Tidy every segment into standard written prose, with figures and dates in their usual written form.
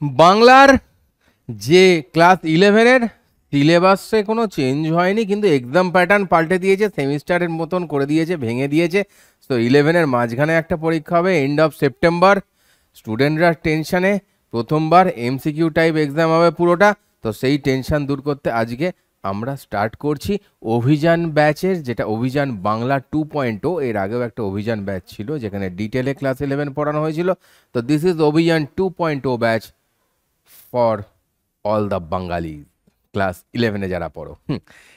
বাংলার যে ক্লাস 11-এর সিলেবাসে কোনো চেঞ্জ হয়নি, কিন্তু এক্সাম প্যাটার্ন পাল্টে দিয়েছে, সেমিস্টারের মতন করে দিয়েছে, ভেঙে দিয়েছে। তো 11-এর মাঝখানে একটা পরীক্ষা হবে এন্ড অফ সেপ্টেম্বর। স্টুডেন্টরা টেনশানে, প্রথমবার এমসিকিউ টাইপ এক্সাম হবে পুরোটা। তো সেই টেনশন দূর করতে আজকে আমরা স্টার্ট করছি অভিযান ব্যাচের, যেটা অভিযান বাংলা 2.0। এর আগেও একটা অভিযান ব্যাচ ছিল যেখানে ডিটেলে ক্লাস 11 পড়ানো হয়েছিল। তো this is Abhiyan 2.0 batch for all the Bangali class 11-এ যারা পড়ো।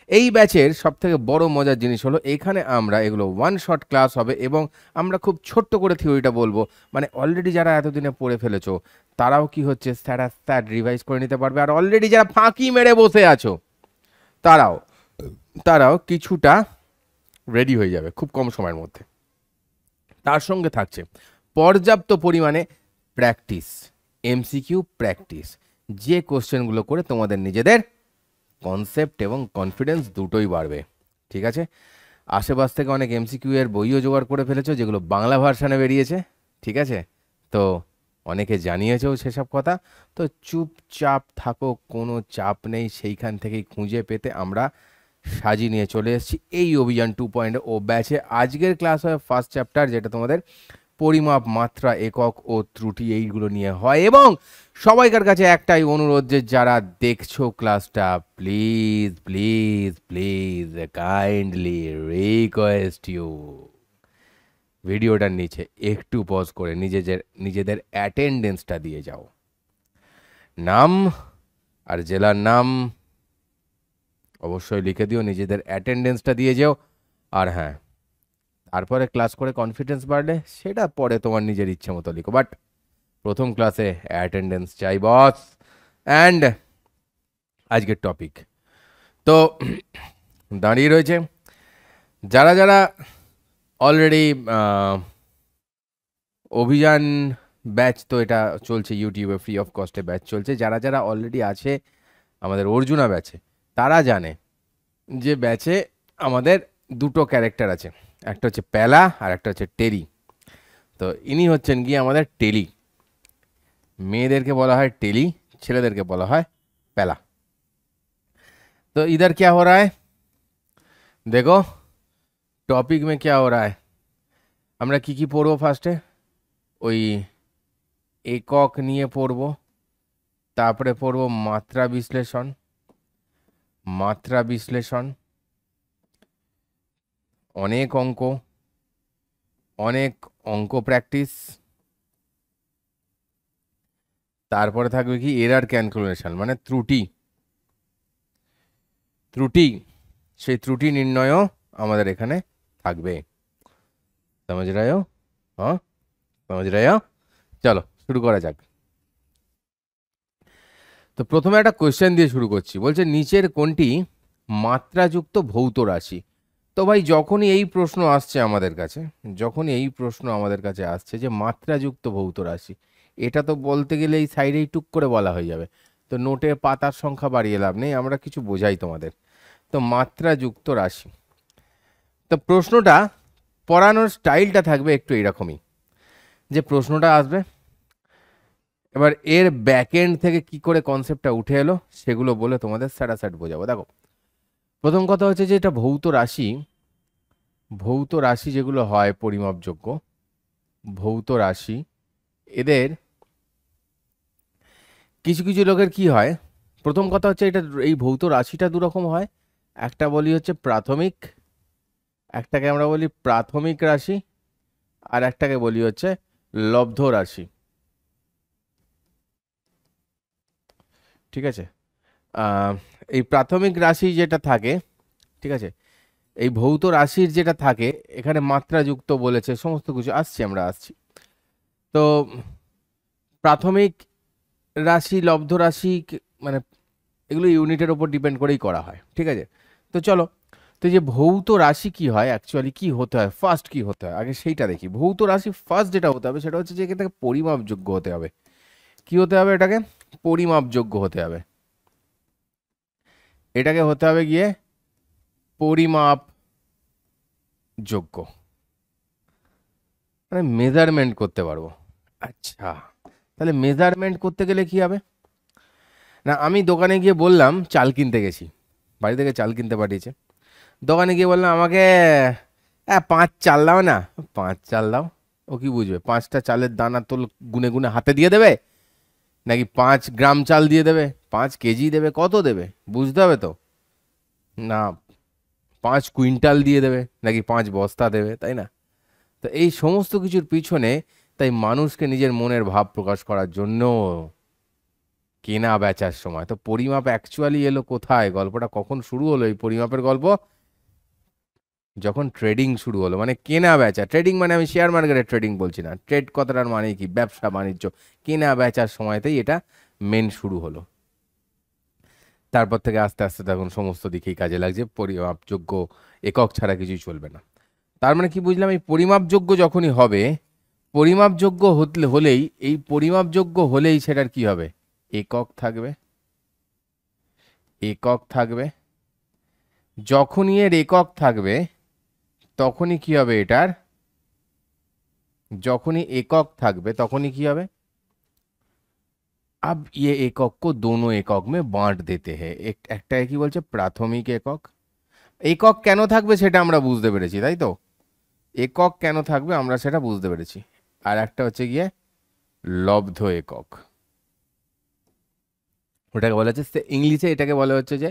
এই ব্যাচের সব থেকে বড় মজার জিনিস হলো এখানে আমরা এগুলো ওয়ান শট ক্লাস হবে এবং আমরা খুব ছোট্ট করে থিওরিটা বলবো। মানে অলরেডি যারা এতদিনে পড়ে ফেলেছো তারাও কি হচ্ছে স্যাট রিভাইজ করে নিতে পারবে, আর অলরেডি যারা ফাঁকি মেরে বসে আছো তারাও তারাও কিছুটা রেডি হয়ে যাবে খুব কম সময়ের মধ্যে। তার সঙ্গে থাকছে পর্যাপ্ত পরিমাণে প্র্যাকটিস, এমসিকিউ প্র্যাকটিস, যে কোশ্চেনগুলো করে তোমাদের নিজেদের কনসেপ্ট এবং কনফিডেন্স দুটোই বাড়বে। ঠিক আছে, আশেপাশ থেকে অনেক এমসিকিউ এর বইও জোগাড় করে ফেলেছো যেগুলো বাংলা ভার্সানে বেরিয়েছে। ঠিক আছে, তো অনেকে জানিয়েছেও সেসব কথা। তো চুপচাপ থাকো, কোনো চাপ নেই, সেইখান থেকেই খুঁজে পেতে আমরা সাজিয়ে নিয়ে চলে এসেছি এই অভিযান 2.0 ব্যাচে। আজকের ক্লাস হয় ফার্স্ট চ্যাপ্টার, যেটা তোমাদের পরিমাপ, মাত্রা, একক ও ত্রুটি এইগুলো নিয়ে হয়। এবং সবাইকার কাছে একটাই অনুরোধ যে যারা দেখছো ক্লাসটা, please please please kindly request you, ভিডিওটার নিচে একটু পজ করে নিজেদের অ্যাটেন্ডেন্সটা দিয়ে যাও। নাম আর জেলার নাম অবশ্যই লিখে দিও, নিজেদের অ্যাটেন্ডেন্সটা দিয়ে যাও। আর হ্যাঁ, তারপরে ক্লাস করে কনফিডেন্স বাড়লে সেটা পরে তোমার নিজের ইচ্ছে মতো লিখো, বাট প্রথম ক্লাসে অ্যাটেন্ডেন্স চাই বস। অ্যান্ড আজকের টপিক তো দাঁড়িয়ে রয়েছে যারা যারা অলরেডি অভিযান ব্যাচ, তো এটা চলছে ইউটিউবে ফ্রি অফ কস্টে ব্যাচ চলছে। যারা যারা অলরেডি আছে আমাদের অর্জুনা ব্যাচে তারা জানে যে ব্যাচে আমাদের দুটো ক্যারেক্টার আছে, একটা হচ্ছে প্যালা আর একটা হচ্ছে টেরি। তো ইনি হচ্ছেন গিয়ে আমাদের টেলি। মেয়েদেরকে বলা হয় টেলি, ছেলেদেরকে বলা হয় প্যালা। तो इधर क्या हो रहा है देखो, टॉपिक में क्या हो रहा है, আমরা কি কি পড়বো ফার্স্টে, ওই একক নিয়ে পড়বো, তারপরে পড়বো মাত্রা বিশ্লেষণ, মাত্রা বিশ্লেষণ, অনেক অঙ্ক, অনেক অঙ্ক প্র্যাকটিস, তারপরে থাকবে কি এরার ক্যালকুলেশন মানে ত্রুটি, ত্রুটি সেই ত্রুটি নির্ণয়ও আমাদের এখানে থাকবে। समझ रहे हो? हाँ समझ रहे हो? চলো শুরু করা যাক। তো প্রথমে একটা কোশ্চেন দিয়ে শুরু করছি, বলছে নিচের কোনটি মাত্রাযুক্ত ভৌত রাশি। তো ভাই যখনই এই প্রশ্ন আসছে আমাদের কাছে, যখনই এই প্রশ্ন আমাদের কাছে আসছে যে মাত্রাযুক্ত ভৌত রাশি, এটা তো বলতে গেলে এই সাইডেই টুক করে বলা হয়ে যাবে। তো নোটে পাতার সংখ্যা বাড়িয়ে লাভ নেই, আমরা কিছু বোঝাই তোমাদের। তো মাত্রাযুক্ত রাশি, তো প্রশ্নটা পড়ানোর স্টাইলটা থাকবে একটু এইরকমই, যে প্রশ্নটা আসবে, এবার এর ব্যাকএন্ড থেকে কি করে কনসেপ্টটা উঠে এলো সেগুলো বলে তোমাদের স্যাটাস্যাট বোঝাবো। দেখো, প্রথম কথা হচ্ছে যে এটা ভৌত রাশি, ভৌত রাশি যেগুলো হয় পরিমাপযোগ্য ভৌত রাশি, এদের কিছু কিছু লোকের কি হয়, প্রথম কথা হচ্ছে এটা এই ভৌত রাশিটা দুরকম হয়। একটা বলি হচ্ছে প্রাথমিক, একটাকে আমরা বলি প্রাথমিক রাশি, আর একটাকে বলি হচ্ছে লব্ধ রাশি। ঠিক আছে, এই প্রাথমিক রাশি যেটা থাকে, ঠিক আছে, এই ভৌত রাশির যেটা থাকে এখানে মাত্রাযুক্ত বলেছে, সমস্ত কিছু আসছি, আমরা আসছি। তো প্রাথমিক রাশি, লব্ধ রাশি মানে এগুলো ইউনিটের ওপর ডিপেন্ড করেই করা হয়। ঠিক আছে, তো চলো, তো যে ভৌত রাশি কি হয়, অ্যাকচুয়ালি কি হতে হয়, ফার্স্ট কি হতে হয় আগে সেইটা দেখি। ভৌত রাশি ফার্স্ট যেটা হতে হবে সেটা হচ্ছে যে এটাকে পরিমাপযোগ্য হতে হবে। কি হতে হবে, এটাকে পরিমাপযোগ্য হতে হবে, এটাকে হতে হবে গিয়ে পরিমাপ যোগ্য, মানে মেজারমেন্ট করতে পারবো। আচ্ছা, তাহলে মেজারমেন্ট করতে গেলে কি হবে? না, আমি দোকানে গিয়ে বললাম চাল কিনতে গেছি, বাড়ি থেকে চাল কিনতে পাঠিয়েছে, দোকানে গিয়ে বললাম আমাকে 5 চাল দাও না। 5 চাল দাও, ও কি বুঝবে? 5টা চালের দানা তো গুনে গুনে হাতে দিয়ে দেবে, নাকি 5 গ্রাম চাল দিয়ে দেবে, 5 কেজি দেবে, কত দেবে বুঝতে হবে তো না, 5 কুইন্টাল দিয়ে দেবে নাকি 5 বস্তা দেবে, তাই না? তো এই সমস্ত কিছুর পিছনে তাই মানুষকে নিজের মনের ভাব প্রকাশ করার জন্য কেনা বেচার সময় তো পরিমাপ অ্যাকচুয়ালি এলো কোথায়? গল্পটা কখন শুরু হলো এই পরিমাপের গল্প? যখন ট্রেডিং শুরু হলো, মানে কেনা বেচা। ট্রেডিং মানে আমি শেয়ার মার্কেটের ট্রেডিং বলছি না, ট্রেড কথাটার মানে কি? ব্যবসা বাণিজ্য, কেনা বেচার সময়তেই এটা মেন শুরু হলো। তারপর থেকে আস্তে আস্তে তখন সমস্ত দিকেই কাজে লাগছে, পরিমাপযোগ্য একক ছাড়া কিছুই চলবে না। তার মানে কি বুঝলাম? এই পরিমাপযোগ্য যখনই হবে, পরিমাপযোগ্য হলেই, এই পরিমাপযোগ্য হলেই সেটার কি হবে? একক থাকবে, একক থাকবে। যখনই এর একক থাকবে তখনই কি হবে এটার? যখনই একক থাকবে তখনই কি হবে? अब ये एकक को दोनों एकक में बांट देते हैं। একটা কি বলছে? প্রাথমিক একক। একক কেন থাকবে সেটা আমরা বুঝতে পেরেছি, তাই তো? একক কেন থাকবে আমরা সেটা বুঝতে পেরেছি। আর একটা হচ্ছে গিয়ে লব্ধ একক, ওটাকে বলা হচ্ছে ইংলিশে, এটাকে বলা হচ্ছে যে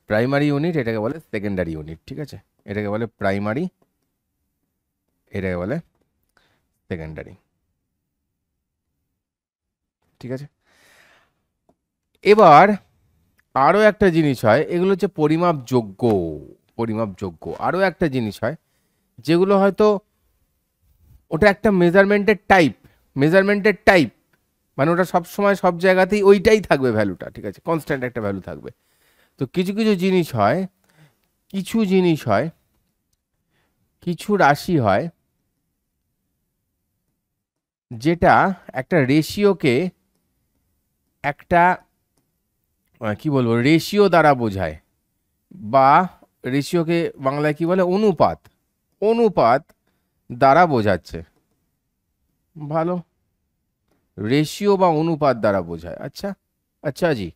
প্রাইমারি ইউনিট, এটাকে বলে সেকেন্ডারি ইউনিট, ঠিক আছে? এটাকে বলে প্রাইমারি, এটাকে বলে সেকেন্ডারি, ঠিক আছে? এবার আরও একটা জিনিস হয়, এগুলো হচ্ছে পরিমাপযোগ্য। পরিমাপযোগ্য আরও একটা জিনিস হয় যেগুলো হয়তো, ওটা একটা মেজারমেন্টের টাইপ, মেজারমেন্টের টাইপ, মানে ওটা সব সময় সব জায়গাতেই ওইটাই থাকবে ভ্যালুটা, ঠিক আছে? কনস্ট্যান্ট একটা ভ্যালু থাকবে। তো কিছু কিছু জিনিস হয়, কিছু জিনিস হয়, কিছু রাশি হয় যেটা একটা রেশিওকে একটা কি বলবো, রেশিও দ্বারা বোঝায়, বা রেশিওকে বাংলায় কি বলে? অনুপাত, অনুপাত দ্বারা বোঝাচ্ছে। ভালো, रेशियो বা অনুপাত দ্বারা বোঝায়। अच्छा, अच्छा जी,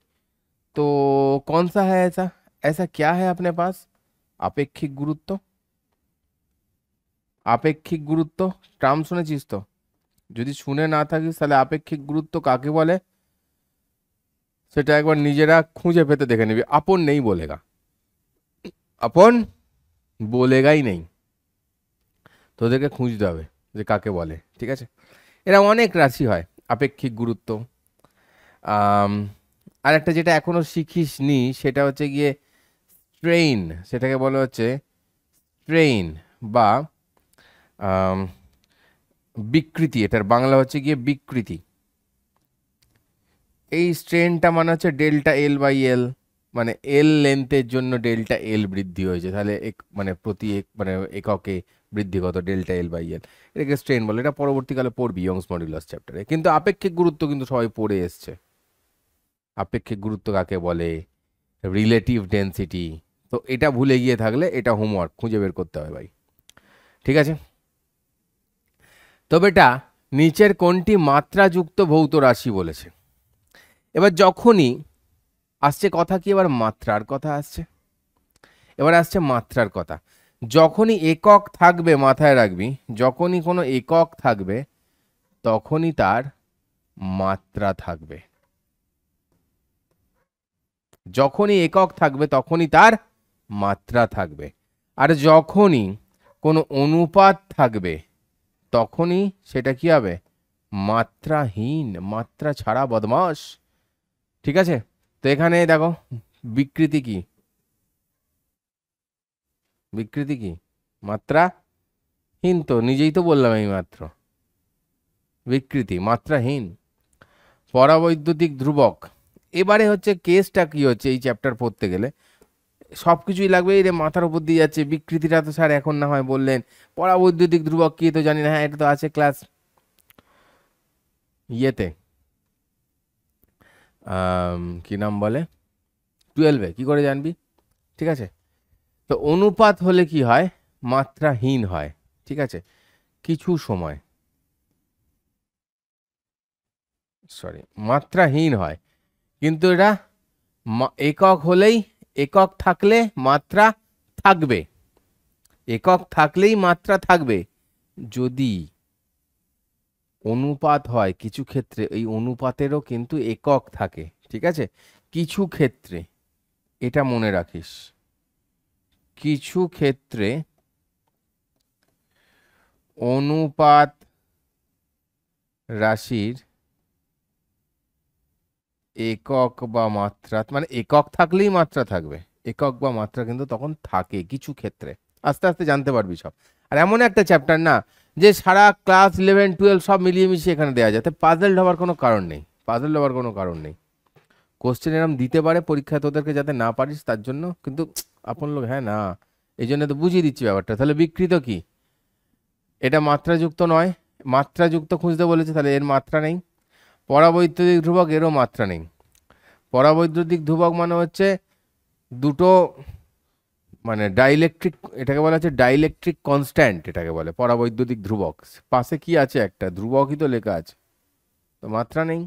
तो कौन सा है ऐसा? ऐसा क्या है अपने पास? আপেক্ষিক গুরুত্ব। আপেক্ষিক গুরুত্ব টার্ম শুনেছিস তো? যদি শুনে না থাকিস তাহলে আপেক্ষিক গুরুত্ব কাকে বলে সেটা একবার নিজেরা খুঁজে পেতে দেখে নিবি। আপন নেই বলেগা, আপন বলেগাই নেই, তোদেরকে খুঁজতে হবে যে কাকে বলে, ঠিক আছে? এরা অনেক রাশি হয় আপেক্ষিক গুরুত্ব। আর একটা যেটা এখনো শিখিস নি সেটা হচ্ছে গিয়ে স্ট্রেইন, সেটাকে বলা হচ্ছে স্ট্রেইন বা আম, বিকৃতি। এটার বাংলা হচ্ছে গিয়ে বিকৃতি। এই স্ট্রেনটা মানে হচ্ছে ডেল্টা এল বাই এল, মানে এল লেন্থের জন্য ডেল্টা এল বৃদ্ধি হয়েছে, তাহলে মানে প্রতি মানে এককে বৃদ্ধি কত? ডেল্টা এল বাই এল, এটাকে স্ট্রেন বলে। এটা পরবর্তীকালে পড়বি ইয়ংস মডুলাস চ্যাপ্টারে। কিন্তু আপেক্ষিক গুরুত্ব কিন্তু সবাই পড়ে এসছে। আপেক্ষিক গুরুত্ব কাকে বলে? Relative density. তো এটা ভুলে গিয়ে থাকলে এটা হোমওয়ার্ক, খুঁজে বের করতে হবে ভাই, ঠিক আছে? তবে এটা নিচের কোনটি মাত্রাযুক্ত ভৌত রাশি বলেছে। এবার যখনই আসছে কথা কি, এবার মাত্রার কথা আসছে, এবার আসছে মাত্রার কথা। যখনই একক থাকবে, মাথায় রাখবি, যখনই কোনো একক থাকবে তখনই তার মাত্রা থাকবে। যখনই একক থাকবে তখনই তার মাত্রা থাকবে। আর যখনই কোনো অনুপাত থাকবে তখনই সেটা কি হবে? মাত্রাহীন, মাত্রা ছাড়া বদমাস, ঠিক আছে? তো এখানে দেখো বিকৃতি কি, বিকৃতি কি? মাত্রাহীন, তো নিজেই তো বললাম এই মাত্র, বিকৃতি মাত্রাহীন। পরাবৈদ্যুতিক ধ্রুবক। এবারে হচ্ছে কেসটা কি হচ্ছে, এই চ্যাপ্টার পড়তে গেলে সব কিছুই লাগবে। এই রে মাথার উপর দিয়ে যাচ্ছে, বিকৃতিটা তো স্যার এখন না হয় বললেন, পরাবৈদ্যুতিক ধ্রুবক কি তো জানি না। হ্যাঁ, এটা তো আছে ক্লাস ইয়েতে, কি নাম বলে, 12-এ। কি করে জানবি? ঠিক আছে, তো অনুপাত হলে কি হয়? মাত্রাহীন হয়, ঠিক আছে? কিছু সময় সরি মাত্রাহীন হয়, কিন্তু এটা একক হলেই, একক থাকলে মাত্রা থাকবে, একক থাকলেই মাত্রা থাকবে। যদি অনুপাত হয় কিছু ক্ষেত্রে এই অনুপাতেরও কিন্তু একক থাকে, ঠিক আছে, কিছু ক্ষেত্রে, এটা মনে রাখিস, কিছু ক্ষেত্রে অনুপাত রাশির একক বা মাত্রা, মানে একক থাকলেই মাত্রা থাকবে, একক বা মাত্রা কিন্তু তখন থাকে কিছু ক্ষেত্রে। আস্তে আস্তে জানতে পারবি সব। আর এমন একটা চ্যাপ্টার না যে সারা ক্লাস 11 12 সব মিলিয়ে মিশিয়ে এখানে দেওয়া যায়, পাজল হওয়ার কোনো কারণ নেই, পাজল হওয়ার কোনো কারণ নেই। কোশ্চেন এরম দিতে পারে পরীক্ষায়, তোদেরকে যাতে না পারিস তার জন্য, কিন্তু আপন লোক হ্যাঁ না, এই জন্য তো বুঝিয়ে দিচ্ছি ব্যাপারটা। তাহলে বিকৃত কি, এটা মাত্রাযুক্ত নয়, মাত্রাযুক্ত খুঁজতে বলেছে, তাহলে এর মাত্রা নেই। পরাবৈদ্যুতিক ধ্রুবক, এরও মাত্রা নেই। পরাবৈদ্যুতিক ধ্রুবক মানে হচ্ছে দুটো, মানে ডাইইলেকট্রিক, এটাকে বলা হচ্ছে ডাইইলেকট্রিক কনস্ট্যান্ট, এটাকে বলে পরাবৈদ্যুতিক ধ্রুবক। পাশে কি আছে, একটা ধ্রুবকই তো লেখা আছে, তো মাত্রা নেই।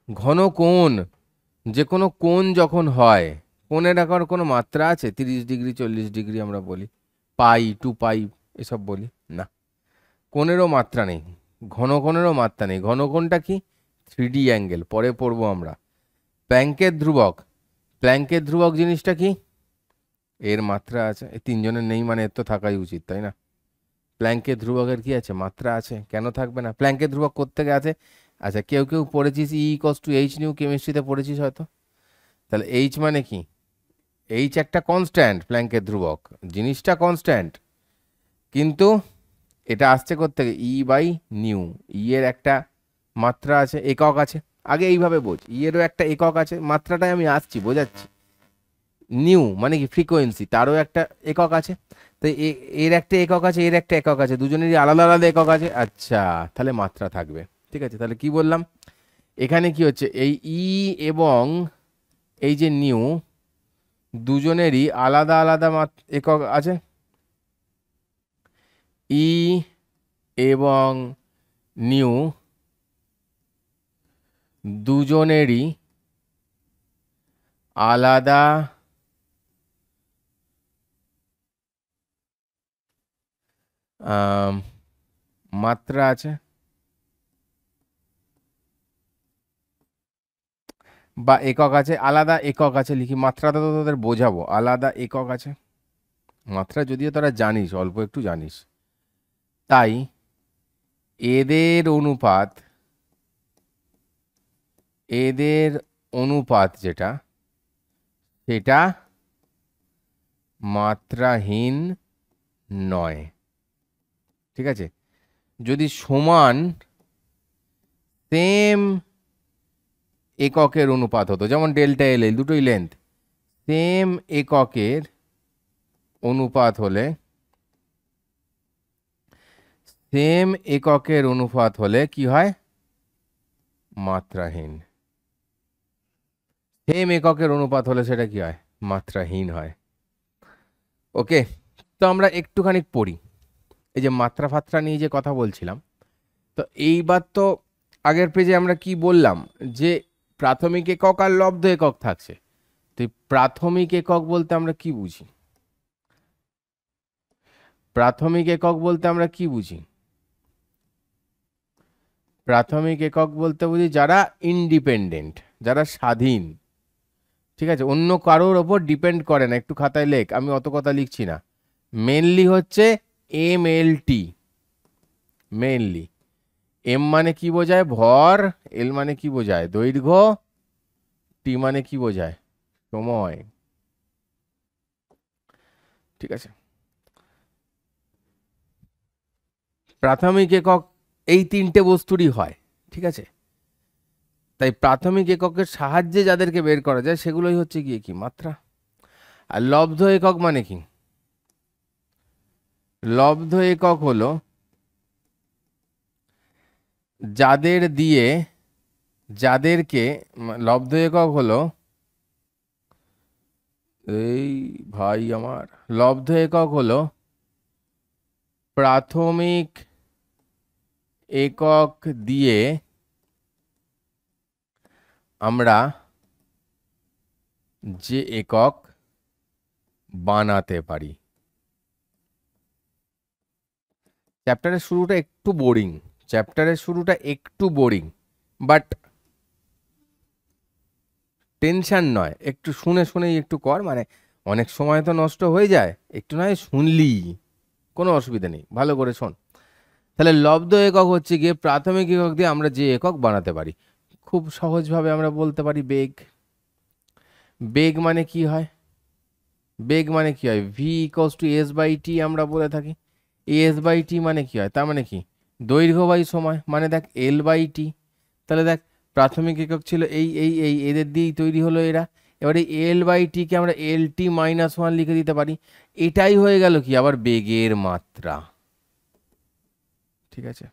ঘন কোণ, যে কোনো কোণ যখন হয়, কোণের এখন কোনো মাত্রা আছে? 30 ডিগ্রি 40 ডিগ্রি আমরা বলি, পাই 2 পাই এসব বলি না, কোণেরও মাত্রা নেই, ঘন কোণেরও মাত্রা নেই। ঘন কোণটা কি? 3D অ্যাঙ্গেল, পরে পড়বো আমরা। প্ল্যাঙ্কের ধ্রুবক, প্ল্যাঙ্কের ধ্রুবক জিনিসটা কি? এর মাত্রা আছে, এই তিনজনের নেই মানে এর তো থাকাই উচিত, তাই না? প্ল্যাঙ্কের ধ্রুবকের কি আছে? মাত্রা আছে, কেন থাকবে না? প্ল্যাঙ্কের ধ্রুবক কোত্থেকে আছে? আচ্ছা, কেউ কেউ পড়েছিস E = H নিউ, কেমিস্ট্রিতে পড়েছিস হয়তো। তাহলে এইচ মানে কি? এইচ একটা কনস্ট্যান্ট, প্ল্যাঙ্কের ধ্রুবক জিনিসটা কনস্ট্যান্ট, কিন্তু এটা আসছে কোত্থেকে? E/নিউ, ই এর একটা মাত্রা আছে, একক আছে। আগে এইভাবে বোঝ, ই এরও একটা একক আছে, মাত্রাটাই আমি আসছি বোঝাচ্ছি। নিউ মানে কি? ফ্রিকোয়েন্সি, তারও একটা একক আছে। তো এর একটা একক আছে, এর একটা একক আছে, দুজনেরই আলাদা আলাদা একক আছে। আচ্ছা, তাহলে মাত্রা থাকবে, ঠিক আছে। তাহলে কি বললাম, এখানে কি হচ্ছে, এই ই এবং এই যে নিউ, দুজনেরই আলাদা আলাদা একক আছে। ই এবং নিউ দুজনেরই আলাদা মাত্রা আছে, বা একক আছে, আলাদা একক আছে লিখি, মাত্রাটা তো তোদের বোঝাবো, আলাদা একক আছে। মাত্রা যদিও তোরা জানিস, অল্প একটু জানিস, তাই এদের অনুপাত, এদের অনুপাত যেটা, সেটা মাত্রাহীন নয়, ঠিক আছে। যদি সমান সেম এককের অনুপাত হতো, যেমন ডেল্টা এল, দুটোই লেন্থ, সেম এককের অনুপাত হলে, সেম এককের অনুপাত হলে কি হয়? মাত্রাহীন। সেম এককের অনুপাত হলে সেটা কি হয়? মাত্রাহীন হয়। ওকে, তো আমরা একটুখানি পড়ি, এই যে মাত্রা ফাত্রা নিয়ে যে কথা বলছিলাম, তো এইবার তো আগের পেজে আমরা কি বললাম, যে প্রাথমিক একক আর লব্ধ একক থাকছে। তো প্রাথমিক একক বলতে আমরা কি বুঝি? প্রাথমিক একক বলতে আমরা কি বুঝি? প্রাথমিক একক বলতে বুঝি যারা ইন্ডিপেন্ডেন্ট, যারা স্বাধীন, ঠিক আছে, অন্য কারোর ওপর ডিপেন্ড করে না। একটু খাতায় লেখ, আমি অত কথা লিখছি না। মেনলি হচ্ছে MLT, মেনলি। এম মানে কি বোঝায়? ভর। এল মানে কি বোঝায়? দৈর্ঘ্য। টি মানে কি বোঝায়? সময়, ঠিক আছে। প্রাথমিক একক এই তিনটে বস্তুরই হয়, ঠিক আছে। তাই প্রাথমিক এককের সাহায্যে যাদেরকে বের করা যায় সেগুলোই হচ্ছে গিয়ে কি? মাত্রা। আর লব্ধ একক মানে কি? লব্ধ একক হলো যাদের দিয়ে, যাদেরকে, লব্ধ একক হলো, এই ভাই আমার, লব্ধ একক হলো প্রাথমিক একক দিয়ে আমরা যে একক বানাতে পারি। চ্যাপ্টারের শুরুটা একটু বোরিং, বাট টেনশন নয়, একটু শুনে শুনেই একটু কর, মানে অনেক সময় তো নষ্ট হয়ে যায়, একটু নয় শুনলি কোনো অসুবিধা নেই, ভালো করে শোন। তাহলে লব্ধ একক হচ্ছে গিয়ে প্রাথমিক একক দিয়ে আমরা যে একক বানাতে পারি। খুব সহজভাবে আমরা বলতে পারি বেগ। বেগ মানে কি হয়? V equals to S by T আমরা বলে থাকি। এস বাই টি মানে কি হয়? তার মানে কি? দৈর্ঘ্য বাই সময়, মানে দেখ এল বাই টি। তাহলে দেখ প্রাথমিক একক ছিল এই এদের দিয়েই তৈরি হলো এরা। এবারে এল বাই টিকে আমরা এল টি মাইনাস ওয়ান লিখে দিতে পারি। এটাই হয়ে গেল কি আবার বেগের মাত্রা। ঠিক আছে,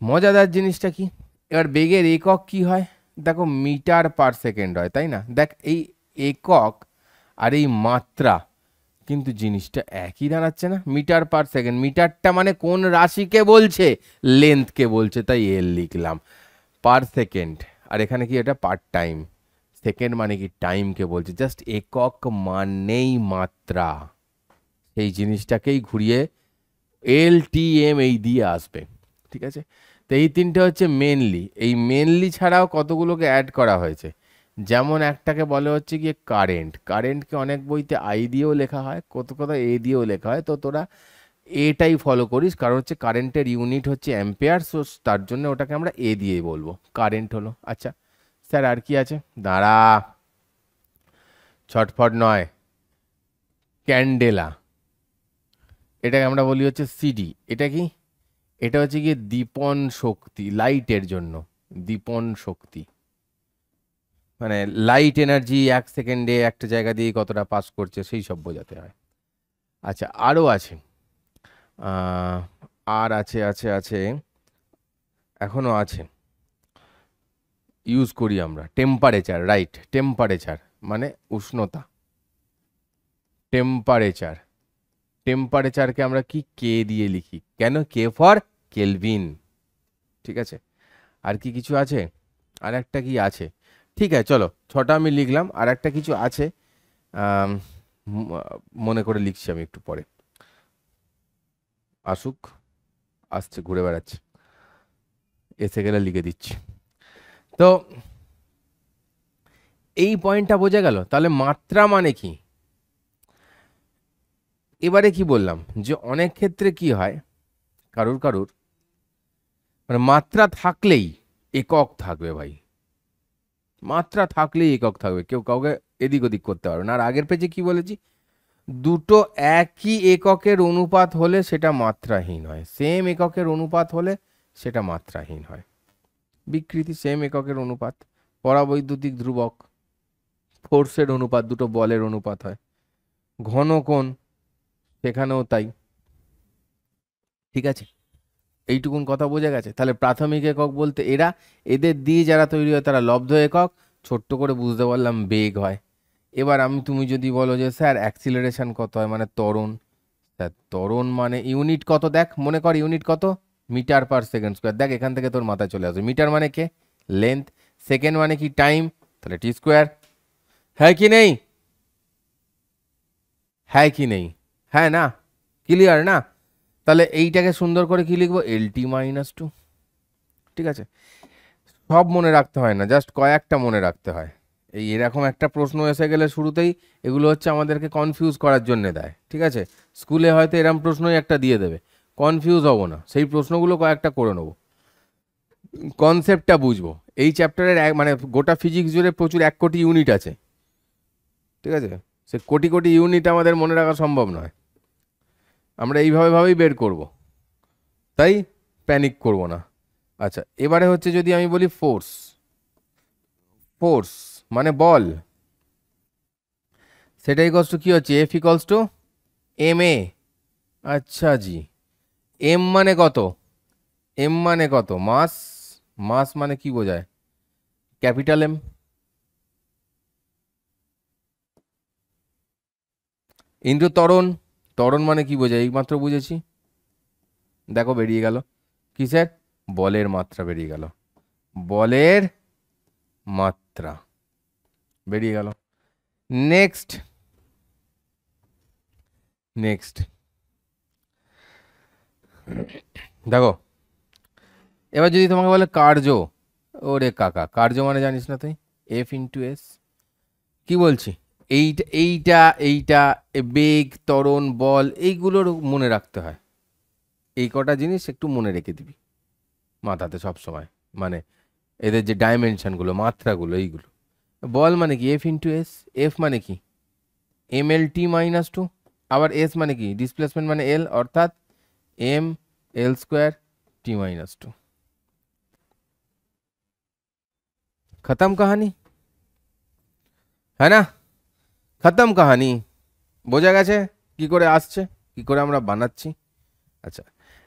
মজাদার জিনিসটা কি? এবার বেগের একক কি হয়? দেখো মিটার পার সেকেন্ড হয়, তাই না? দেখ এই একক আর এই মাত্রা কিন্তু জিনিসটা একই দাঁড়াচ্ছে না? মিটার পার সেকেন্ড, মিটারটা মানে কোন রাশিকে বলছে? লেন্থকে বলছে, তাই এল লিখলাম। পার সেকেন্ড, আর এখানে কি এটা পার টাইম। সেকেন্ড মানে কি টাইমকে বলছে। জাস্ট একক মানেই মাত্রা, সেই জিনিসটাকেই ঘুরিয়ে এল টি এম এই দিয়ে আসবে। ঠিক আছে, তো এই তিনটে হচ্ছে মেনলি। এই মেনলি ছাড়াও কতগুলোকে অ্যাড করা হয়েছে। যেমন একটাকে বলে হচ্ছে গিয়ে কারেন্ট। কারেন্টকে অনেক বইতে আই দিয়েও লেখা হয়, কোথাও এ দিয়েও লেখা হয়, তো তোরা এটাই ফলো করিস, কারণ হচ্ছে কারেন্টের ইউনিট হচ্ছে অ্যাম্পিয়ার, সো তার জন্য ওটাকে আমরা এ দিয়েই বলবো, কারেন্ট হলো। আচ্ছা স্যার আর কি আছে? দাঁড়া, ছটফট নয়, ক্যান্ডেলা, এটাকে আমরা বলি হচ্ছে সিডি। এটা কি? এটা হচ্ছে গিয়ে দীপন শক্তি, লাইটের জন্য দীপন শক্তি, মানে লাইট এনার্জি এক সেকেন্ডে একটা জায়গা দিয়ে কতটা পাস করছে সেই সব বোঝাতে হয়। আচ্ছা আরও আছে, আর আছে আছে আছে এখনো আছে, ইউজ করি আমরা টেম্পারেচার। রাইট, টেম্পারেচার মানে উষ্ণতা। টেম্পারেচার, টেম্পারেচারকে আমরা কি কে দিয়ে লিখি। কেন? K for Kelvin. ঠিক আছে, আর কি কিছু আছে? আর একটা কি আছে? ঠিক আছে চলো, ছটা আমি লিখলাম, আর একটা কিছু আছে, আম, মনে করে লিখছি আমি একটু পরে। আসুক, আসছে, ঘুরে বেড়াচ্ছে, এসে গেলে লিখে দিচ্ছি। তো এই পয়েন্টটা বোঝা গেল। তাহলে মাত্রা মানে কি? এবারে কি বললাম যে অনেক ক্ষেত্রে কি হয়, কারুর কারুর মানে মাত্রা থাকলেই একক থাকবে ভাই, মাত্রা থাকলেই একক থাকবে, কেউ কাউকে এদিক ওদিক করতে পারবে না। আর আগের পেজে কি বলেছি? দুটো একই এককের অনুপাত হলে সেটা মাত্রাহীন হয়, সেম এককের অনুপাত হলে সেটা মাত্রাহীন হয়। বিকৃতি সেম এককের অনুপাত, পরাবৈদ্যুতিক ধ্রুবক, ফোর্সের অনুপাত, দুটো বলের অনুপাত হয়। ঘন কোণ, সেখানেও তাই। ঠিক আছে, এইটুকুন কথা বোঝা গেছে। তাহলে প্রাথমিক একক বলতে এরা, এদের দিয়ে যারা তৈরি হয় তারা লব্ধ একক। ছোট্ট করে বুঝতে পারলাম বেগ হয়। এবার তুমি যদি বলো যে স্যার অ্যাক্সিলারেশন কত হয়, মানে ত্বরণ, স্যার ত্বরণ মানে ইউনিট কত, দেখ মনে কর ইউনিট কত, মিটার পার সেকেন্ড স্কোয়ার। দেখ এখান থেকে তোর মাথায় চলে আসবে, মিটার মানে কে? লেন্থ। সেকেন্ড মানে কি? টাইম, তাহলে টি স্কোয়ার। হ্যাঁ কি নেই? হ্যাঁ কি নেই? হ্যাঁ না? ক্লিয়ার না? তাহলে এইটাকে সুন্দর করে কি লিখবো? এল টি মাইনাস টু। ঠিক আছে, সব মনে রাখতে হয় না, জাস্ট কয়েকটা মনে রাখতে হয়। এই এরকম একটা প্রশ্ন এসে গেলে শুরুতেই, এগুলো হচ্ছে আমাদেরকে কনফিউজ করার জন্য দেয়। ঠিক আছে, স্কুলে হয়তো এরকম প্রশ্নই একটা দিয়ে দেবে, কনফিউজ হব না, সেই প্রশ্নগুলো কয়েকটা করে নেবো, কনসেপ্টটা বুঝবো। এই চ্যাপ্টারের মানে গোটা ফিজিক্স জুড়ে প্রচুর 1 কোটি ইউনিট আছে। ঠিক আছে, সে কোটি কোটি ইউনিট আমাদের মনে রাখা সম্ভব নয়, আমরা এইভাবেই বের করব, তাই প্যানিক করব না। আচ্ছা এবারে হচ্ছে যদি আমি বলি ফোর্স, ফোর্স মানে বল, সেটা ইকলস টু কি হচ্ছে? এফ ইকলস টু এম এ। আচ্ছা জি, এম মানে কত? এম মানে কত? মাস। মাস মানে কি বোঝায়? Capital M. ইন্টু ত্বরণ। ত্বরণ মানে কি বোঝায়? এইমাত্র বুঝেছি, দেখো বেরিয়ে গেল কিসের? বলের মাত্রা বেরিয়ে গেল, বলের মাত্রা বেরিয়ে গেল। নেক্সট নেক্সট দেখো, এবার যদি তোমাকে বলে কার্য, ওরে কাকা কার্য মানে জানিস না তুই, এফ ইন্টু এস। কি বলছি, এইটা এইটা এইটা বেগ, ত্বরণ, বল, এইগুলোর মনে রাখতে হয়। এই কটা জিনিস একটু মনে রেখে দিবি মাথাতে সব সময়, মানে এদের যে ডাইমেনশনগুলো, মাত্রাগুলো, এইগুলো। বল মানে কি, এফ ইন্টু এস। এফ মানে কি, M L T minus two. আবার এস মানে কি, ডিসপ্লেসমেন্ট মানে এল, অর্থাৎ এম এল স্কোয়ার টি মাইনাস টু। খতম কাহানি, হ্যাঁ না, খতম কাহানি। বোঝা গেছে কি করে আসছে, কি করে আমরা বানাচ্ছি। আচ্ছা,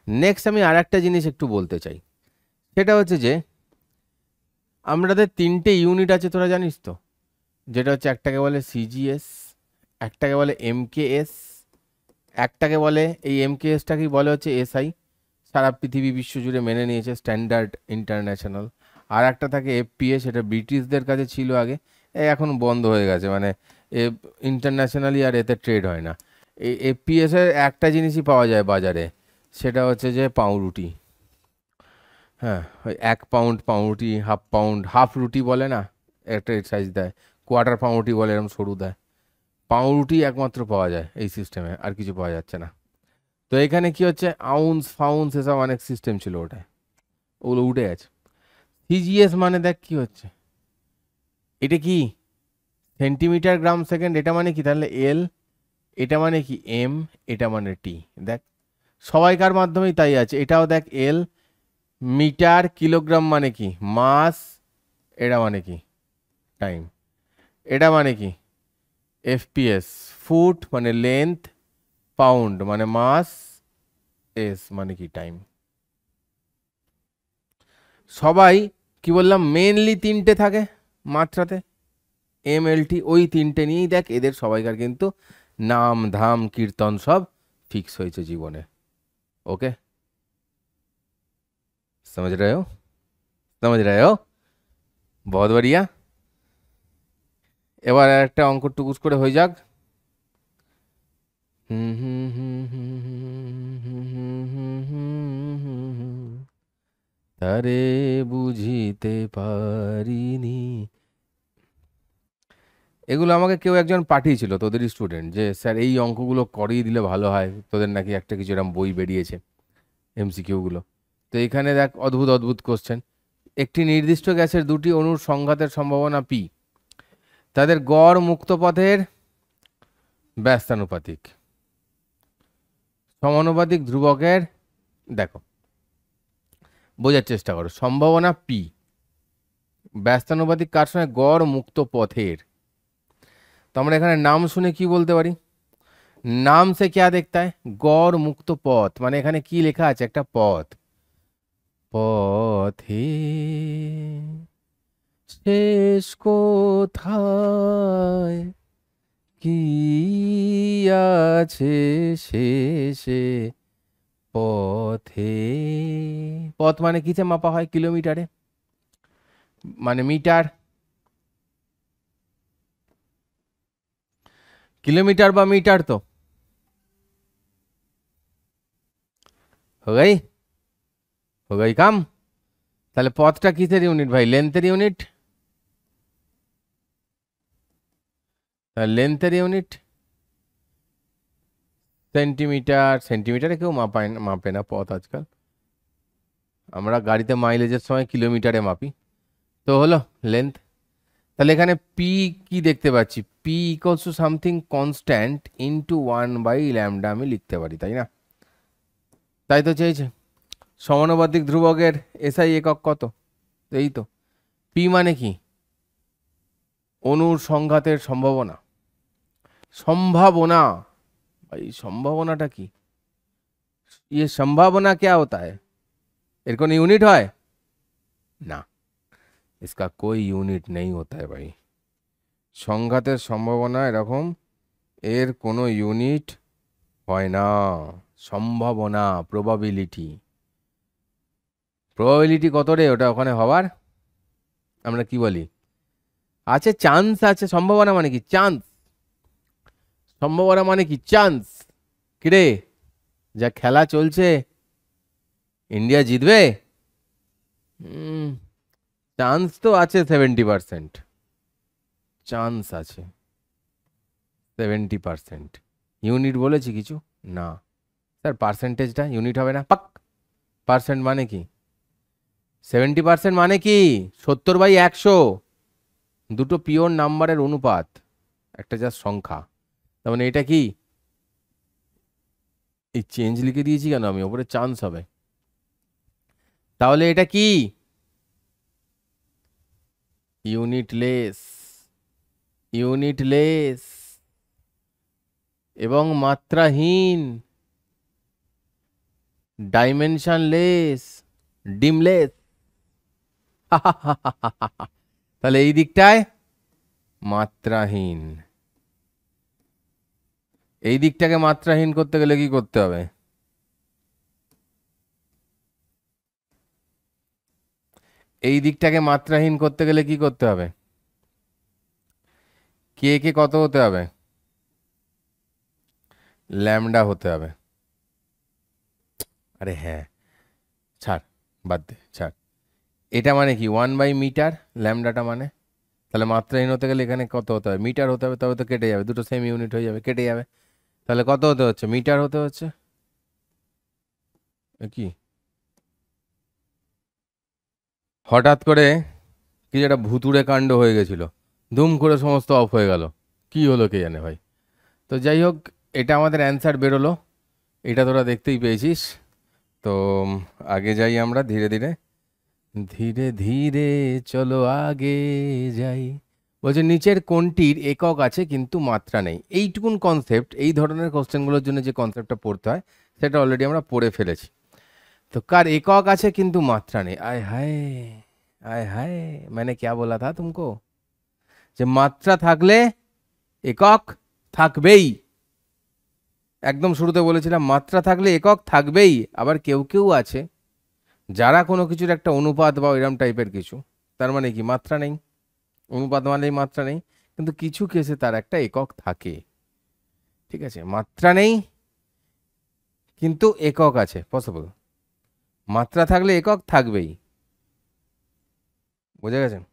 নেক্সট আমি আর একটা জিনিস একটু বলতে চাই, সেটা হচ্ছে যে আমাদের 3টে ইউনিট আছে, তোরা জানিস তো, যেটা হচ্ছে একটাকে বলে সিজিএস, একটাকে বলে এমকেএস, একটাকে বলে, এই এমকেএসটাকেই বলে হচ্ছে এসআই, সারা পৃথিবী বিশ্বজুড়ে মেনে নিয়েছে, স্ট্যান্ডার্ড ইন্টারন্যাশনাল। আর একটা থাকে এফপিএস, সেটা ব্রিটিশদের কাছে ছিল আগে, এখন বন্ধ হয়ে গেছে, মানে ইন্টারন্যাশনালি আর এতে ট্রেড হয় না। এই এফপিএস এর একটা জিনিসই পাওয়া যায় বাজারে, সেটা হচ্ছে যে পাউরুটি। হ্যাঁ, ওই 1 পাউন্ড পাউরুটি, হাফ পাউন্ড, হাফ রুটি বলে না, একটা সাইজ দেয়, কোয়ার্টার পাউরুটি বলে, এরকম সরু দেয়। পাউরুটি একমাত্র পাওয়া যায় এই সিস্টেমে, আর কিছু পাওয়া যাচ্ছে না। তো এখানে কি হচ্ছে, আউন্স ফাউন্স এসব অনেক সিস্টেম ছিল ওটায়, ওগুলো উঠে গেছে। সিজিএস মানে দেখ কি হচ্ছে, এটা কি সেন্টিমিটার গ্রাম সেকেন্ড, এটা মানে কি তাহলে এল, এটা মানে কি এম, এটা মানে টি। দেখ সবাইকার মাধ্যমেই তাই আছে, এটাও দেখ এল। মিটার কিলোগ্রাম মানে কি মাস, এটা মানে কি টাইম, এটা মানে কি এফপিএস, ফুট মানে লেন্থ, পাউন্ড মানে মাস, এস মানে কি টাইম। সবাই কি বললাম, মেনলি 3টে থাকে মাত্রাতে, এম এল টি, ওই 3টে নিয়েই দেখ এদের সবাইকার কিন্তু নাম ধাম কীর্তন সব ফিক্স হয়েছে জীবনে। ওকে, समझ रहे हो, समझ रहे हो, बहुत बढ़िया। এবার আর একটা অঙ্ক টুকুস করে হয়ে যাক। তারে বুঝিতে পারিনি, এগুলো আমাকে কেউ একজন পাঠিয়েছিল, তোদের স্টুডেন্ট, যে স্যার এই অঙ্কগুলো করিয়ে দিলে ভালো হয়, তোদের নাকি একটা কিছু এরকম বই বেরিয়েছে এমসিকিউগুলো। তো এখানে দেখ অদ্ভুত অদ্ভুত কোশ্চেন। একটি নির্দিষ্ট গ্যাসের দুটি অণুর সংঘাতের সম্ভাবনা পি, তাদের গড় মুক্ত পথের ব্যস্তানুপাতিক, সমানুপাতিক ধ্রুবকের, দেখো বোঝার চেষ্টা করো, সম্ভাবনা পি, ব্যস্তানুপাতিক কার সঙ্গে, গড় মুক্ত পথের। তো আমরা এখানে নাম শুনে কি বলতে পারি, নাম সে क्या देखता है, গড় মুক্ত পথ, মানে এখানে কি লেখা আছে, একটা পথ, পথে শেষ কোথায়, কি আছে শেষে পথে। পথ মানে কিসে মাপা হয়, কিলোমিটারে, মানে মিটার, কিলোমিটার বা মিটার। তো हो गई, हो गई काम। তাহলে পথটা কিসের ইউনিট ভাই, লেন্থের ইউনিট, লেন্থের ইউনিট সেন্টিমিটার, সেন্টিমিটারে কেউ মাপায় না, মাপে না পথ আজকাল, আমরা গাড়িতে মাইলেজের সময় কিলোমিটারে মাপি। তো হলো লেন্থ। তাহলে এখানে পি কি দেখতে পাচ্ছি, P equals to something constant into 1/λ আমি লিখতে পারি, তাই না? তাই তো চেয়েছে। সমানুপাতিক ধ্রুবকের এসআই একক কত, এই তো। পি মানে কি, অণুর সংঘাতের সম্ভাবনা, সম্ভাবনা, ভাই সম্ভাবনাটা কি, ये संभावना क्या होता है, এর কোন ইউনিট হয় না, इसका कोई यूनिट नहीं होता है भाई। সংঘাতের সম্ভাবনা এরকম, এর কোনো ইউনিট হয় না। সম্ভাবনা, প্রবাবিলিটি, প্রবাবিলিটি কত রে ওটা ওখানে হওয়ার, আমরা কি বলি আছে, চান্স আছে, সম্ভাবনা মানে কি চান্স, সম্ভাবনা মানে কি চান্স। কিরে, যা খেলা চলছে ইন্ডিয়া জিতবে, চান্স তো আছে 70%, চান্স আছে 70%। ইউনিট বলেছি কিছু না স্যার, পার্সেন্টেজটা ইউনিট হবে না, পাক। পার্সেন্ট মানে কি 70% মানে কি 70/100, দুটো পিওর নাম্বারের অনুপাত, একটা জাস্ট সংখ্যা। তার মানে এটা কি, এই চেঞ্জ লিখে দিয়েছি কেন আমি, ওপরে চান্স হবে, তাহলে এটা কি ইউনিটলেস, ইউনিটলেস এবং মাত্রাহীন, ডাইমেনশনলেস, ডিমলেস। তাহলে এই দিকটায় মাত্রাহীন, এই দিকটাকে মাত্রাহীন করতে গেলে কি করতে হবে, এই দিকটাকে মাত্রাহীন করতে গেলে কি করতে হবে, কে কে কত হতে হবে, ল্যামডা হতে হবে। আরে হ্যাঁ, ছাড়, বাদ দে, ছাড়। এটা মানে কি 1/মিটার, ল্যামডাটা মানে, তাহলে মাত্রাহীন হতে গেলে এখানে কত হতে হবে, মিটার হতে হবে, তবে তো কেটে যাবে, দুটো সেম ইউনিট হয়ে যাবে, কেটে যাবে। তাহলে কত হতে হচ্ছে, মিটার হতে হচ্ছে। কি হঠাৎ করে কি একটা ভুতুড়ে কাণ্ড হয়ে গেছিল, ধুম করে সমস্ত অফ হয়ে গেল, কি হলো কে জানে ভাই। তো যাই হোক, এটা আমাদের অ্যান্সার বেরোলো, এটা তোরা দেখতেই পেয়েছিস। তো আগে যাই আমরা ধীরে ধীরে, ধীরে ধীরে চলো আগে যাই। বলছে নিচের কোনটির একক আছে কিন্তু মাত্রা নেই, এইটুকুন কনসেপ্ট, এই ধরনের কোশ্চেনগুলোর জন্য যে কনসেপ্টটা পড়তে হয় সেটা অলরেডি আমরা পড়ে ফেলেছি। তো কার একক আছে কিন্তু মাত্রা নেই, আয় হায়, আয় হায়, মানে क्या बोला था तुमको, যে মাত্রা থাকলে একক থাকবেই, একদম শুরুতে বলেছিলাম মাত্রা থাকলে একক থাকবেই। আবার কেউ কেউ আছে যারা কোনো কিছুর একটা অনুপাত বা এরম টাইপের কিছু, তার মানে কি মাত্রা নেই, অনুপাত মানেই মাত্রা নেই, কিন্তু কিছু কেসে তার একটা একক থাকে। ঠিক আছে, মাত্রা নেই কিন্তু একক আছে, পসিবল। মাত্রা থাকলে একক থাকবেই, বুঝে গেছেন।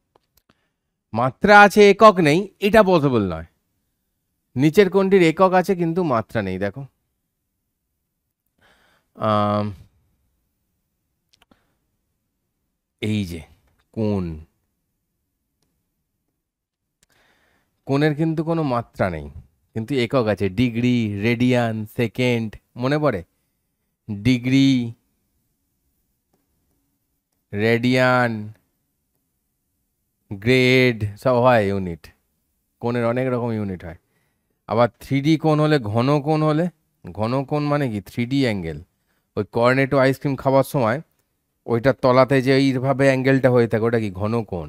মাত্রা আছে একক নেই, এটা পসিবল নয়। নিচের কোনটির একক আছে কিন্তু মাত্রা নেই, দেখো এই যে কোণ, কোণের কিন্তু কোনো মাত্রা নেই কিন্তু একক আছে, ডিগ্রি, রেডিয়ান, সেকেন্ড, মনে পড়ে, ডিগ্রি, রেডিয়ান, গ্রেড, সব হয় ইউনিট, কোণের অনেক রকম ইউনিট হয়। আবার 3D কোণ হলে, ঘন কোণ হলে, ঘন কোণ মানে কি 3D অ্যাঙ্গেল, ওই কর্নেটো আইসক্রিম খাওয়ার সময় ওইটার তলাতে যে এইভাবে অ্যাঙ্গেলটা হয়ে থাকে ওটা কি ঘন কোণ।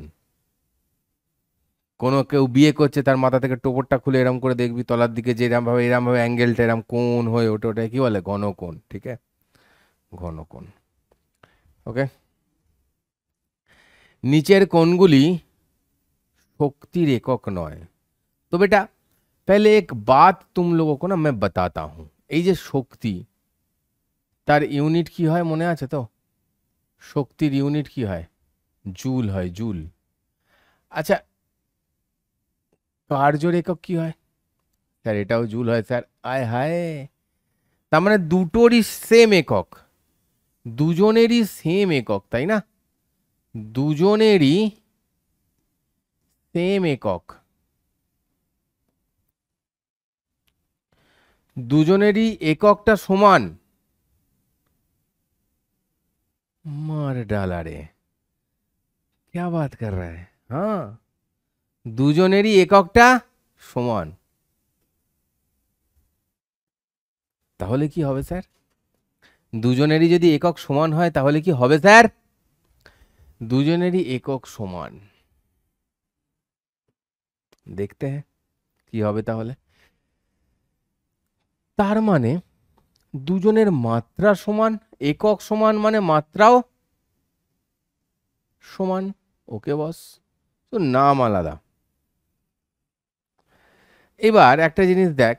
কোনো কেউ বিয়ে করছে, তার মাথা থেকে টোপরটা খুলে এরম করে দেখবি তলার দিকে যে এরমভাবে অ্যাঙ্গেলটা এরম কোণ হয়ে ওঠে, ওটা কি বলে ঘন কোণ, ঠিক আছে, ঘন কোণ। ওকে, নিচের কোণগুলি শক্তির একক নয়। তো বেটা पहले एक बात तुम लोगों को ना मैं बताता हूं, এই যে শক্তি, তার ইউনিট কি হয় মনে আছে তো, শক্তির ইউনিট কি হয়, জুল হয়, জুল। আচ্ছা, কার্যর একক কি হয়, স্যার এটাও জুল হয় স্যার, আয় হায়, তার মানে দুটোরই সেম একক, দুজনেরই সেম একক, তাই না, দুজনেরই সেম একক, দুজনেরই এককটা সমান। मार डाला रे, क्या बात कर रहा है, हाँ, দুজনেরই এককটা সমান। তাহলে কি হবে স্যার, দুজনেরই যদি একক সমান হয় তাহলে কি হবে স্যার, দুজনেরই একক সমান, দেখতে হ্যাঁ কি হবে তাহলে। তার মানে দুজনের মাত্রা সমান, একক সমান মানে মাত্রাও সমান। ওকে বস, তো নাম আলাদা, এবার একটা জিনিস দেখ,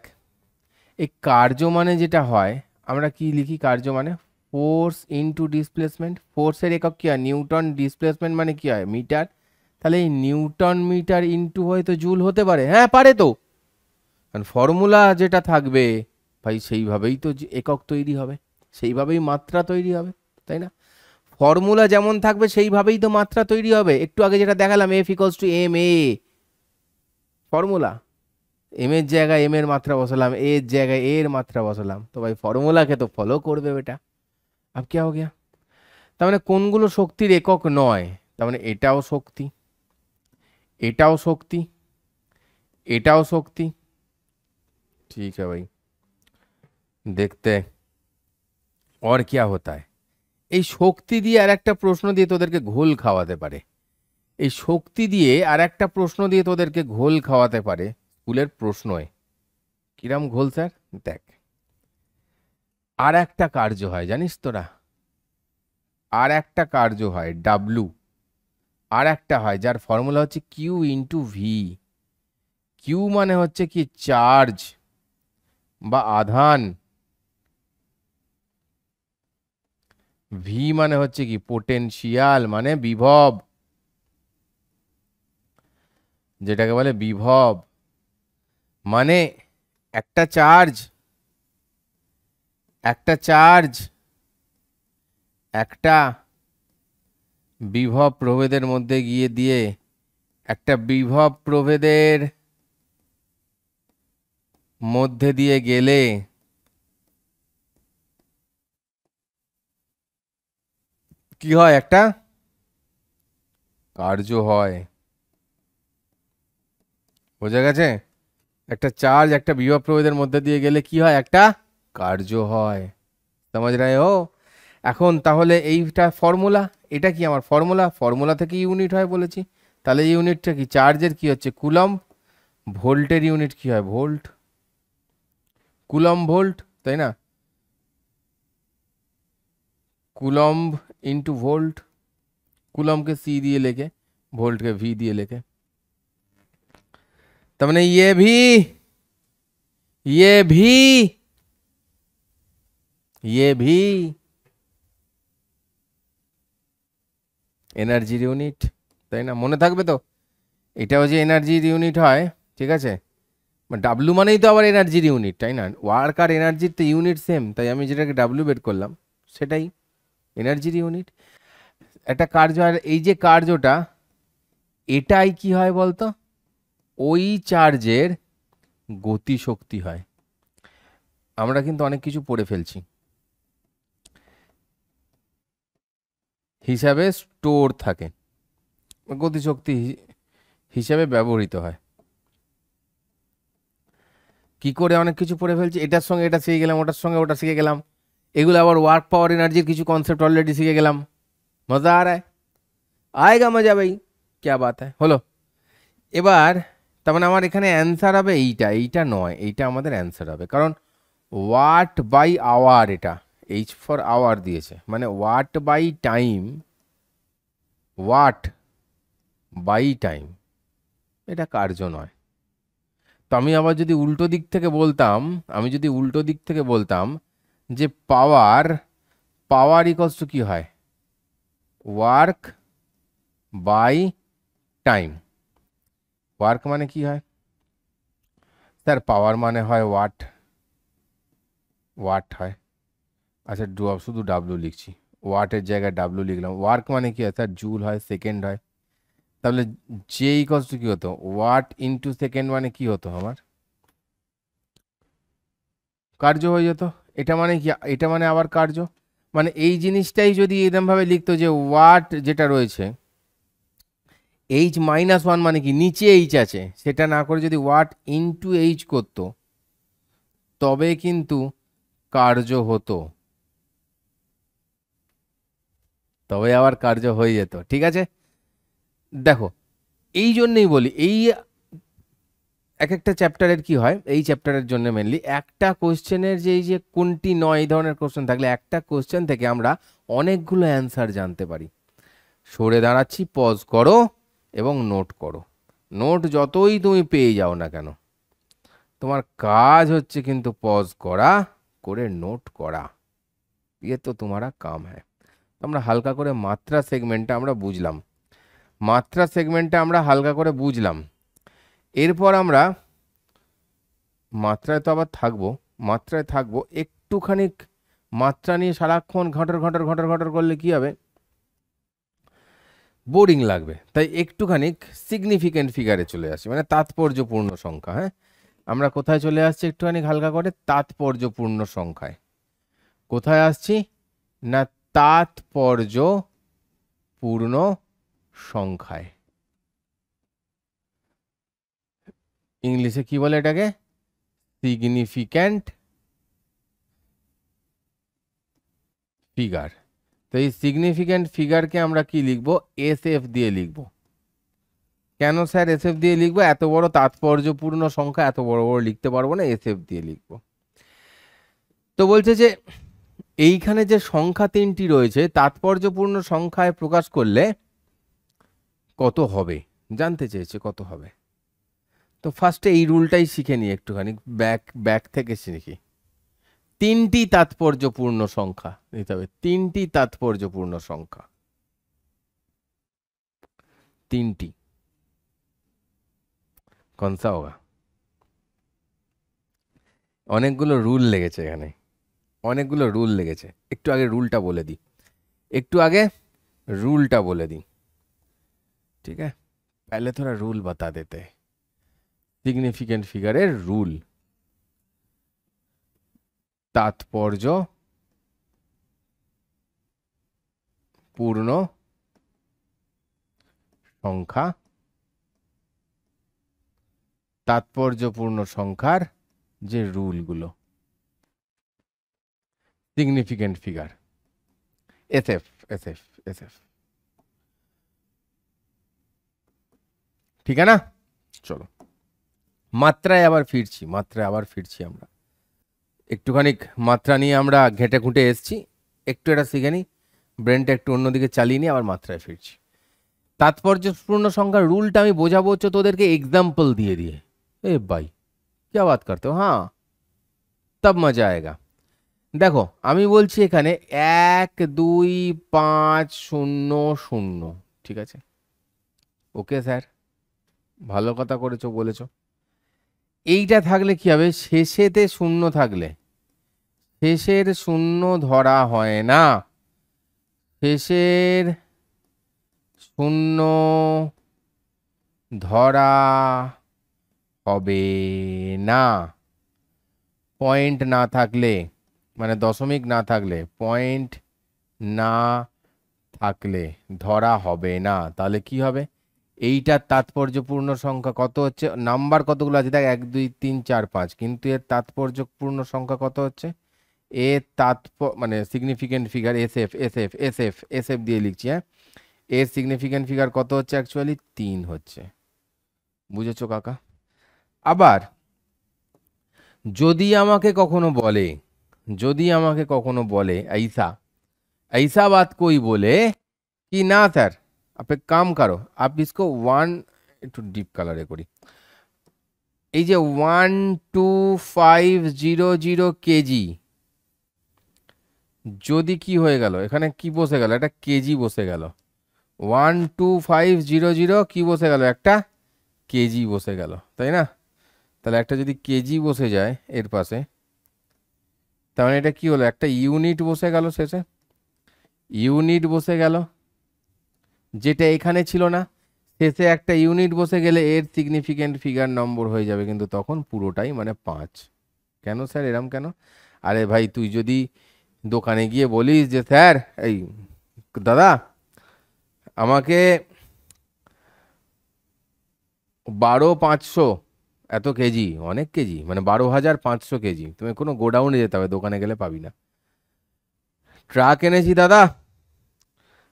এই কার্য মানে যেটা হয়, আমরা কি লিখি কার্য মানে? Force into displacement. ফোর্সের একক কি হয়? নিউটন। ডিসপ্লেসমেন্ট মানে কি হয়? মিটার। তাহলে এই নিউটন মিটার ইনটু হয়তো জুল হতে পারে, হ্যাঁ পারে তো, কারণ ফর্মুলা যেটা থাকবে ভাই সেইভাবেই তো একক তৈরি হবে, সেইভাবেই মাত্রা তৈরি হবে, তাই না? ফর্মুলা যেমন থাকবে সেইভাবেই তো মাত্রা তৈরি হবে। একটু আগে যেটা দেখালাম, F equals to M A, formula. M এর জায়গায় এম এর মাত্রা বসালাম, এ এর জায়গায় এ এর মাত্রা বসালাম, তো ভাই ফর্মুলাকে তো ফলো করবে বেটা। আব क्या हो गया? তার মানে কোনগুলো শক্তির একক নয়? তার মানে এটাও শক্তি, এটাও শক্তি, এটাও শক্তি। ঠিক আছে ভাই, দেখতে और क्या होता है। এই শক্তি দিয়ে আর একটা প্রশ্ন দিয়ে তোদেরকে ঘোল খাওয়াতে পারে, এই শক্তি দিয়ে আর একটা প্রশ্ন দিয়ে তোদেরকে ঘোল খাওয়াতে পারে স্কুলের প্রশ্নয়। কিরাম ঘোল স্যার? দেখ, আর একটা কার্য হয় জানিস তোরা, আর একটা কার্য হয় ডাব্লু, আর একটা হয় যার ফর্মুলা হচ্ছে কিউ ইন্টু ভি। কিউ মানে হচ্ছে কি চার্জ বা আধান, ভি মানে হচ্ছে কি পোটেনশিয়াল মানে বিভব, যেটাকে বলে বিভব। মানে একটা চার্জ, একটা চার্জ একটা বিভব প্রভেদের মধ্যে গিয়ে দিয়ে, একটা বিভব প্রভেদের মধ্যে দিয়ে গেলে কি হয়? একটা কার্য হয়। বোঝা গেছে? একটা চার্জ একটা বিভব প্রভেদের মধ্যে দিয়ে গেলে কি হয়? একটা কার্য হয়। সমাজ রায় ও। এখন তাহলে এইটা ফর্মুলা, এটা কি আমার ফর্মুলা? ফর্মুলা থেকে ইউনিট হয় বলেছি, তাহলে ইউনিটটা কি? চার্জের কি হচ্ছে? কুলম্ব। ভোল্টের ইউনিট কি হয়? ভোল্ট। কুলম্ব ভোল্ট, তাই না? Coulomb into volt. কুলম্বকে সি দিয়ে লেখে, ভোল্টকে ভি দিয়ে লেখে। তার মানে ये भी ये भी এনার্জির ইউনিট, তাই না? মনে থাকবে তো, এটাও যে এনার্জির ইউনিট হয়, ঠিক আছে? ডাব্লু মানেই তো আবার এনার্জির ইউনিট, তাই না? ওয়ার্ক আর এনার্জির তো ইউনিট সেম, তাই আমি যেটাকে ডাব্লু বের করলাম সেটাই এনার্জির ইউনিট। একটা কার্য, আর এই যে কার্যটা, এটাই কি হয় বলতো? ওই চার্জের গতিশক্তি হয়। আমরা কিন্তু অনেক কিছু পড়ে ফেলছি, হিসাবে স্টোর থাকে, গতিশক্তি হিসাবে ব্যবহৃত হয়। কি করে অনেক কিছু পড়ে ফেলছি, এটার সঙ্গে এটা শিখে গেলাম, ওটার সঙ্গে ওটা শিখে গেলাম, এগুলো আবার ওয়ার্ক পাওয়ার এনার্জির কিছু কনসেপ্ট অলরেডি শিখে গেলাম। মজা আর আয়েগা মজা ভাই, ক্যা বাত হলো। এবার তার মানে আমার এখানে অ্যান্সার হবে এইটা, এইটা নয়, এইটা আমাদের অ্যান্সার হবে, কারণ ওয়াট বাই আওয়ার, এটা এইচ ফর আওয়ার দিয়েছে, মানে watt by time, watt by time, এটা কার্য নয়। তো আমি আবার যদি উল্টো দিক থেকে বলতাম, আমি যদি উল্টো দিক থেকে বলতাম যে পাওয়ার, পাওয়ার ইকলস টু কি হয়? Work by time. ওয়ার্ক মানে কি হয় স্যার? পাওয়ার মানে হয় ওয়াট, ওয়াট হয়। আচ্ছা শুধু ডাব্লু লিখছি, ওয়াটের জায়গায় ডাব্লু লিখলাম। ওয়ার্ক মানে কি হয় স্যার? জুল হয়, সেকেন্ড হয়। তাহলে জে ইকলস টু কি হতো? ওয়াট ইন্টু সেকেন্ড, মানে কি হতো আমার? কার্য হয়ে যেত। এটা মানে কি? এটা মানে আবার কার্য, মানে এই জিনিসটাই যদি এরকমভাবে লিখতো যে ওয়াট যেটা রয়েছে এইচ মাইনাস ওয়ান, মানে কি নিচে এইচ আছে, সেটা না করে যদি ওয়াট ইন্টু এইচ করতো, তবে কিন্তু কার্য হতো, তবে আবার কার্য হয়ে যেত। ঠিক আছে, দেখো এই জন্যই বলি, এই এক একটা চ্যাপ্টারের কি হয়, এই চ্যাপ্টারের জন্য মেনলি একটা কোশ্চেনের যে এই যে কোনটি নয়, এই ধরনের কোশ্চেন থাকলে একটা কোশ্চেন থেকে আমরা অনেকগুলো অ্যান্সার জানতে পারি। সরে দাঁড়াচ্ছি, পজ করো এবং নোট করো। নোট যতই তুমি পেয়ে যাও না কেন, তোমার কাজ হচ্ছে কিন্তু পজ করা, করে নোট করা। ये तो तुम्हारा काम है। আমরা হালকা করে মাত্রা সেগমেন্টটা আমরা বুঝলাম, মাত্রা সেগমেন্টটা আমরা হালকা করে বুঝলাম। এরপর আমরা মাত্রায় তো আবার থাকবো, মাত্রায় থাকবো একটুখানি। মাত্রা নিয়ে সারাক্ষণ ঘটর ঘটর ঘটর ঘটর করলে কি হবে, বোরিং লাগবে। তাই একটুখানি সিগনিফিক্যান্ট ফিগারে চলে আসি, মানে তাৎপর্যপূর্ণ সংখ্যা। হ্যাঁ, আমরা কোথায় চলে আসছি একটুখানি হালকা করে, তাৎপর্যপূর্ণ সংখ্যায়। কোথায় আসছি না, তাৎপর্যপূর্ণ সংখ্যায়। ইংলিশে কি বলে এটাকে, সিগনিফিক্যান্ট ফিগার। তো এই সিগনিফিক্যান্ট ফিগারকে আমরা কি লিখবো, এস এফ দিয়ে লিখবো। কেন স্যার এস এফ দিয়ে লিখবো, এত বড় তাৎপর্যপূর্ণ সংখ্যা এত বড় বড় লিখতে পারবো না, এস এফ দিয়ে লিখবো। তো বলছে যে এইখানে যে সংখ্যা তিনটি রয়েছে, তাৎপর্যপূর্ণ সংখ্যায় প্রকাশ করলে কত হবে জানতে চেয়েছে, কত হবে। তো ফার্স্টে এই রুলটাই শিখে নিই একটুখানি, ব্যাক থেকে শিখি। তিনটি তাৎপর্যপূর্ণ সংখ্যা নিতে হবে, তিনটি তাৎপর্যপূর্ণ সংখ্যা, তিনটি। কনসা হোগা, অনেকগুলো রুল লেগেছে এখানে, অনেকগুলো রুল লেগেছে। একটু আগে রুলটা বলে দিই, একটু আগে রুলটা বলে দিই, ঠিক আছে। पहले थोड़ा रूल बता देते हैं, सिग्निफिकेंट फिगारेर रूल। तात्पर्य पूर्ण संख्या, तात्पर्यपूर्ण संख्यार जे रूलगुलो, significant figure SF SF SF, ठीक है ना। चलो মাত্রায় আবার ফিরছি, মাত্রায় আবার ফিরছি। আমরা একটুখানি মাত্রা নিয়ে আমরা ঘেঁটে খুঁটে এসছি, একটু এটা শিখে নিই, ব্রেনটা একটু অন্যদিকে চালিয়ে নিয়ে আবার মাত্রায় ফিরছি। তাৎপর্যপূর্ণ সংখ্যার রুলটা আমি বোঝাবো হচ্ছে তোদেরকে এক্সাম্পল দিয়ে দিয়ে। এ ভাই क्या बात करते हो, हाँ तब मजा आएगा। দেখো আমি বলছি এখানে 1 2 5 0 0, ঠিক আছে। ওকে স্যার, ভালো কথা করেছো বলেছো। এইটা থাকলে কি হবে, শেষেতে শূন্য থাকলে শেষের শূন্য ধরা হয় না, শেষের শূন্য ধরা হবে না। পয়েন্ট না থাকলে, মানে দশমিক না থাকলে, পয়েন্ট না থাকলে ধরা হবে না। তাহলে কি হবে, এইটার তাৎপর্যপূর্ণ সংখ্যা কত হচ্ছে, নাম্বার কতগুলো আছে দেখ, 1 2 3 4 5, কিন্তু এর তাৎপর্যপূর্ণ সংখ্যা কত হচ্ছে, এর মানে significant figure SF SF SF SF দিয়ে লিখছি। হ্যাঁ, এর সিগনিফিক্যান্ট ফিগার কত হচ্ছে, অ্যাকচুয়ালি 3 হচ্ছে। বুঝেছো কাকা। আবার যদি আমাকে কখনো বলে, যদি আমাকে কখনো বলে ऐसा ऐसा बात कोई बोले कि ना सर आप एक काम करो, आप इसको 1 একটু ডিপ কালারে করি, এই যে 12500 কেজি, যদি কি হয়ে গেল, এখানে কি বসে গেল, একটা কেজি বসে গেল। 12500 কি বসে গেল, একটা কেজি বসে গেল, তাই না। তাহলে একটা যদি কেজি বসে যায় এর পাশে, তার মানে এটা কি হলো, একটা ইউনিট বসে গেল শেষে, ইউনিট বসে গেল, যেটা এখানে ছিল না। শেষে একটা ইউনিট বসে গেলে এর সিগনিফিক্যান্ট ফিগার নম্বর হয়ে যাবে কিন্তু তখন পুরোটাই, মানে 5। কেন স্যার এরম কেন, আরে ভাই তুই যদি দোকানে গিয়ে বলিস যে স্যার এই দাদা আমাকে 12500 এত কেজি, অনেক কেজি, মানে 12500 কেজি, তুমি কোনো গোডাউনে যেতে হবে, দোকানে গেলে পাবি না। ট্রাক এনেছি দাদা,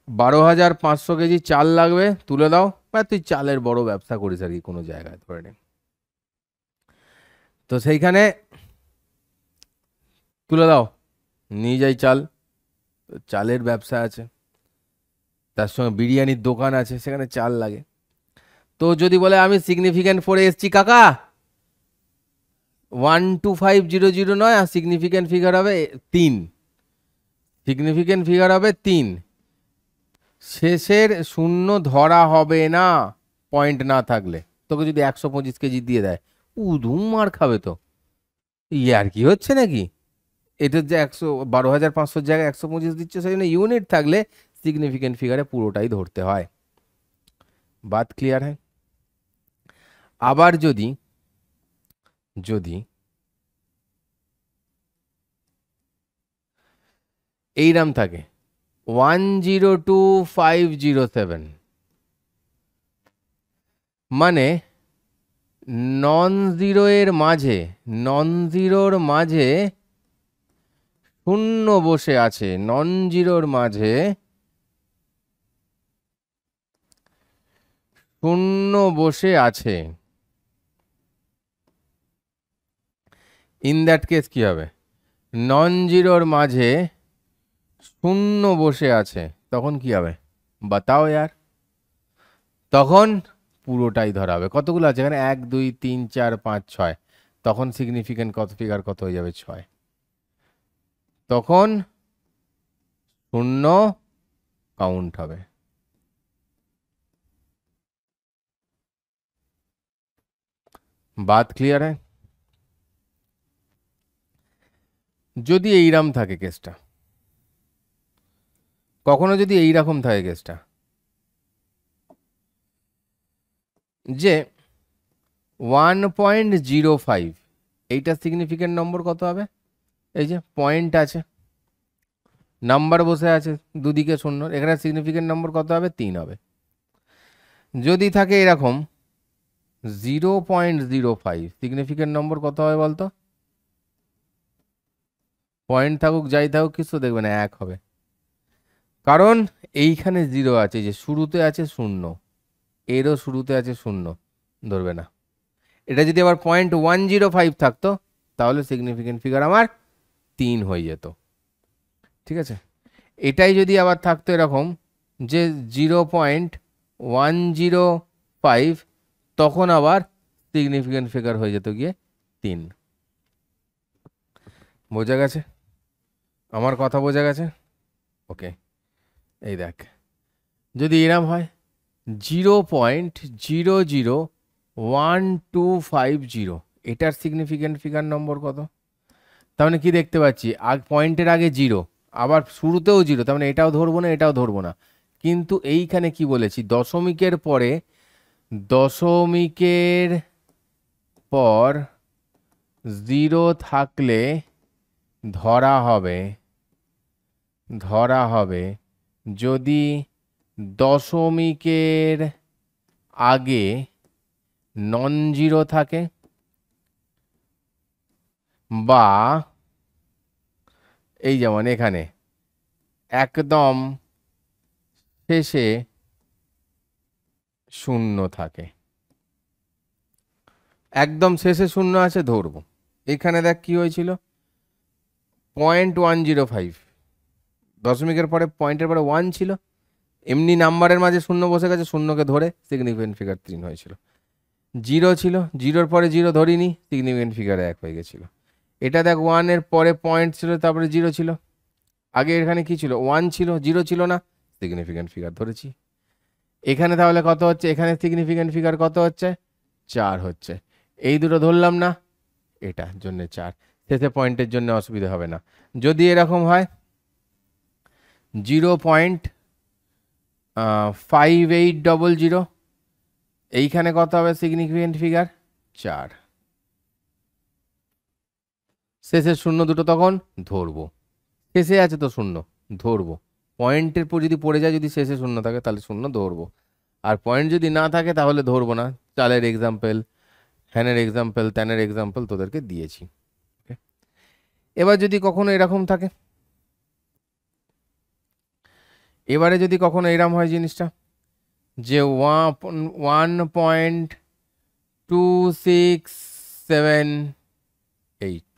12500 কেজি চাল লাগবে, তুলে দাও। বা তুই চালের বড় ব্যবসা করিস আর কি কোনো জায়গায় ধরে নে, তো সেইখানে তুলে দাও, নিয়ে যাই চাল। চালের ব্যবসা আছে, তার সঙ্গে বিরিয়ানির দোকান আছে, সেখানে চাল লাগে। তো যদি বলে আমি সিগনিফিক্যান্ট 4 এসছি কাকা, 12500 নয়, আর সিগনিফিক্যান্ট ফিগার হবে 3, সিগনিফিক্যান্ট ফিগার হবে 3। শেষের শূন্য ধরা হবে না পয়েন্ট না থাকলে। তোকে যদি 125 কেজি দিয়ে দেয়, উদুম মার খাবে তো। ইয়ার কি হচ্ছে নাকি? এটা যে 12,500 জায়গায় 125 দিচ্ছে, সেই জন্য ইউনিট থাকলে সিগনিফিক্যান্ট ফিগারে পুরোটাই ধরতে হয়। বাত ক্লিয়ার হয়? আবার যদি এইরাম থাকে 102,507, মানে নন জিরোর মাঝে শূন্য বসে আছে, নন জিরোর মাঝে শূন্য বসে আছে। ইন দ্যাট কেস কি হবে? নন জিরোর মাঝে শূন্য বসে আছে, তখন কি হবে বাতাও यार? তখন পুরোটাই ধরা হবে। কতগুলো আছে এখানে? 1 2 3 4 5 6, তখন সিগনিফিক্যান্ট কত ফিগার কত হয়ে যাবে? 6। তখন শূন্য কাউন্ট হবে। বাত ক্লিয়ার হয়? যদি এইরকম থাকে কেসটা, কখনো যদি এইরকম থাকে কেসটা, যে 1.05, এইটা সিগনিফিক্যান্ট নম্বর কত হবে? এই যে পয়েন্ট আছে, নাম্বার বসে আছে দুদিকে শূন্য, এখানে সিগনিফিক্যান্ট নম্বর কত হবে? 3 হবে। যদি থাকে এরকম 0.05, সিগনিফিক্যান্ট নম্বর কত হবে বলতো? পয়েন্ট থাকুক যাই থাকুক কিছু দেখবে না, 1 হবে। কারণ এইখানে 0 আছে, যে শুরুতে আছে 0, এরও শুরুতে আছে 0, ধরবে না। এটা যদি আবার 0.105 থাকতো, তাহলে সিগনিফিক্যান্ট ফিগার আমার 3 হয়ে যেত। ঠিক আছে? এটাই যদি আবার থাকতো এরকম যে 0.105, তখন আবার সিগনিফিক্যান্ট ফিগার হয়ে যেত গিয়ে 3। বোঝা গেছে? আমার কথা বোঝা গেছে? ওকে, এই দেখ, যদি এরম হয় 0.001250, এটার সিগনিফিক্যান্ট ফিগার নম্বর কত? তার মানে কি দেখতে পাচ্ছি, পয়েন্টের আগে 0, আবার শুরুতেও 0, তার মানে এটাও ধরবো না এটাও ধরবো না। কিন্তু এইখানে কি বলেছি, দশমিকের পরে, দশমিকের পর 0 থাকলে ধরা হবে যদি দশমিকের আগে নন জিরো থাকে, বা এই যেমন এখানে একদম শেষে শূন্য থাকে। একদম শেষে শূন্য আছে, ধরবো। এখানে দেখ কি হয়েছিল, 0.105, দশমিকের পরে পয়েন্টের পরে 1 ছিল, এমনি নাম্বারের মাঝে শূন্য বসে গেছে, শূন্যকে ধরে সিগনিফিক্যান্ট ফিগার 3 হয়েছিল। 0 ছিল, 0-র পরে 0 ধরিনি, সিগনিফিক্যান্ট ফিগার 1 হয়ে গেছিল। এটা দেখ 1 এর পরে পয়েন্ট ছিল, তারপরে 0 ছিল, আগে এখানে কি ছিল? 1 ছিল, 0 ছিল না, সিগনিফিক্যান্ট ফিগার ধরেছি। এখানে তাহলে কত হচ্ছে? এখানে সিগনিফিক্যান্ট ফিগার কত হচ্ছে? 4 হচ্ছে। এই দুটো ধরলাম না, এটার জন্য 4, শেষে পয়েন্টের জন্য অসুবিধা হবে না। যদি এরকম হয় 0.5800, এইখানে কত হবে সিগনিফিক্যান্ট ফিগার? 4। শেষের শূন্য দুটো তখন ধরবো, শেষে আছে তো শূন্য, ধরবো। পয়েন্টের পর যদি পড়ে যায়, যদি শেষে শূন্য থাকে তাহলে শূন্য ধরবো, আর পয়েন্ট যদি না থাকে তাহলে ধরবো না। চালের এক্সাম্পল, হ্যানের এক্সাম্পল, ত্যানের এক্সাম্পল তোদেরকে দিয়েছি। এবার যদি কখনো এরকম থাকে, এবারে যদি কখনো এরকম হয় জিনিসটা, যে 1.2678,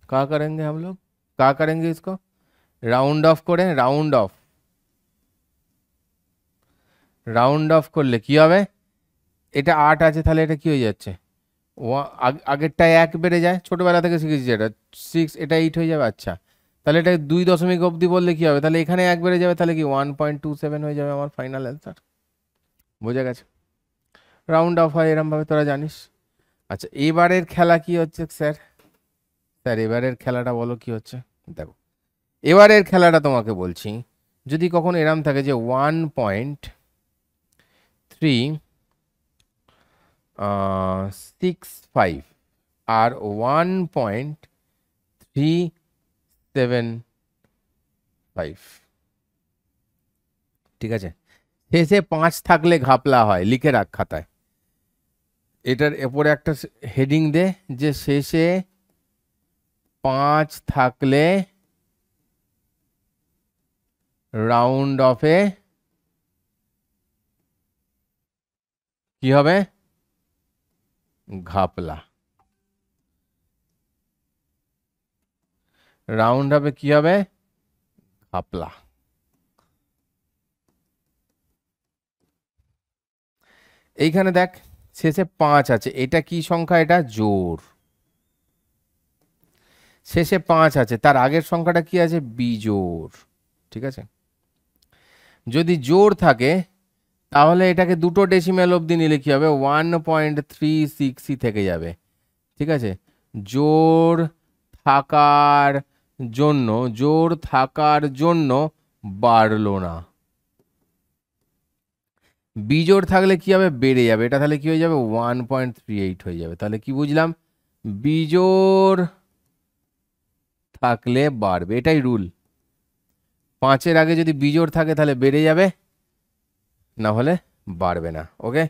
क्या करेंगे हम लोग? क्या करेंगे इसको? राउंड ऑफ करें, राउंड ऑफ করলে কি হবে? এটা 8 আছে, তাহলে এটা কি হয়ে যাচ্ছে? আগেরটায় 1 বেড়ে যায়, ছোটবেলা থেকে শিখেছি এটা 6, এটা 8 হয়ে যাবে। আচ্ছা, তাহলে এটা 2 দশমিক অবধি বললে কি হবে? তাহলে এখানে 1 বেড়ে যাবে, তাহলে কি 1.27 হয়ে যাবে আমার ফাইনাল অ্যান্সার। বোঝা গেছে? রাউন্ড অফ হয় এরম ভাবে, তোরা জানিস। আচ্ছা, এবারের খেলা কি হচ্ছে স্যার? স্যার এবারের খেলাটা বলো কি হচ্ছে। দেখো, এবারের খেলাটা তোমাকে বলছি, যদি কখনো এরম থাকে যে 1.65 আর 1.375, ঠিক আছে? শেষে 5 থাকলে ঘাপলা হয়, লিখে রাখ খাতায়। এটার এরপরে একটা হেডিং দে যে শেষে 5 থাকলে রাউন্ড অফে কি হবে? ঘাপলা। রাউন্ড হবে কি হবে? ঘাপলা। এইখানে দেখ শেষে 5 আছে, এটা কি সংখ্যা? এটা জোড়। শেষে 5 আছে, তার আগের সংখ্যাটা কি আছে? বিজোড়। ঠিক আছে? যদি জোড় থাকে তাহলে এটাকে দুটো ডেসিমেল অবধি নিলে কি হবে? 1.36 থেকে যাবে। ঠিক আছে? জোড় থাকার জন্য বাড়লো না। বিজোড় থাকলে কি হবে? বেড়ে যাবে। এটা তাহলে কি হয়ে যাবে? 1.38 হয়ে যাবে। তাহলে কি বুঝলাম? বিজোড় থাকলে বাড়বে, এটাই রুল। 5-এর আগে যদি বিজোড় থাকে তাহলে বেড়ে যাবে, না হলে বাড়বে না। ওকে,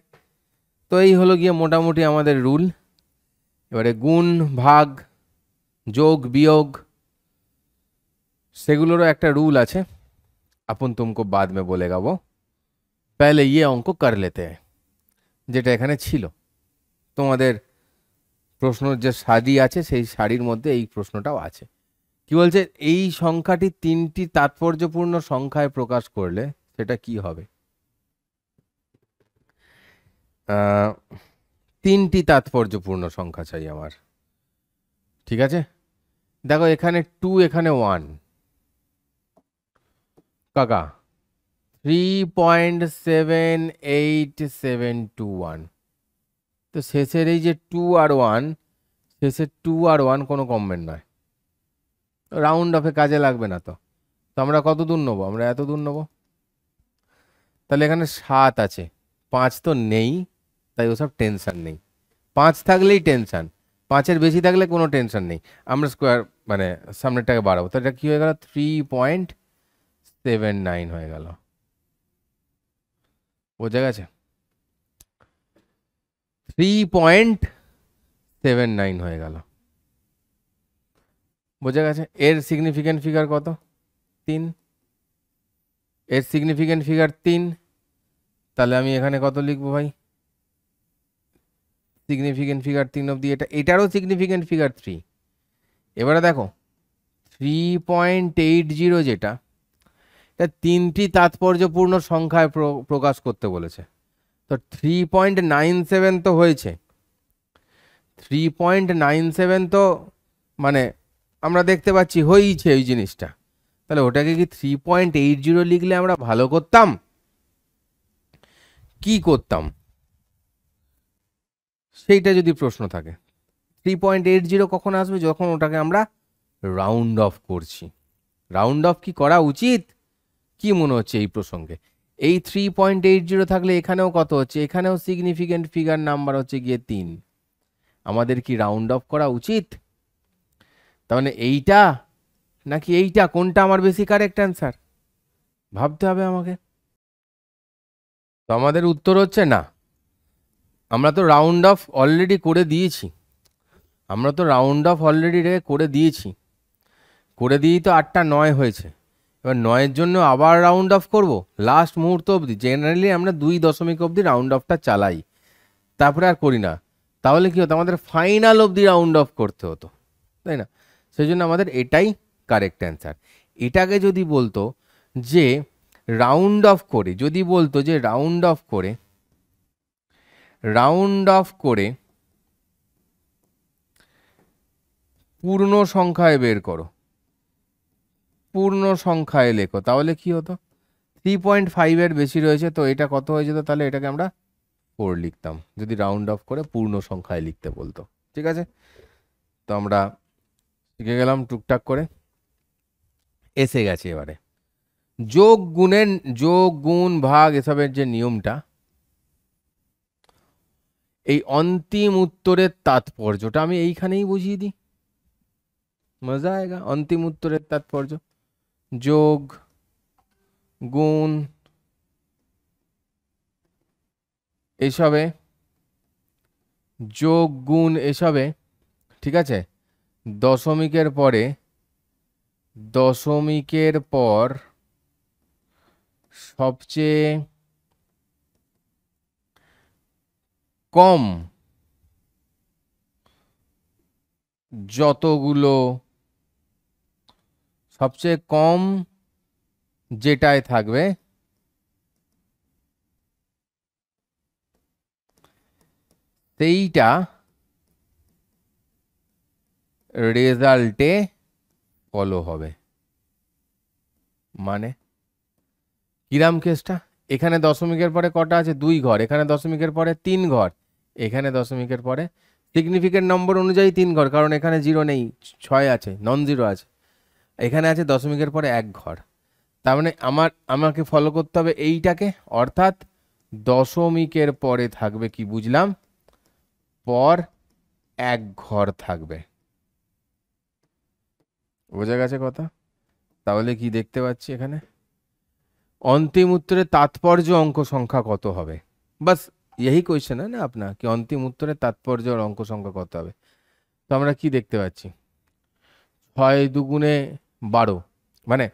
তো এই হলো গিয়ে মোটামুটি আমাদের রুল। এবারে গুণ, ভাগ, যোগ, বিয়োগ, সেগুলোরও একটা রুল আছে। अपन तुमको बाद में बोलेगा वो, पहले ये अंक कर लेते हैं। যেটা এখানে ছিল তোমাদের প্রশ্নের যে সারি আছে সেই সারির মধ্যে এই প্রশ্নটাও আছে। কি বলছে? এই সংখ্যাটি 3টি তাৎপর্যপূর্ণ সংখ্যায় প্রকাশ করলে সেটা কি হবে? 3টি তাৎপর্যপূর্ণ সংখ্যা চাই আমার। ঠিক আছে, দেখো এখানে 2, এখানে 1, কাকা 3.78721। তো শেষের এই যে 2 আর 1, শেষের 2 আর 1 কোনো কমবেন নয়, রাউন্ড অফে কাজে লাগবে না। তো আমরা কত দূর নেবো? আমরা এত দূর নেবো। তাহলে এখানে 7 আছে, 5 তো নেই, তাই ওসব টেনশন নেই। 5 থাকলেই টেনশন, 5-এর বেশি থাকলে কোনো টেনশন নেই। আমরা স্কোয়ার মানে সামনেরটাকে বাড়াবো, তো এটা কি হয়ে গেল? 3.79 হয়ে গেল। বোঝা গেছে? 3.79 হয়ে গেল। বোঝা গেছে? এর সিগনিফিকেন্ট ফিগার কত? 3। এর সিগনিফিকেন্ট ফিগার 3। তাহলে আমি এখানে কত লিখবো ভাই? সিগনিফিকেন্ট ফিগার 3 অবধি। এটারও সিগনিফিকেন্ট ফিগার 3। এবারে দেখো 3.80 যেটা, এটা 3টি তাৎপর্যপূর্ণ সংখ্যায় প্রকাশ করতে বলেছে। তো 3.97 তো হয়েছে, 3.97 তো মানে আমরা দেখতে পাচ্ছি হয়েইছে ওই জিনিসটা। তাহলে ওটাকে কি 3.80 লিখলে আমরা ভালো করতাম? কি করতাম সেইটা যদি প্রশ্ন থাকে। 3.80 কখন আসবে? যখন ওটাকে আমরা রাউন্ড অফ করছি। রাউন্ড অফ কি করা উচিত? কি মনে হচ্ছে এই প্রসঙ্গে? এই 3.80 থাকলে এখানেও কত হচ্ছে? এখানেও সিগনিফিকেন্ট ফিগার নাম্বার হচ্ছে গিয়ে 3। আমাদের কি রাউন্ড অফ করা উচিত? তার মানে এইটা নাকি এইটা, কোনটা আমার বেশি কারেক্ট অ্যান্সার ভাবতে হবে আমাকে। তো আমাদের উত্তর হচ্ছে না। আমরা তো রাউন্ড অফ অলরেডি করে দিয়েছি, করে দিয়েই তো 8টা 9 হয়েছে। এবার 9-এর জন্য আবার রাউন্ড অফ করব লাস্ট মুহূর্ত অবধি। জেনারেলি আমরা 2 দশমিক অবধি রাউন্ড অফটা চালাই, তারপরে আর করি না। তাহলে কি হতো? আমাদের ফাইনাল অবধি রাউন্ড অফ করতে হতো, তাই না? সেই জন্য আমাদের এটাই কারেক্ট অ্যান্সার। এটাকে যদি বলতো যে রাউন্ড অফ করে রাউন্ড অফ করে পূর্ণ সংখ্যায় বের করো, পূর্ণ সংখ্যায় লেখো, তাহলে কি হতো? 3.5 বেশি রয়েছে, তো এটা কত হয়ে যেত? তাহলে এটাকে আমরা 4 লিখতাম যদি রাউন্ড অফ করে পূর্ণ সংখ্যায় লিখতে বলতো। ঠিক আছে, তো আমরা শিখে গেলাম টুকটাক করে, এসে গেছে এবারে যোগ গুণ ভাগ এসবের যে নিয়মটা, এই অন্তিম উত্তরের তাৎপর্যটা আমি এইখানেই বুঝিয়ে দিই, মজা আয়েগা। অন্তিম উত্তরের তাৎপর্য যোগ গুণ এসবে, যোগ গুণ এসবে, ঠিক আছে, দশমিকের পর সবচেয়ে কম যতগুলো, সবচেয়ে কম যেটায় থাকবে সেইটা রেজাল্টে ফলো হবে। মানে কিরাম কেসটা? এখানে দশমিকের পরে কটা আছে? 2 ঘর, এখানে দশমিকের পরে 3 ঘর, এখানে দশমিকের পরে সিগনিফিকেন্ট নম্বর অনুযায়ী 3 ঘর, কারণ এখানে 0 নেই, 6 আছে, নন জিরো আছে, এখানে আছে দশমিকের পরে 1 ঘর। তার মানে আমাকে ফলো করতে হবে এইটাকে, অর্থাৎ দশমিকের পরে থাকবে কি বুঝলাম? পর 1 ঘর থাকবে। বোঝা গেছে কথা? তাহলে কি দেখতে পাচ্ছি এখানে? अंतिम उत्तरे तात्पर्य अंक संख्या कत হবে? बस यही क्वेश्चन है ना अपना कि अंतिम उत्तरे तात्पर्य और अंक संख्या कत হবে। तो আমরা কি দেখতে পাচ্ছি? 6 দুগুণে 12, মানে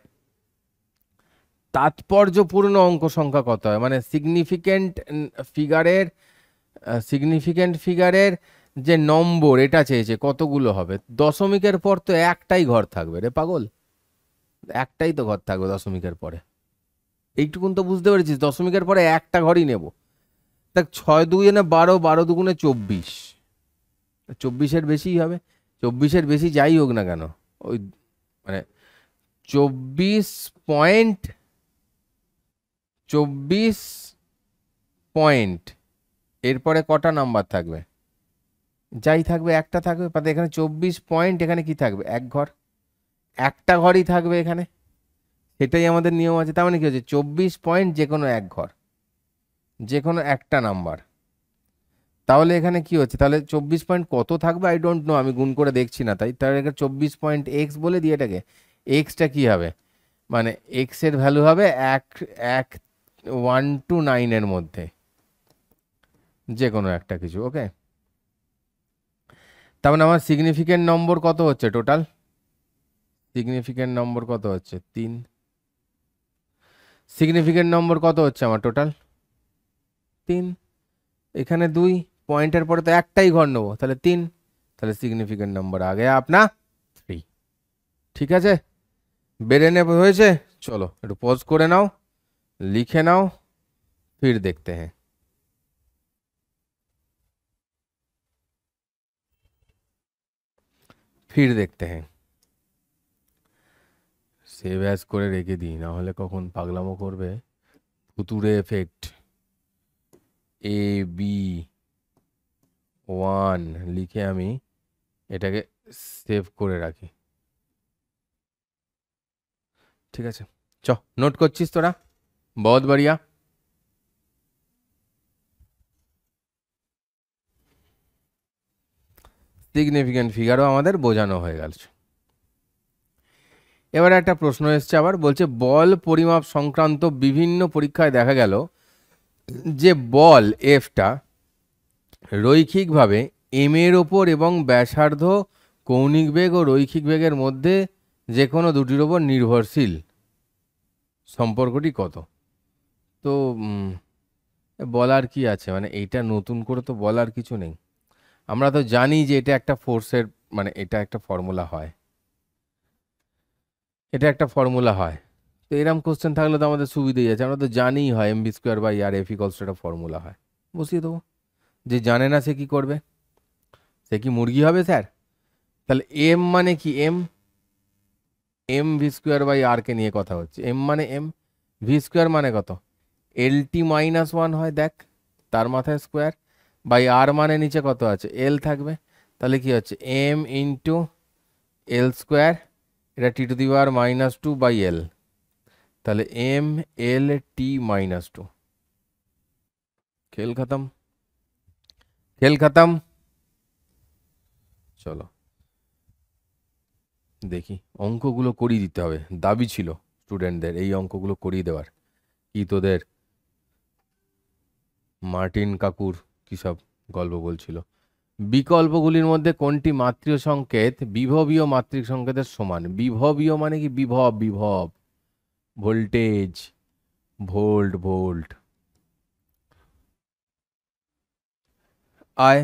তাৎপর্যপূর্ণ অঙ্ক সংখ্যা কত হয়, মানে সিগনিফিক্যান্ট ফিগারের যে নম্বর এটা চেয়েছে কতগুলো হবে। দশমিকের পর তো একটাই ঘর থাকবে রে পাগল, একটাই তো ঘর থাকবে দশমিকের পরে, এইটুকুন তো বুঝতে পেরেছিস? দশমিকের পরে একটা ঘরই নেব। দেখ 6 দুগুণে 12, 12 দুগুণে 24, 24-এর বেশিই হবে। 24-এর বেশি যাই হোক না কেন, ওই মানে 24 পয়েন্ট এরপরে কটা নাম্বার থাকবে? যাই থাকবে একটা থাকবে, তাতে এখানে 24 পয়েন্ট, এখানে কি থাকবে? 1 ঘর, একটা ঘরই থাকবে এখানে, সেটাই আমাদের নিয়ম আছে। তার মানে কি হচ্ছে? 24 পয়েন্ট যে কোনো 1 ঘর, যে কোনো একটা নাম্বার। তাহলে এখানে কি হচ্ছে? তাহলে 24 পয়েন্ট কত থাকবে আই ডোন্ট নো, আমি গুণ করে দেখছি না, তাই তাহলে 24 পয়েন্ট এক্স বলে দিয়ে এটাকে, এক্সটা কি হবে? মানে এক্স এর ভ্যালু হবে 1 to 9 এর মধ্যে, যে কোনো একটা কিছু। ওকে, তার মানে আমার সিগনিফিকেন্ট নম্বর কত হচ্ছে টোটাল? সিগনিফিকেন্ট নম্বর কত হচ্ছে? 3। সিগনিফিকেন্ট নম্বর কত হচ্ছে আমার টোটাল? 3। এখানে 2 পয়েন্টের পরে তো একটাই ঘর নেবো, তাহলে 3, তাহলে সিগনিফিকেন্ট নম্বর আগে আপনা 3। ঠিক আছে, বেড়ে নেব হয়েছে। চলো একটু পজ করে নাও, লিখে নাও, ফির দেখতে হ্যাঁ। ফির দেখতে হ্যাঁ, সেভ অ্যাজ করে রেখে দিই, না হলে কখন পাগলামো করবে। ফুতুরে এফেক্ট AB1 লিখে আমি এটাকে সেভ করে রাখি। ঠিক আছে, চ নোট করছিস তোরা? বহুত বড়িয়া। সিগনিফিক্যান্ট ফিগারও আমাদের বোঝানো হয়ে গেল। এবারে একটা প্রশ্ন এসছে আবার, বলছে বল পরিমাপ সংক্রান্ত বিভিন্ন পরীক্ষায় দেখা গেল যে বল এফটা রৈখিকভাবে এম এর ওপর এবং ব্যাসার্ধ কৌণিক বেগ ও রৈখিক বেগের মধ্যে যে কোনো দুটির ওপর নির্ভরশীল, সম্পর্কটি কত? তো বলার কি আছে, মানে এইটা নতুন করে তো বলার কিছু নেই, আমরা তো জানি যে এটা একটা ফোর্সের, মানে এটা একটা ফর্মুলা হয়, এটা একটা ফর্মুলা হয়। তো এরকম কোশ্চেন থাকলে তো আমাদের সুবিধেই আছে, আমরা তো জানিই হয় mv² by R F equals to একটা ফর্মুলা হয়, বসিয়ে দেবো। যে জানে না সে কি করবে? সে কি মুরগি হবে স্যার? তাহলে এম মানে কি? এম ভি স্কোয়ার বাই আর কে নিয়ে কথা হচ্ছে। এম মানে এম, ভি স্কোয়ার মানে কত? এল টি মাইনাস ওয়ান হয়, দেখ তার মাথায় স্কোয়ার, বাই আর মানে নিচে কত আছে? এল থাকবে। তাহলে কি হচ্ছে? এম ইন্টু এল স্কোয়ার, এটা T to the power minus two by L. তাহলে M L T minus two. খেল খতম, খেল খতম। চলো দেখি, অঙ্কগুলো করিয়ে দিতে হবে, দাবি ছিল স্টুডেন্টদের এই অঙ্কগুলো করিয়ে দেওয়ার। কি তোদের মার্টিন কাকুর কি সব গল্প বলছিল। বিকল্পগুলির মধ্যে কোনটি মাত্রিয় সংকেত বিভবীয় মাত্রিক সংকেতের সমান? বিভবীয় মানে কি? বিভব, বিভব, ভোল্টেজ, ভোল্ট, ভোল্ট। আয়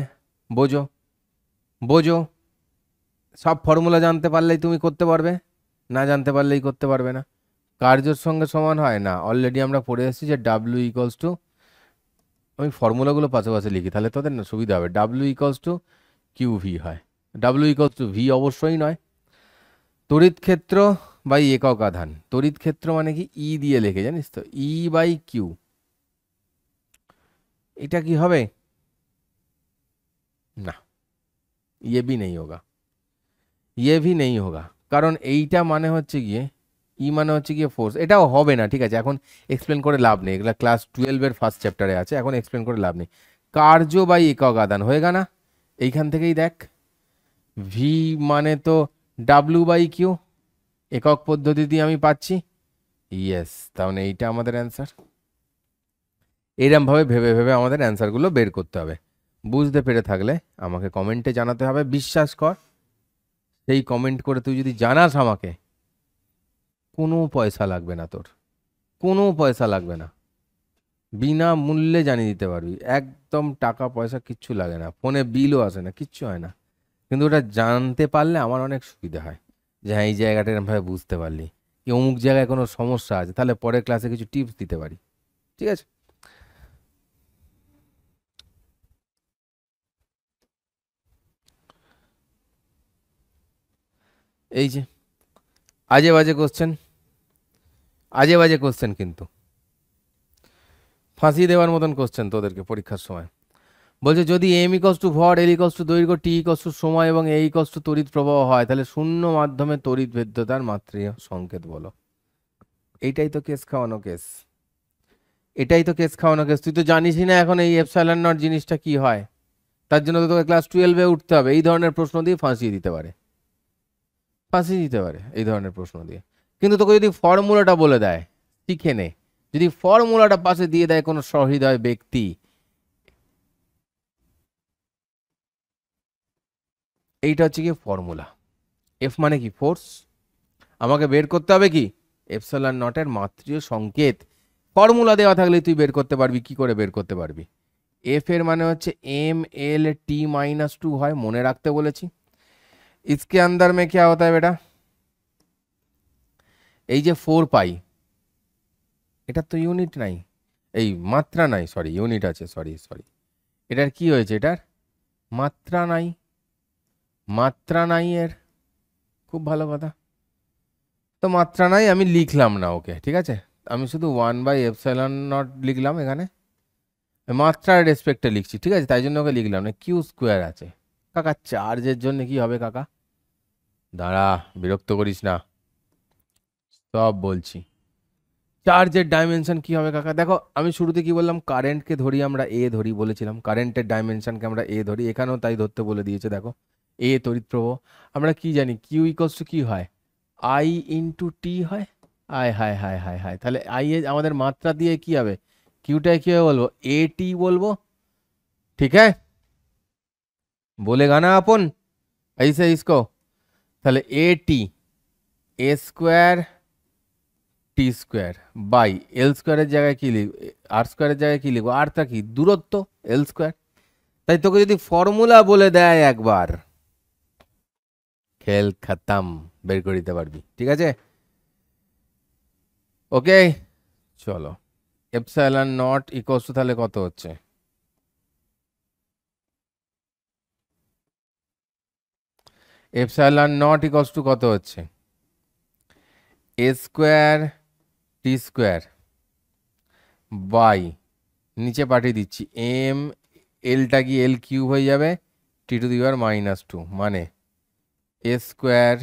বোঝো, বোঝো, সব ফর্মুলা জানতে পারলেই তুমি করতে পারবে, না জানতে পারলেই করতে পারবে না। কার্যের সঙ্গে সমান হয় না, অলরেডি আমরা পড়ে এসেছি যে ডাব্লিউ ইকলস টু, আমি ফর্মুলাগুলো পাশে পাশে লিখি তাহলে তোদের না সুবিধা হবে। W equals to Q V হয়, ডাব্লিউ ইকলস টু ভি অবশ্যই নয়। তড়িৎ ক্ষেত্র বাই একক আধান, তড়িৎ ক্ষেত্র মানে কি? ই দিয়ে লেখে, জানিস তো, ই বাই কিউ। এটা কি হবে? না, ये भी नहीं होगा, ये भी नहीं होगा, কারণ এইটা মানে হচ্ছে গিয়ে ই মানে হচ্ছে গিয়ে ফোর্স, এটাও হবে না। ঠিক আছে, এখন এক্সপ্লেন করে লাভ নেই, এগুলা ক্লাস 12-এর ফার্স্ট চ্যাপ্টারে আছে, এখন এক্সপ্লেন করে লাভ নেই। কার্য বাই একক আদান হয়ে গা না? এইখান থেকেই দেখ, ভি মানে তো ডাব্লিউ বাই কিউ, একক পদ্ধতি দিয়ে আমি পাচ্ছি। ইয়েস, তাহলে এইটা আমাদের অ্যান্সার। এরমভাবে ভেবে ভেবে আমাদের অ্যান্সারগুলো বের করতে হবে। বুঝতে পেরে থাকলে আমাকে কমেন্টে জানাতে হবে, বিশ্বাস কর সেই কমেন্ট করে তুই যদি জানাস আমাকে, কোনো পয়সা লাগবে না তোর, কোনো পয়সা লাগবে না, বিনা মূল্যে জানিয়ে দিতে পারবি, একদম টাকা পয়সা কিচ্ছু লাগে না, ফোনে বিলও আসে না, কিচ্ছু হয় না। কিন্তু ওটা জানতে পারলে আমার অনেক সুবিধা হয়, যে হ্যাঁ এই জায়গাটা এরমভাবে বুঝতে পারলি, কি অমুক জায়গায় কোনো সমস্যা আছে, তাহলে পরের ক্লাসে কিছু টিপস দিতে পারি। ঠিক আছে, এই যে আজে বাজে কোশ্চেন, আজে বাজে কোশ্চেন, কিন্তু ফাঁসিয়ে দেওয়ার মতন কোশ্চেন তোদেরকে পরীক্ষার সময়। বলছে যদি এম ইকস টু ভর, এল ইকস টু দৈর্ঘ্য, টি ইকস টু সময় এবং এ ইকস টু তড়িৎ প্রবাহ হয়, তাহলে শূন্য মাধ্যমে তড়িৎ ভেদ্যতার মাত্রিয় সংকেত বলো। এইটাই তো কেস খাওয়ানো কেস, এটাই তো কেস খাওয়ানো কেস। তুই তো জানিসই না এখন এই এপসাইলন নট জিনিসটা কি হয়, তার জন্য তো তোকে ক্লাস 12-এ উঠতে হবে। এই ধরনের প্রশ্ন দিয়ে ফাঁসিয়ে দিতে পারে, ফাঁসিয়ে দিতে পারে এই ধরনের প্রশ্ন দিয়ে। কিন্তু তোকে যদি ফর্মুলাটা বলে দেয়, শিখে নে, যদি ফর্মুলাটা পাশে দিয়ে দেয় কোনো সহৃদয় ব্যক্তি, এইটা হচ্ছে কি ফর্মুলা। এফ মানে কি? ফোর্স। আমাকে বের করতে হবে কি? এপসাইলন নটের মাত্রিয় সংকেত। ফর্মুলা দেওয়া থাকলে তুই বের করতে পারবি। কি করে বের করতে পারবি? এফ এর মানে হচ্ছে M L T minus two হয়, মনে রাখতে বলেছি। इसके अंदर में क्या होता है बेटा? এই যে 4 পাই, এটা তো ইউনিট নাই, এই মাত্রা নাই, সরি ইউনিট আছে, সরি সরি, এটার কি হয়েছে? এটার মাত্রা নাই, মাত্রা নাই এর, খুব ভালো কথা। তো মাত্রা নাই, আমি লিখলাম না ওকে, ঠিক আছে, আমি শুধু 1/এপসাইলন নট লিখলাম এখানে, মাত্রার রেসপেক্টে লিখছি, ঠিক আছে, তাই জন্য ওকে লিখলাম না। কিউ স্কোয়ার আছে কাকা, চার্জের জন্য কি হবে কাকা? দাঁড়া, বিরক্ত করিস না, সব বলছি। চার্জের ডাইমেনশন কি হবে কাকা? দেখো আমি শুরুতে কি বললাম, কারেন্টকে ধরি আমরা এ ধরি বলেছিলাম, কারেন্টের ডাইমেনশনকে আমরা এ ধরি, এখানেও তাই ধরতে বলে দিয়েছে। দেখো এ তড়িৎ প্রবাহ, আমরা কি জানি কিউ ইকলস টু কি হয়? আই ইন্টু টি হয়। আয় হায় হায় হায় হায়, তাহলে আই এ আমাদের মাত্রা দিয়ে কি হবে? কিউটাই কি হবে বলবো? এ টি বলবো, ঠিক है, बोलेगा ना अपन ऐसे इसको। তাহলে A T, A square T square by L স্কোয়ারের জায়গায় কি লিখব? আর স্কোয়ারের জায়গায় কি লিখবো? আরটা কি? দূরত্ব, এল স্কোয়ার। তাই তোকে যদি ফর্মুলা বলে দেয় একবার, খেল খতম, বের করে দিতে পারবি। ঠিক আছে, ওকে চলো। এপসাইলন নট ইকুয়ালস টু তাহলে কত হচ্ছে? এপসাইলন নট ইকলস টু কত হচ্ছে এ স্কোয়ার টি স্কোয়ার বাই নিচে পাঠিয়ে দিচ্ছি এম এলটা কি এল কিউব হয়ে যাবে টি টু দি পাওয়ার -2 মানে A square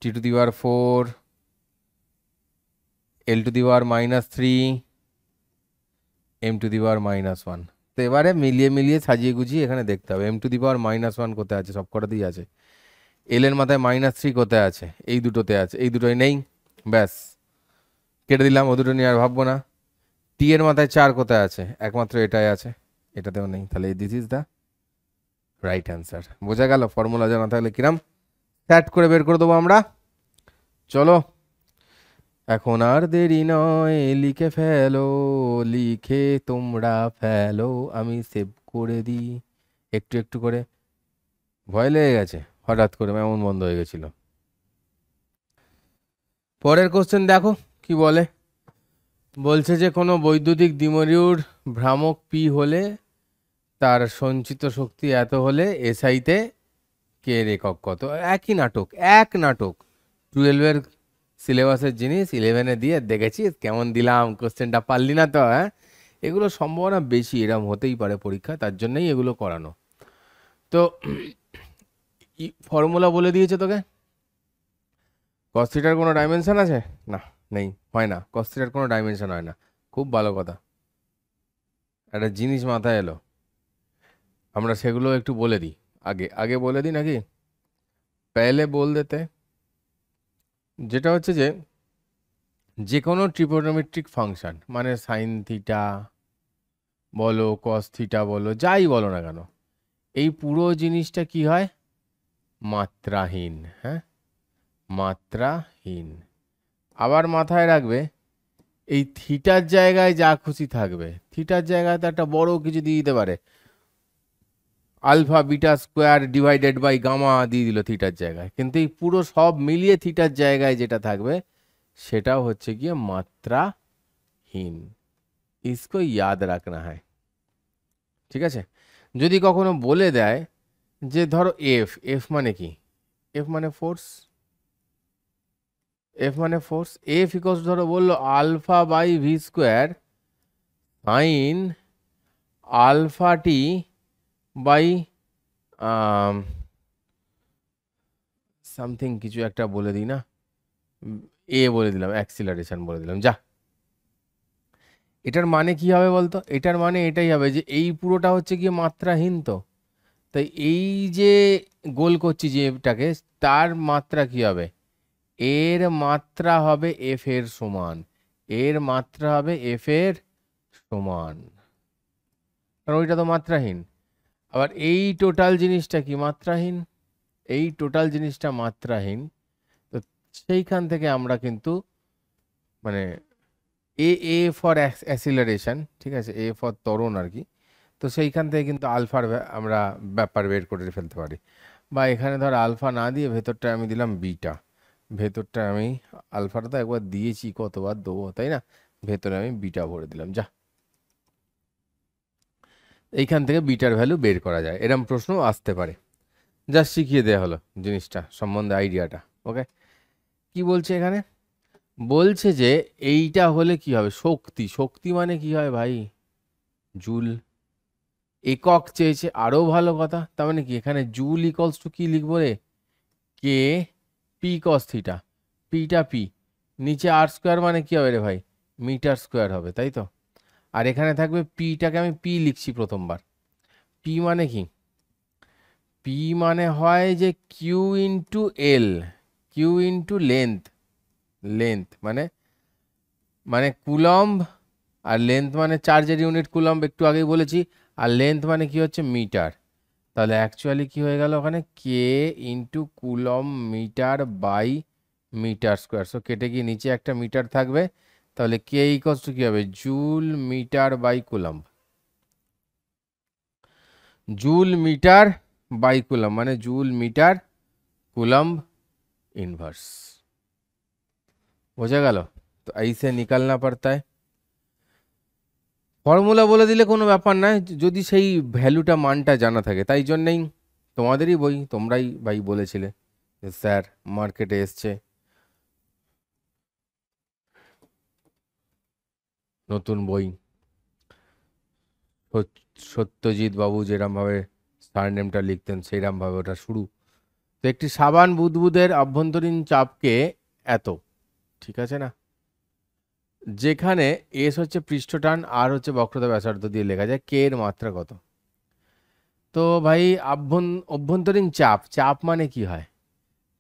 T to the power 4 L to the power -3 M to the power -1। তো এবারে মিলিয়ে মিলিয়ে সাজিয়ে গুছিয়ে এখানে দেখতে হবে এম টু দি পাওয়ার -1 কোথায় আছে, সব কটাতেই আছে। এল এর মাথায় -3 কোথায় আছে, এই দুটোতে আছে, এই দুটোই নেই, ব্যাস কেটে দিলাম, ও দুটো নিয়ে আর ভাববো না। টি এর মাথায় 4 কোথায় আছে, একমাত্র এটাই আছে, এটাতেও নেই, তাহলে this is the right answer. বোঝা গেল? ফর্মুলা জানা থাকলে কিরাম স্যাট করে বের করে দেবো আমরা। চলো এখন আর দেরি নয়, লিখে ফেলো, লিখে তোমরা ফেলো, আমি সেভ করে দিই একটু একটু করে। ভয় লেগে গেছে হঠাৎ করে, এমন বন্ধ হয়ে গেছিল। পরের কোশ্চেন দেখো কি বলে। বলছে যে কোনো বৈদ্যুতিক দ্বিমরুর ভ্রামক পি হলে তার সঞ্চিত শক্তি এত হলে এসআইতে কে এর একক কত। একই নাটক, এক নাটক, 12-এর সিলেবাসের জিনিস 11-এ দিয়ে দেখেছিস কেমন দিলাম, কোশ্চেনটা পারলি না তো? হ্যাঁ, এগুলো সম্ভাবনা বেশি এরম হতেই পারে পরীক্ষা, তার জন্যই এগুলো করানো। তো ফর্মুলা বলে দিয়েছে তোকে। কস থিটার কোনো ডাইমেনশন আছে? না, নেই, হয় না, কস থিটার কোনো ডাইমেনশন হয় না। খুব ভালো কথা, একটা জিনিস মাথায় এলো, আমরা সেগুলো একটু বলে দিই। আগে আগে বলে দিই নাকি পেলে বল দিতে। যেটা হচ্ছে যে কোনো ট্রিগোনোমেট্রিক ফাংশন মানে সাইন থিটা বলো কস থিটা বলো যাই বলো না কেন, এই পুরো জিনিসটা কি হয়? মাত্রাহীন। হ্যাঁ, মাত্রাহীন। আবার মাথায় রাখবে এই থিটার জায়গায় যা খুশি থাকবে, থিটার জায়গায় তো একটা বড় কিছু দিয়ে দিতে পারে, alpha beta square divided by gamma দিয়ে দিল থিটার জায়গায়, কিন্তু এই পুরো সব মিলিয়ে থিটার জায়গায় যেটা থাকবে সেটাও হচ্ছে গিয়ে মাত্রাহীন। ইসকো ইয়াদ রাখনা হয়, ঠিক আছে? যদি কখনো বলে দেয় যে ধরো এফ, এফ মানে কি? এফ মানে ফোর্স, এফ মানে ফোর্স, এফ ইকস ধরো বললো alpha by V square sine alpha T by something কিছু একটা বলে দিই না, এ বলে দিলাম, অ্যাক্সিলারেশন বলে দিলাম, যা। এটার মানে কি হবে বলতো? এটার মানে এটাই হবে যে এই পুরোটা হচ্ছে গিয়ে মাত্রাহীন। তো তাই এই যে গোল করছি যে এটাকে, তার মাত্রা কি হবে? এর মাত্রা হবে এফ এর সমান, এর মাত্রা হবে এফ এর সমান, কারণ ওইটা তো মাত্রাহীন। আবার এই টোটাল জিনিসটা কি? মাত্রাহীন। এই টোটাল জিনিসটা মাত্রাহীন। তো সেইখান থেকে আমরা কিন্তু মানে এ এ ফর অ্যাসিলারেশন, ঠিক আছে, এ ফর ত্বরণ আর কি। তো সেইখান থেকে কিন্তু আলফার আমরা ব্যাপার বের করে ফেলতে পারি। বা এখানে ধর আলফা না দিয়ে ভেতরটা আমি দিলাম বিটা, ভেতরটা আমি আলফাটা তো একবার দিয়েছি, কতবার দেবো তাই না, ভেতরে আমি বিটা ভরে দিলাম, যা। এইখান থেকে বিটার ভ্যালু বের করা যায়, এরম প্রশ্ন আসতে পারে। জাস্ট শিখিয়ে দেওয়া হলো জিনিসটা সম্বন্ধে আইডিয়াটা। ওকে, কি বলছে এখানে? বলছে যে এইটা হলে কি হবে? শক্তি, শক্তি মানে কি হয় ভাই? জুল। একক চেয়েছে, আরো ভালো কথা, তার মানে কি এখানে জুল ইকলস টু কি লিখবো রে? কে পি কস থিটা, পিটা পি, নিচে আর স্কোয়ার মানে কি হবে রে ভাই? মিটার স্কোয়ার হবে, তাই তো। আর এখানে থাকবে পিটাকে আমি পি লিখছি প্রথমবার। পি মানে কি? পি মানে হয় যে Q into L, Q into length, length মানে মানে কুলম্ব, আর লেন্থ মানে চার্জের ইউনিট কুলম্ব, একটু আগেই বলেছি। আর লেন্থ মানে কি হচ্ছে? মিটার। তাহলে অ্যাকচুয়ালি কি হয়ে গেল ওখানে? K into coulomb metre by metre square. So কেটে গিয়ে নিচে একটা মিটার থাকবে, তাহলে কে ইকস টু কি হবে? Joule metre by coulomb. Joule metre by coulomb माने जूल मीटर कूलम इनवर्स। বোঝা গেল? তো ऐसे निकालना पड़ता है। ফর্মুলা বলে দিলে কোনো ব্যাপার নয় যদি সেই ভ্যালুটা মানটা জানা থাকে, তাই জন্যই তোমাদেরই বই, তোমরাই ভাই বলেছিলে যে স্যার মার্কেটে এসছে নতুন বই, সত্যজিৎ বাবু যেরমভাবে সারনেমটা লিখতেন সেইরমভাবে ওটা শুরু। তো একটি সাবান বুদবুদের আভ্যন্তরীণ চাপকে এত, ঠিক আছে না, যেখানে এস হচ্ছে পৃষ্ঠটান আর হচ্ছে বক্রতা ব্যাসার্ধ দিয়ে লেখা যায়, কে এর মাত্রা কত। তো ভাই অভ্যন্তরীণ চাপ, চাপ মানে কি হয়,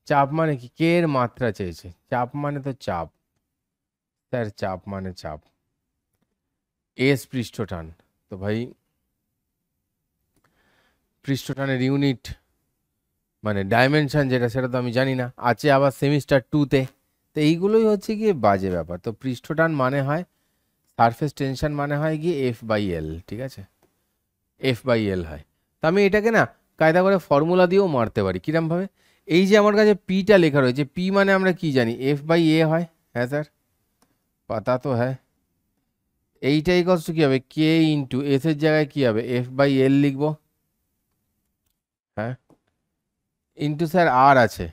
চাপ মানে কি, কে এর মাত্রা চেয়েছে, চাপ মানে তো চাপ, স্যার চাপ মানে চাপ, এস পৃষ্ঠটান। তো ভাই পৃষ্ঠটানের ইউনিট মানে ডাইমেনশন যেটা সেটা তো আমি জানি না, আছে আবার সেমিস্টার 2-তে। তো এইগুলোই হচ্ছে গিয়ে বাজে ব্যাপার। তো পৃষ্ঠটান মানে হয়, সারফেস টেনশন মানে হয় গিয়ে F/L, ঠিক আছে, F/L হয়। তো আমি এটাকে না কায়দা করে ফর্মুলা দিয়েও মারতে পারি। কিরমভাবে, এই যে আমার কাছে পিটা লেখা রয়েছে, পি মানে আমরা কি জানি, F/A হয়, হ্যাঁ স্যার পাতা তো হ্যাঁ। এইটা ইকলস টু কি হবে, কে ইন্টু এস এর জায়গায় কি হবে, F/L লিখবো, হ্যাঁ, ইন্টু স্যার আর আছে,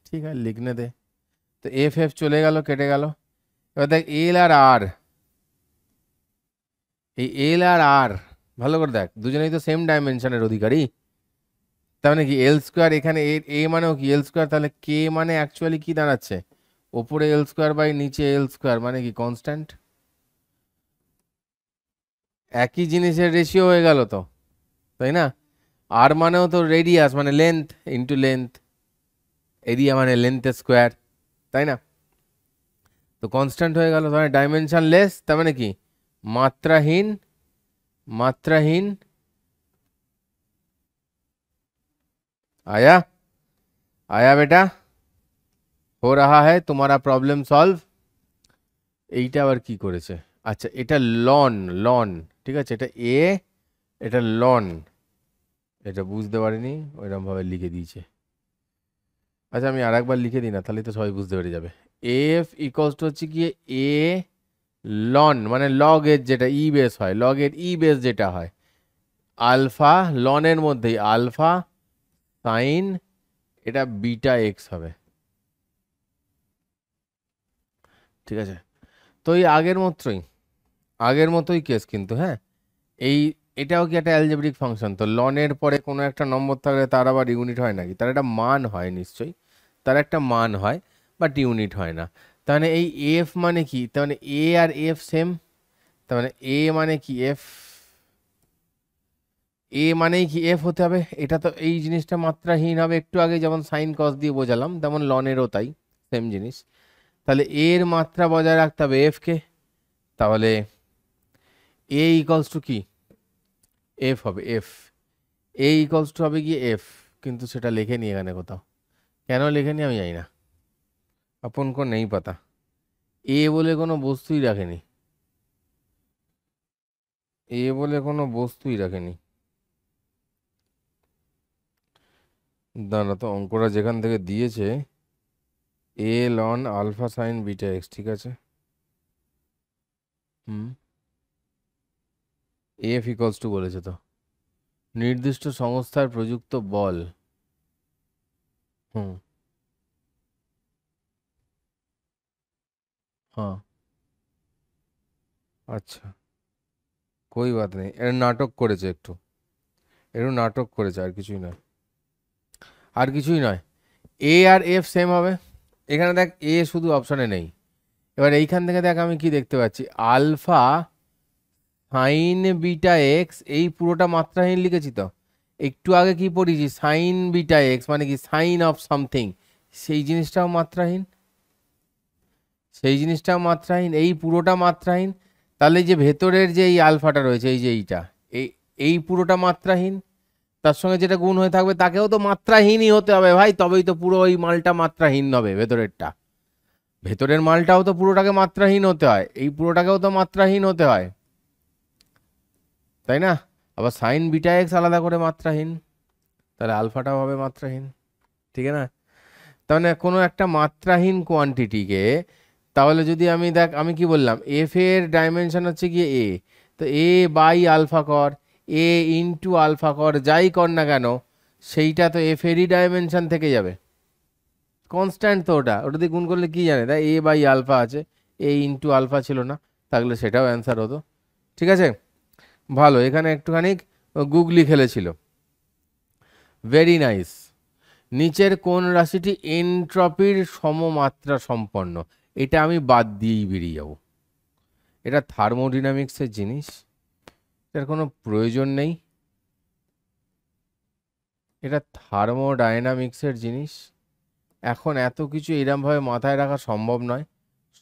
ঠিক আছে লিখনে দে। তো এফ এফ চলে গেল, কেটে গেল। এবার দেখ এল আর আর, এই এল আর আর ভালো করে দেখ, দুজনেই তো সেম ডাইমেনশনের অধিকারী। তার মানে কি এল স্কোয়ার, এখানে এ মানেও কি এল স্কোয়ার, তাহলে কে মানে অ্যাকচুয়ালি কি দাঁড়াচ্ছে, ওপরে এল স্কোয়ার বাই নিচে এল স্কোয়ার, মানে কি কনস্ট্যান্ট। একই জিনিসের রেশিও হয়ে গেল তো, তাই না। আর মানেও তো রেডিয়াস মানে লেন্থ ইন্টু লেন্থ, এরিয়া মানে লেন্থ স্কোয়ার, তাই না। তো কনস্ট্যান্ট হয়ে গেল, মানে ডাইমেনশন লেস, তার মানে কি মাত্রাহীন, মাত্রাহীন। आया, आया बेटा, हो रहा है तुम्हारा प्रॉब्लम सॉल्व। এইটা আবার কি করেছে, আচ্ছা এটা লন, লন ঠিক আছে, এটা এ, এটা লন, এটা বুঝতে পারিনি ওইরকম ভাবে লিখে দিয়েছে। আচ্ছা আমি আর একবার লিখে দিই না, তাহলে তো সবাই বুঝতে পেরে যাবে। এফ ইকলস টু হচ্ছে কি এ লন, মানে লগ এর যেটা ই বেস হয়, লগ এর ই বেস যেটা হয় আলফা, লনের মধ্যেই আলফা সাইন, এটা বিটা এক্স হবে, ঠিক আছে। তো এই আগের মতোই কেস কিন্তু, হ্যাঁ এই এটাও কি একটা অ্যালজেব্রিক ফাংশন, তো লনের পরে কোনো একটা নম্বর থাকলে তার আবার ইউনিট হয় নাকি, তার একটা মান হয় নিশ্চয়ই, তার একটা মান হয়, বাট ইউনিট হয় না। তাহলে এই এফ মানে কি, তার মানে এ আর এফ সেম, তার মানে এ মানে কি এফ, এ মানেই কি এফ হতে হবে, এটা তো এই জিনিসটা মাত্রাহীন হবে, একটু আগে যেমন সাইন কস দিয়ে বোঝালাম তেমন লনেরও তাই সেম জিনিস। তাহলে এর মাত্রা বজায় রাখতে হবে এফ কে, তাহলে এ ইকলস টু কি এফ হবে, এফ এ ইকলস টু হবে কি এফ, কিন্তু সেটা লেখেনি এখানে কোথাও, কেন লেখেনি আমি জানি না, আপন কো নেই পাতা, এ বলে কোনো বস্তুই রাখেনি, এ বলে কোনো বস্তুই রাখেনি। দাঁড়া তো অঙ্কটা যেখান থেকে দিয়েছে, এ লন আলফা সাইন বিটা এক্স, ঠিক আছে, হুম, এফ ইকলস টু বলেছে তো নির্দিষ্ট সংস্থার প্রযুক্ত বল, হুম, হ্যাঁ, আচ্ছা কই বাত নেই, এর নাটক করেছে একটু, একটু নাটক করেছে, আর কিছুই নয়, আর কিছুই নয়। এ আর এফ সেম হবে, এখানে দেখ এ শুধু অপশনে নেই। এবার এইখান থেকে দেখ আমি কি দেখতে পাচ্ছি, আলফা সাইন বিটা এক্স, এই পুরোটা মাত্রাহীন লিখেছি তো, একটু আগে কি পড়েছি সাইন বিটা এক্স মানে কি সাইন অফ সামথিং, সেই জিনিসটাও মাত্রাহীন, সেই জিনিসটাও মাত্রাহীন, এই পুরোটা মাত্রাহীন। তাহলে যে ভেতরের যে এই আলফাটা রয়েছে, এই যে এইটা, এই এই পুরোটা মাত্রাহীন, তার সঙ্গে যেটা গুণ হয়ে থাকবে তাকেও তো মাত্রাহীনই হতে হবে ভাই, তবেই তো পুরো ওই মালটা মাত্রাহীন হবে, ভেতরেরটা, ভেতরের মালটাও তো পুরোটাকে মাত্রাহীন হতে হয়, এই পুরোটাকেও তো মাত্রাহীন হতে হয়, তাই না। আবার সাইন বিটা এক্স আলাদা করে মাত্রাহীন, তাহলে আলফাটাও হবে মাত্রাহীন, ঠিক আছে না। তার মানে কোনো একটা মাত্রাহীন কোয়ান্টিটিকে, তাহলে যদি আমি দেখ আমি কি বললাম, এফ এর ডাইমেনশন হচ্ছে গিয়ে এ, তো এ বাই আলফা কর, এ ইন্টু আলফা কর, যাই কর না কেন, সেইটা তো এফ এরই ডাইমেনশন থেকে যাবে, কনস্ট্যান্ট তো ওটা দিয়ে গুণ করলে কি জানে, তাই এ বাই আলফা আছে, এ ইন্টু আলফা ছিল না, থাকলে সেটাও অ্যান্সার হতো। ঠিক আছে, ভালো, এখানে একটুখানি গুগলি খেলেছিল, ভেরি নাইস। নিচের কোন রাশিটি এনট্রপির সমমাত্রা সম্পন্ন? এটা আমি বাদ দিয়েই বেরিয়ে যাব, এটা থার্মোডিনামিক্সের জিনিস, এটার কোনো প্রয়োজন নেই, এটা থার্মোডায়নামিক্সের জিনিস। এখন এত কিছু এরমভাবে মাথায় রাখা সম্ভব নয়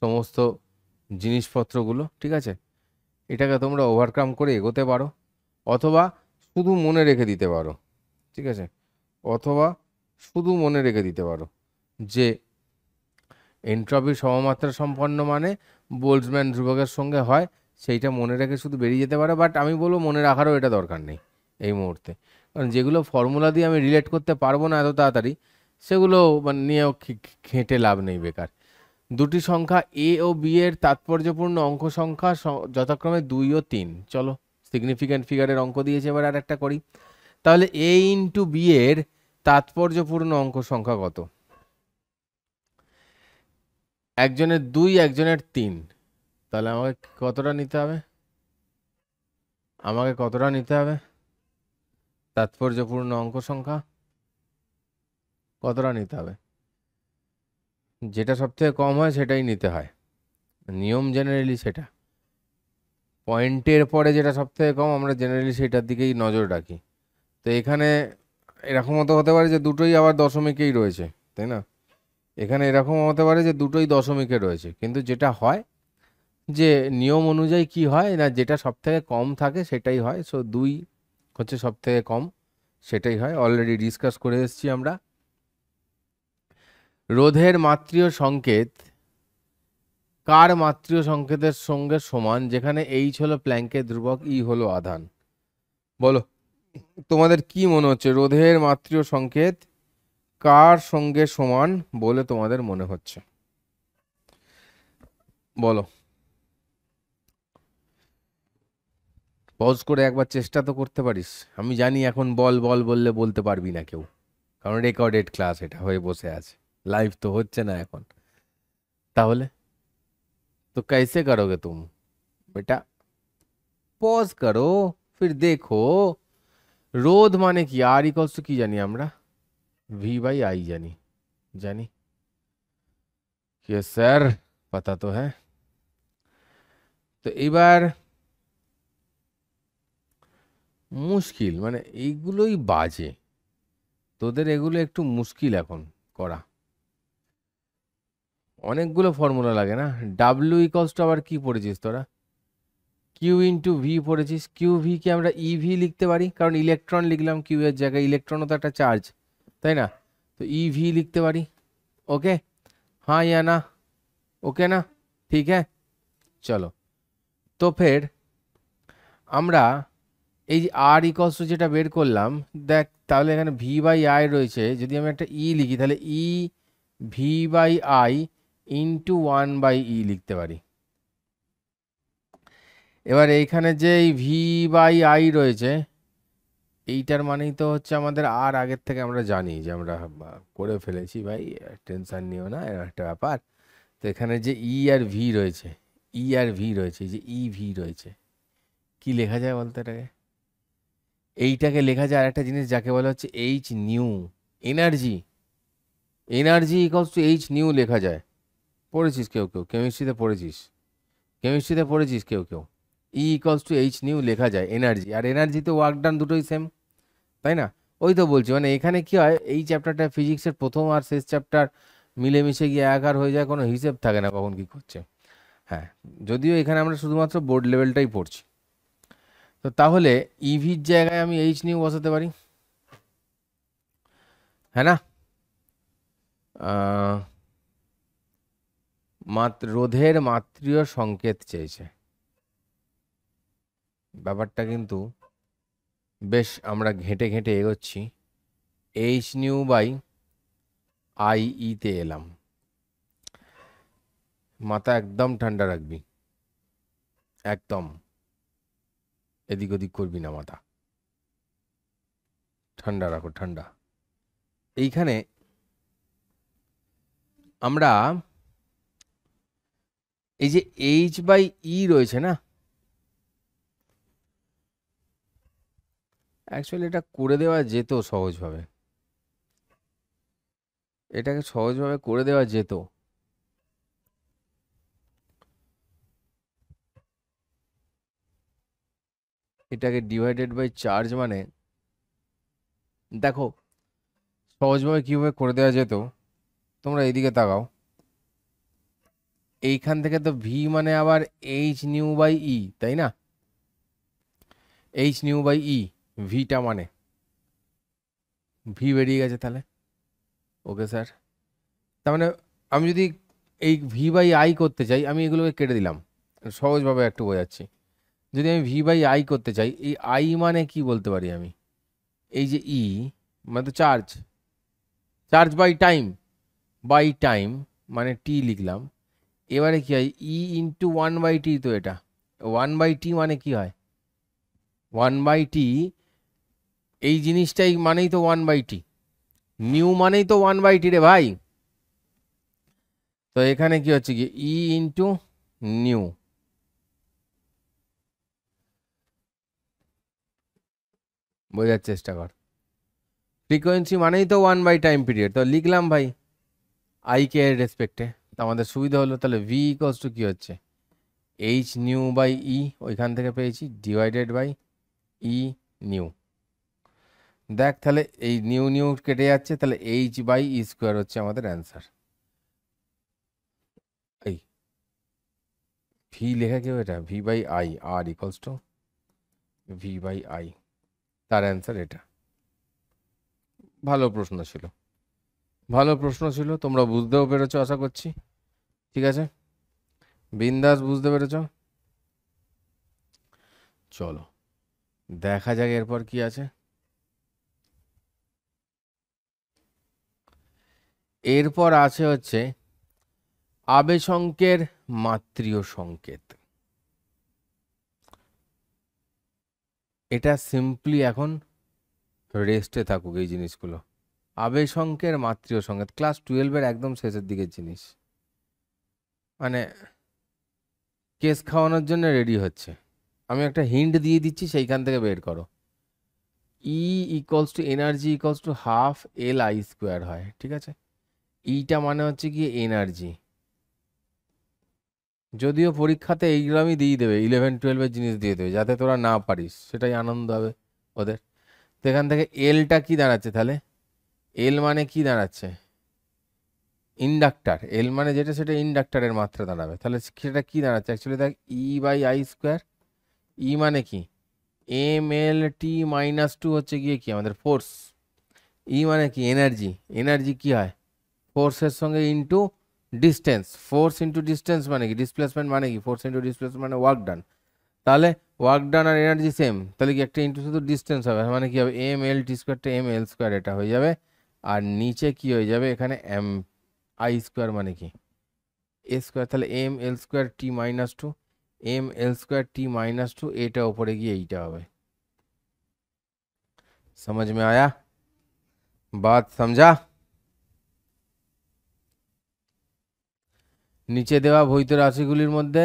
সমস্ত জিনিসপত্রগুলো, ঠিক আছে? এটাকে তোমরা ওভারকাম করে এগোতে পারো, অথবা শুধু মনে রেখে দিতে পারো, ঠিক আছে? অথবা শুধু মনে রেখে দিতে পারো যে এন্ট্রপির সমমাত্রা সম্পন্ন মানে বোল্টজম্যান ধ্রুবকের সঙ্গে হয়, সেইটা মনে রেখে শুধু বেরিয়ে যেতে পারে। বাট আমি বলবো মনে রাখারও এটা দরকার নেই এই মুহূর্তে, কারণ যেগুলো ফর্মুলা দিয়ে আমি রিলেট করতে পারবো না এত তাড়াতাড়ি, সেগুলো মানে নিয়েও ঘেঁটে লাভ নেই, বেকার। দুটি সংখ্যা এ ও বি এর তাৎপর্যপূর্ণ অঙ্ক সংখ্যা যথাক্রমে 2 ও 3। চলো, সিগনিফিক্যান্ট ফিগারের অঙ্ক দিয়েছে, এবার আর একটা করি। তাহলে এ ইন্টু বি এর তাৎপর্যপূর্ণ অঙ্ক সংখ্যা কত? একজনের 2, একজনের 3, তাহলে আমাকে কতটা নিতে হবে? আমাকে কতটা নিতে হবে তাৎপর্যপূর্ণ অঙ্ক সংখ্যা? কতটা নিতে হবে? যেটা সব থেকে কম হয় সেটাই নিতে হয়, নিয়ম জেনারেলি সেটা। পয়েন্টের পরে যেটা সব থেকে কম আমরা জেনারেলি সেটার দিকেই নজর রাখি। তো এখানে এরকমও তো হতে পারে যে দুটোই আবার দশমিকেই রয়েছে, তাই না? এখানে এরকম হতে পারে যে দুটোই দশমিকে রয়েছে, কিন্তু যেটা হয় যে নিয়ম অনুযায়ী কি হয় না, যেটা সব থেকে কম থাকে সেটাই হয়। সো 2 হচ্ছে সব থেকে কম, সেটাই হয়, অলরেডি ডিসকাস করে এসেছি আমরা। রোধের মাত্রীয় সংকেত কার মাত্রীয় সংকেতের সঙ্গে সমান, যেখানে এইচ হলো প্ল্যাঙ্কের ধ্রুবক, ই হলো আধান? বলো, তোমাদের কি মনে হচ্ছে রোধের মাত্রীয় সংকেত কার সঙ্গে সমান বলে তোমাদের মনে হচ্ছে? বলো, পজ করে একবার চেষ্টা তো করতে পারিস। আমি জানি এখন বল বল বললে বলতে পারবি না কেউ, কারণ রেকর্ডেড ক্লাস এটা হয়ে বসে আছে, লাইভ তো হচ্ছে না এখন। তাহলে তো कैसे करोगे तुम बेटा? পজ করো, ফির দেখো। রোধ মানে কি? আর ইকলস টু কি জানি আমরা? ভি বাই আই জানি, জানি কি স্যার, পাতা তো হ্যাঁ। তো এবার মুশকিল, মানে এইগুলোই বাজে, তোদের এগুলো একটু মুশকিল এখন করা, অনেকগুলো ফর্মুলা লাগে না। ডাব্লিউ ইকলস টু আবার কি পড়েছিস তোরা? কিউ ইন্টু ভি পড়েছিস, কিউ ভি কে আমরা ইভি লিখতে পারি, কারণ ইলেকট্রন লিখলাম কিউ এর জায়গায়, ইলেকট্রনও তো একটা চার্জ, তাই না? তো ইভি লিখতে পারি, ওকে? हाँ या ना? ওকে না? ঠিক হ্যাঁ, চলো। তো ফের আমরা এই যে আর ইকলস টু যেটা বের করলাম, দেখ তাহলে এখানে ভি বাই আই রয়েছে, যদি আমি একটা ই লিখি তাহলে E V by I into 1/e লিখতে পারি। এবার এইখানে যে এই ভি বাই আই রয়েছে, এইটার মানেই তো হচ্ছে আমাদের আর আগের থেকে আমরা জানি যে আমরা করে ফেলেছি ভাই, টেনশন নিও না, এর একটা ব্যাপার। তো এখানে যে ই আর ভি রয়েছে, ই আর ভি রয়েছে, এই যে ই ভি রয়েছে, কি লেখা যায় বলতে এটাকে? এইটাকে লেখা যায় আরেকটা জিনিস যাকে বলা হচ্ছে H new, energy. Energy equals to H new লেখা যায়, পড়েছিস কেউ কেউ? কেমিস্ট্রিতে পড়েছিস? কেমিস্ট্রিতে পড়েছিস কেউ কেউ? ই ইকলস টু এইচ নিউ লেখা যায় এনার্জি, আর এনার্জিতে ওয়ার্ক ডান দুটোই সেম, তাই না? ওই তো বলছি, মানে এখানে কি হয়, এই চ্যাপ্টারটা ফিজিক্সের প্রথম আর শেষ চ্যাপ্টার মিলেমিশে গিয়ে একাকার হয়ে যায়, কোনো হিসেব থাকে না কখন কি করছে। হ্যাঁ, যদিও এখানে আমরা শুধুমাত্র বোর্ড লেভেলটাই পড়ছি। তো তাহলে ইভির জায়গায় আমি এইচ নিউ বসাতে পারি, হ্যাঁ না? রোধের মাত্রীয় সংকেত চেয়েছে, ব্যাপারটা কিন্তু বেশ আমরা ঘেঁটে ঘেঁটে এগোচ্ছি। এইচ নিউ বাই আই ইতে এলাম, মাথা একদম ঠান্ডা রাখবি, একদম এদিক ওদিক করবি না, মাথা ঠান্ডা রাখো ঠান্ডা। এইখানে আমরা এই যে H/E রয়েছে না, অ্যাকচুয়ালি এটা করে দেওয়া যেত সহজভাবে, এটাকে সহজভাবে করে দেওয়া যেত। এটাকে ডিভাইডেড বাই চার্জ মানে, দেখো সহজভাবে কিভাবে করে দেওয়া যেত, তোমরা এইদিকে তাকাও। এইখান থেকে তো ভি মানে আবার এইচ নিউ বাই ই, তাই না? এইচ নিউ বাই ই, ভিটা মানে ভি বেরিয়ে গেছে তাহলে। ওকে স্যার, তার মানে আমি যদি এই ভি বাই আই করতে চাই, আমি এগুলোকে কেটে দিলাম, সহজভাবে একটু বোঝাচ্ছি। যদি আমি ভি বাই আই করতে চাই, এই আই মানে কি বলতে পারি আমি, এই যে ই মানে তো চার্জ, চার্জ বাই টাইম মানে টি লিখলাম। এবারে কি হয়, ই ইন্টু 1/t, তো এটা 1/t মানে কি হয়, 1/t, এই জিনিসটাই মানেই তো 1/t, নিউ মানেই তো 1/t রে ভাই। তো এখানে কি হচ্ছে কি, ই ইন্টু নিউ, বোঝার চেষ্টা কর। ফ্রিকোয়েন্সি মানেই তো 1/টাইম পিরিয়ড, তো লিখলাম ভাই আই কে এর রেসপেক্টে, তো আমাদের সুবিধা হলো। তাহলে ভি ইকোয়ালস টু কি হচ্ছে, এইচ নিউ বাই ই, ওইখান থেকে পেয়েছি, ডিভাইডেড বাই ই নিউ। দেখ তাহলে এই নিউ নিউ কেটে যাচ্ছে, তাহলে এইচ বাই ই স্কোয়ার হচ্ছে আমাদের অ্যান্সার। এই ভি লেখা কেউ, এটা ভি বাই আই, আর equals to V by I, তার অ্যান্সার এটা। ভালো প্রশ্ন ছিল, ভালো প্রশ্ন ছিল, তোমরা বুঝতেও পেরেছো আশা করছি। ঠিক আছে, বিন্দাস বুঝতে পেরেছো। চলো দেখা যাক এরপর কি আছে। এরপর আছে হচ্ছে আবেশঙ্কের মাত্রীয় সংকেত। এটা সিম্পলি এখন রেস্টে থাকুক এই জিনিসগুলো। আবেশঙ্কের মাত্রীয় সংকেত ক্লাস 12-এর একদম শেষের দিকের জিনিস, মানে কেস খাওয়ানোর জন্য রেডি হচ্ছে। আমি একটা হিন্ট দিয়ে দিচ্ছি, সেইখান থেকে বের করো। ই equals to energy equals to half L I square হয়, ঠিক আছে? ইটা মানে হচ্ছে কি এনার্জি, যদিও পরীক্ষাতে এইগুলো আমি দিয়ে দেবে, 11-12-এর জিনিস দিয়ে দেবে, যাতে তোরা না পারিস, সেটাই আনন্দ হবে ওদের। তো এখান থেকে এলটা কি দাঁড়াচ্ছে তাহলে, এল মানে কি দাঁড়াচ্ছে, ইন্ডাক্টার, এল মানে যেটা সেটা ইন্ডাক্টারের মাত্রা দাঁড়াবে। তাহলে সেটা কি দাঁড়াচ্ছে অ্যাকচুয়ালি, দেখ ই বাই আই স্কোয়ার। ই মানে কি, mL/t-2 হচ্ছে গিয়ে কি আমাদের ফোর্স। ই মানে কি এনার্জি, এনার্জি কি হয় ফোর্সের সঙ্গে into distance, force into distance মানে কি ডিসপ্লেসমেন্ট, মানে কি ফোর্স ইন্টু ডিসপ্লেসমেন্ট মানে ওয়ার্ক ডান। তাহলে ওয়ার্ক ডান আর এনার্জি সেম, তাহলে কি একটা ইন্টু শুধু ডিস্টেন্স হবে, মানে কি হবে mL/t², mL², এটা হয়ে যাবে। আর নিচে কি হয়ে যাবে এখানে আই স্কোয়ার মানে কি এ স্কোয়ার, তাহলে mL²t-2, mL²t-2, এটা ওপরে গিয়ে এইটা হবে। समझ में आया, बात समझा? নিচে দেওয়া ভৌত রাশিগুলির মধ্যে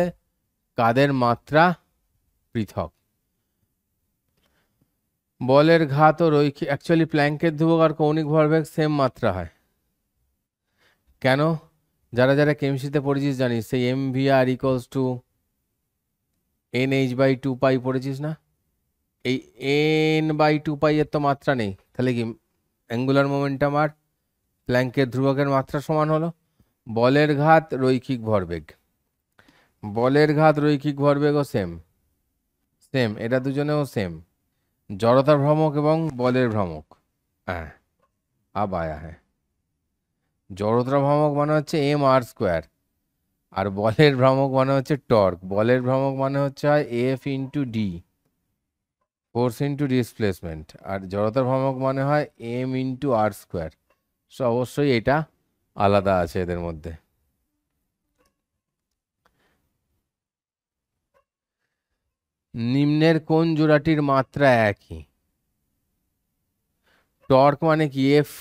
কাদের মাত্রা পৃথক? বলের ঘাত ও রৈখিক, অ্যাকচুয়ালি প্ল্যাঙ্কের ধ্রুবক আর কৌণিক ভরবেগ সেম মাত্রা হয়। কেন? যারা যারা কেমিস্ট্রিতে পড়েছিস জানিস, সেই mvr ইকুয়ালস টু nh/2π পড়েছিস না? এই n/2π এর তো মাত্রা নেই, তাহলে কি অ্যাঙ্গুলার মোমেন্টাম আর প্ল্যাঙ্কের ধ্রুবকের মাত্রা সমান হলো। বলের ঘাত রৈখিক ভরবেগ, বলের ঘাত রৈখিক ভরবেগও সেম, সেম, এটা দুজনেও সেম। জড়তার ভ্রামক এবং বলের ভ্রামক, হ্যাঁ আব আয়া হ্যাঁ। জড়তার ভ্রামক মানে হচ্ছে mr², আর বলের ভ্রামক মানে হচ্ছে টর্ক। বলের ভ্রামক মানে হচ্ছে হয় F into D, force into displacement, আর জড়তার ভ্রামক মানে হয় m/r²। সো অবশ্যই এটা আলাদা আছে এদের মধ্যে। নিম্নের কোন জোড়াটির মাত্রা একই? টর্ক মানে কি এফ,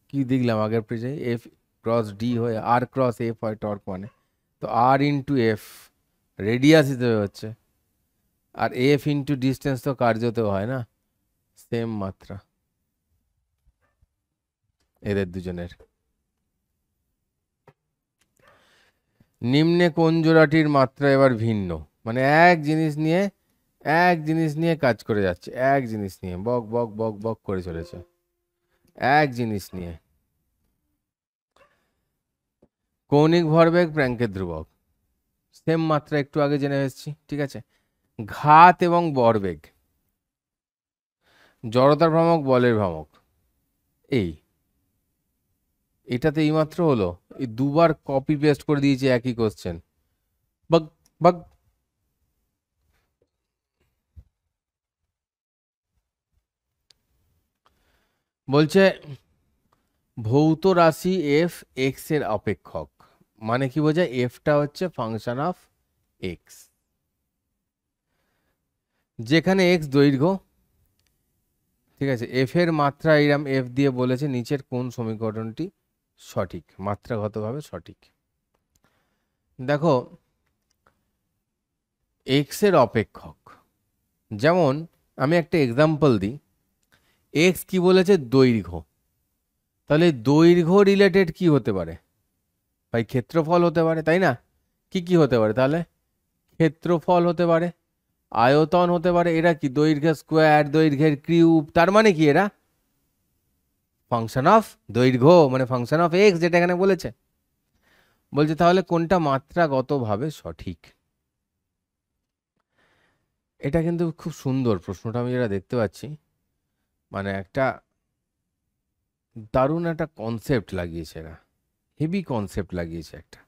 কি দেখলাম আগের পেজে, এফ ক্রস ডি হয়ে আর ক্রস এফ হয় টর্ক মানে, তো আর ইন্টু এফ রেডিয়াস হিসেবে হচ্ছে, আর এফ ইন্টু ডিস্টেন্স তো কার্যতেও হয় না, সেম মাত্রা এদের দুজনের। নিম্নে কোন জোড়াটির মাত্রা এবার ভিন্ন, মানে এক জিনিস নিয়ে কাজ করে যাচ্ছে, এক জিনিস নিয়ে বক বক বক বক করে চলেছে, এক জিনিস নিয়ে। কৌণিক ভরবেগ প্র্যাঙ্কের ধ্রুবক, সেম মাত্রা একটু আগে জেনে এসেছি, ঠিক আছে। ঘাত এবং ভরবেগ, জড়তার ভ্রামক বলের ভ্রামক, এটাতে এইমাত্র হলো, এই দুবার কপি পেস্ট করে দিয়েছে একই কোশ্চেন, বাগ বাগ। বলছে ভৌত রাশি এফ এক্স এর অপেক্ষক, মানে কি বোঝায়, এফটা হচ্ছে ফাংশন অফ এক্স, যেখানে এক্স দৈর্ঘ্য, ঠিক আছে। এফ এর মাত্রা এরম এফ দিয়ে বলেছে নিচের কোন সমীকরণটি সঠিক, মাত্রাগতভাবে সঠিক। দেখো এক্স এর অপেক্ষক, যেমন আমি একটা এক্সাম্পল দিই, এক্স কি বলেছে, দৈর্ঘ্য, তাহলে দৈর্ঘ্য রিলেটেড কি হতে পারে ভাই, ক্ষেত্রফল হতে পারে, তাই না। কি কি হতে পারে তাহলে, ক্ষেত্রফল হতে পারে, আয়তন হতে পারে, এরা কি দৈর্ঘ্যের স্কোয়ার, দৈর্ঘ্যের কিউব, তার মানে কি এরা ফাংশন অফ দৈর্ঘ্য, মানে ফাংশন অফ এক্স, যেটা এখানে বলেছে। বলছে তাহলে কোনটা মাত্রাগতভাবে সঠিক, এটা কিন্তু খুব সুন্দর প্রশ্নটা আমি যেটা দেখতে পাচ্ছি, মানে একটা দারুণ একটা কনসেপ্ট লাগিয়েছে এরা, হেভি কনসেপ্ট লাগিয়েছে একটা।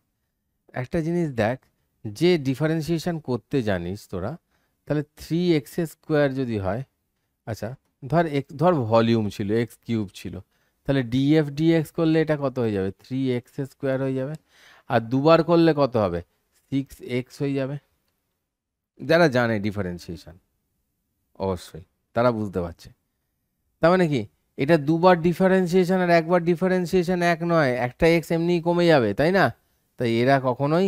একটা জিনিস দেখ, যে ডিফারেন্সিয়েশন করতে জানিস তোরা, তাহলে 3x² যদি হয়, আচ্ছা ধর ভলিউম ছিল, এক্স কিউব ছিল, তাহলে ডিএফ ডিএক্স করলে এটা কত হয়ে যাবে, 3x² হয়ে যাবে, আর দুবার করলে কত হবে, 6x হয়ে যাবে। যারা জানে ডিফারেন্সিয়েশন অবশ্যই তারা বুঝতে পারছে, তার মানে কি এটা দুবার ডিফারেন্সিয়েশন আর একবার ডিফারেন্সিয়েশন এক নয়, একটা এক্স এমনিই কমে যাবে, তাই না। তাই এরা কখনোই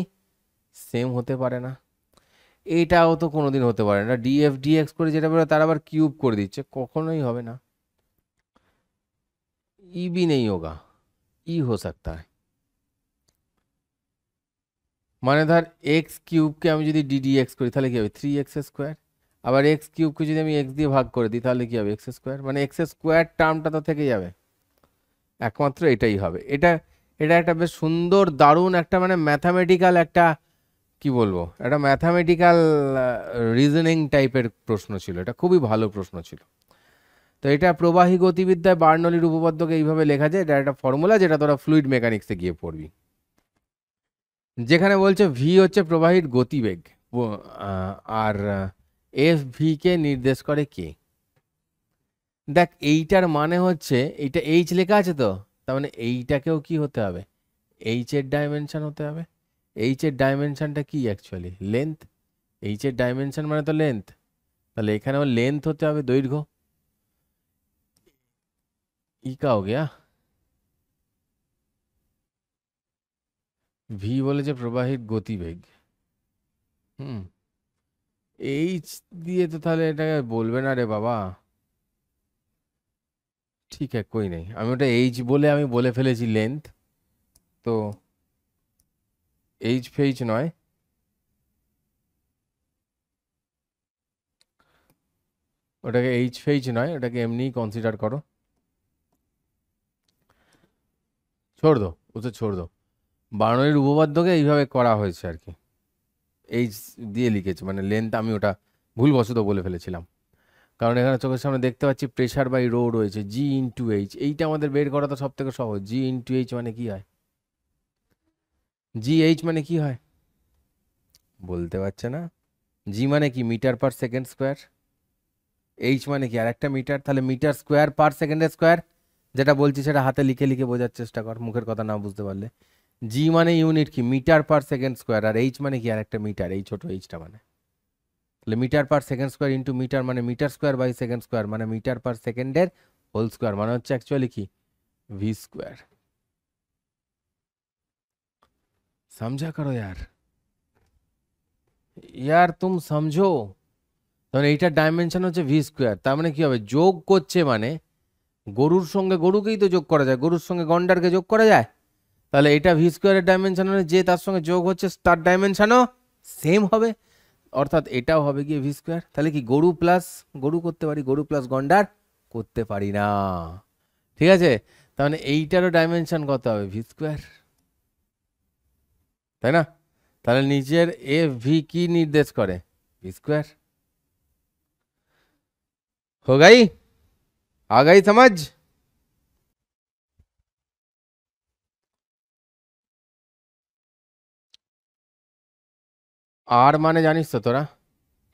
সেম হতে পারে না, এটাও তো কোনোদিন হতে পারে না, ডিএফ ডিএক্স করে যেটা বলে তার আবার কিউব করে দিচ্ছে, কখনোই হবে না। ই भी नहीं होगा, ই हो सकता है, মানে ধর এক্স কিউবকে আমি যদি ডিডিএক্স করি তাহলে কি হবে, 3x², আবার এক্স কিউবকে যদি আমি এক্স দিয়ে ভাগ করে দিই তাহলে কি হবে, x², মানে x² টার্মটা তো থেকে যাবে, একমাত্র এটাই হবে। এটা এটা একটা বেশ সুন্দর দারুণ একটা মানে ম্যাথামেটিক্যাল একটা, কি বলবো, একটা ম্যাথামেটিক্যাল রিজনিং টাইপের প্রশ্ন ছিল, এটা খুবই ভালো প্রশ্ন ছিল। তো এটা প্রবাহী গতিবিদ্যায় বার্নলির উপপাদ্যকে এইভাবে লেখা যায়, এটা একটা ফর্মুলা যেটা তোরা ফ্লুইড মেকানিক্সে গিয়ে পড়বি, যেখানে বলছে ভি হচ্ছে প্রবাহীর গতিবেগ, আর এফ ভি কে নির্দেশ করে কে। দেখ এইটার মানে হচ্ছে, এইটা এইচ লেখা আছে তো, তার মানে এইটাকেও কি হতে হবে, এইচ এর ডাইমেনশন হতে হবে। এইচ এর ডাইমেনশনটা কি অ্যাকচুয়ালি, লেন্থ, এইচ এর ডাইমেনশন মানে তো লেন্থ, তাহলে এখানেও লেন্থ হতে হবে, দৈর্ঘ্য। ই কা হো গিয়া, ভি বলেছে প্রবাহীর গতিবেগ, হুম, এইচ দিয়ে তো তাহলে এটাকে বলবে না রে বাবা, ঠিক আছে কই নেই, আমি ওটা এইচ বলে আমি বলে ফেলেছি লেন্থ, তো এইচ ফেইচ নয়, ওটাকে এইচ ফেইচ নয়, ওটাকে এমনিই কনসিডার করো, ছোড় দো উसे ছোড় দো। বার্নলির উপপাদ্যকে এইভাবে করা হয়েছে আর কি, এইচ দিয়ে লিখেছে, মানে লেন্থ আমি ওটা ভুলবশত বলে ফেলেছিলাম, কারণ এখানে চোখের সামনে দেখতে পাচ্ছি প্রেসার বাই রো রয়েছে, জি ইন্টু এইচ, এইটা আমাদের বের করা তো সব থেকে সহজ, জি ইন্টু এইচ মানে কি হয়, জি এইচ মানে কি হয় বলতে পারছে না, জি মানে কি metre per second square, H মানে কি আর একটা মিটার, তাহলে মিটার স্কোয়ার পার সেকেন্ডের স্কোয়ার, যেটা বলছি সেটা হাতে লিখে লিখে বোঝার চেষ্টা কর, মুখের কথা না বুঝতে পারলে। জি মানে ইউনিট কি মিটার পার সেকেন্ড স্কোয়ার, আর এইচ মানে কি আর একটা মিটার, এই ছোট এইচটা মানে, তাহলে metre per second square into metre মানে metre square by second square, মানে মিটার পার সেকেন্ডের হোল স্কোয়ার মানে হচ্ছে অ্যাকচুয়ালি কি ভি স্কোয়ার। समझा करो यार, यार तुम समझो। তাহলে এইটার ডাইমেনশন হচ্ছে ভি স্কোয়ার, তার মানে কি হবে, যোগ করছে মানে গরুর সঙ্গে গরুকেই তো যোগ করা যায়, গরুর সঙ্গে গন্ডারকে যোগ করা যায়। তাহলে এটা ভি স্কোয়ারের ডাইমেনশন হলে যে তার সঙ্গে যোগ হচ্ছে তার ডাইমেনশনও সেম হবে, অর্থাৎ এটাও হবে গিয়ে ভি স্কোয়ার। তাহলে কি গরু প্লাস গরু করতে পারি, গরু প্লাস গন্ডার করতে পারি না, ঠিক আছে। তাহলে এইটারও ডাইমেনশন কত হবে, ভি স্কোয়ার, তাই না। তাহলে নিচের এফ ভি কি নির্দেশ করে, ভি স্কোয়ার। हो गई, आ गई समझ। আর মানে জানিস তো তোরা,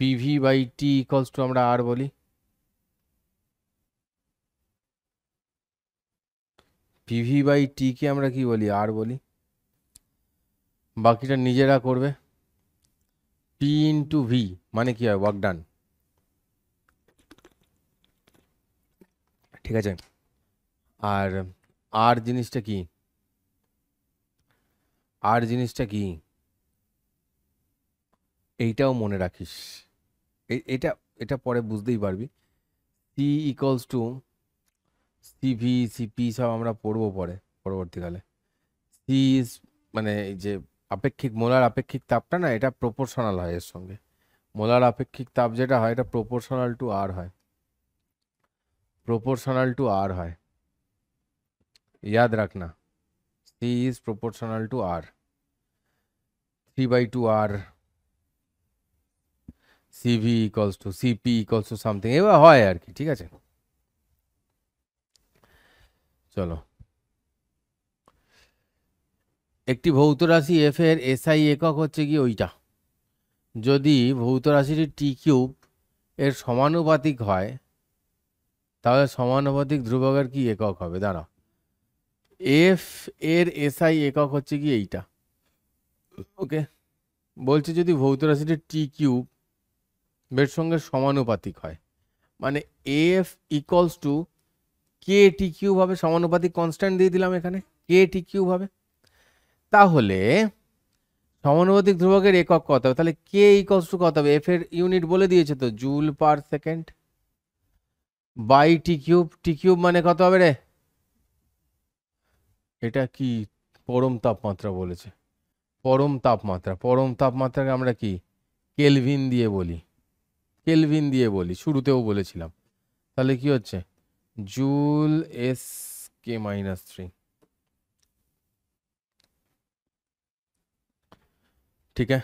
PV by T equals to আমরা আর বলি, পিভি বাই টি কে আমরা কি বলি, আর বলি। বাকিটা নিজেরা করবে। পি ইন্টু ভি মানে কি হয়, ওয়ার্ক ডান, ঠিক আছে। আর আর জিনিসটা কি, আর জিনিসটা কি, এইটাও মনে রাখিস। এটা এটা পরে বুঝতেই পারবি। C equals to CV CP সব আমরা পড়বো পরে পরবর্তীকালে। সি ইজ মানে এই যে আপেক্ষিক মোলার আপেক্ষিক তাপটা না, এটা প্রপোর্শনাল হয় এর সঙ্গে। মোলার আপেক্ষিক তাপ যেটা হয় এটা প্রপোর্শনাল টু আর হয়, প্রপোর্শনাল টু আর হয়, याद रखना। C is proportional to R, 3/2 R, CV equals to CP equals to something, এবার হয় আর কি, ঠিক আছে। চলো, একটি ভৌত রাশি এফ এর এসআই একক হচ্ছে কি ওইটা, যদি ভৌত রাশিটি টি কিউব এর সমানুপাতিক হয় তাহলে সমানুপাতিক ধ্রুবকের কি একক হবে, দাঁড়াও। এফ এর এসআই একক হচ্ছে কি এইটা, ওকে। বলছে যদি ভৌত রাশিটি টি কিউব এর সঙ্গে সমানুপাতিক হয়, মানে এফ ইকুয়ালস টু কে টি কিউব হবে, সমানুপাতিক কনস্ট্যান্ট দিয়ে দিলাম এখানে, কে টি কিউব হবে। তাহলে সমানুপাতিক ধ্রুবকের একক কত হবে, তাহলে কে ইকুয়ালস টু কত হবে, এফ এর ইউনিট বলে দিয়েছে তো, joule per second by T cube মানে কত হবে রে, এটা কি পরম তাপমাত্রা বলেছে, পরম তাপমাত্রা, পরম তাপমাত্রাকে আমরা কি কেলভিন দিয়ে বলি, কেলভিন দিয়ে বলি, শুরুতেও বলেছিলাম। তাহলে কি হচ্ছে, জুল এস কে মাইনাস 3, ठीक है।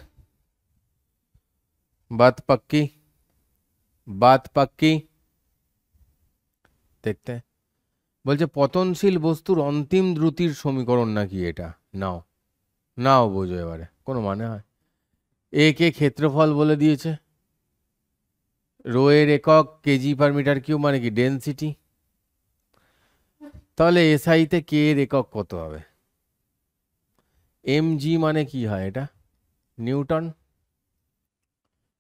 बात पक्की, बात पक्की। দেখতে বলছে পতনশীল বস্তুর অন্তিম দ্রুতির সমীকরণ নাকি এটা, নাও নাও বোঝো এবারে, কোনো মানে হয়। এ কে ক্ষেত্রফল বলে দিয়েছে, রো এর একক কেজি পার মিটার কিউব মানে কি ডেনসিটি, তাহলে এসআই তে কে এর একক কত হবে, এম জি মানে কি হয় এটা, নিউটন,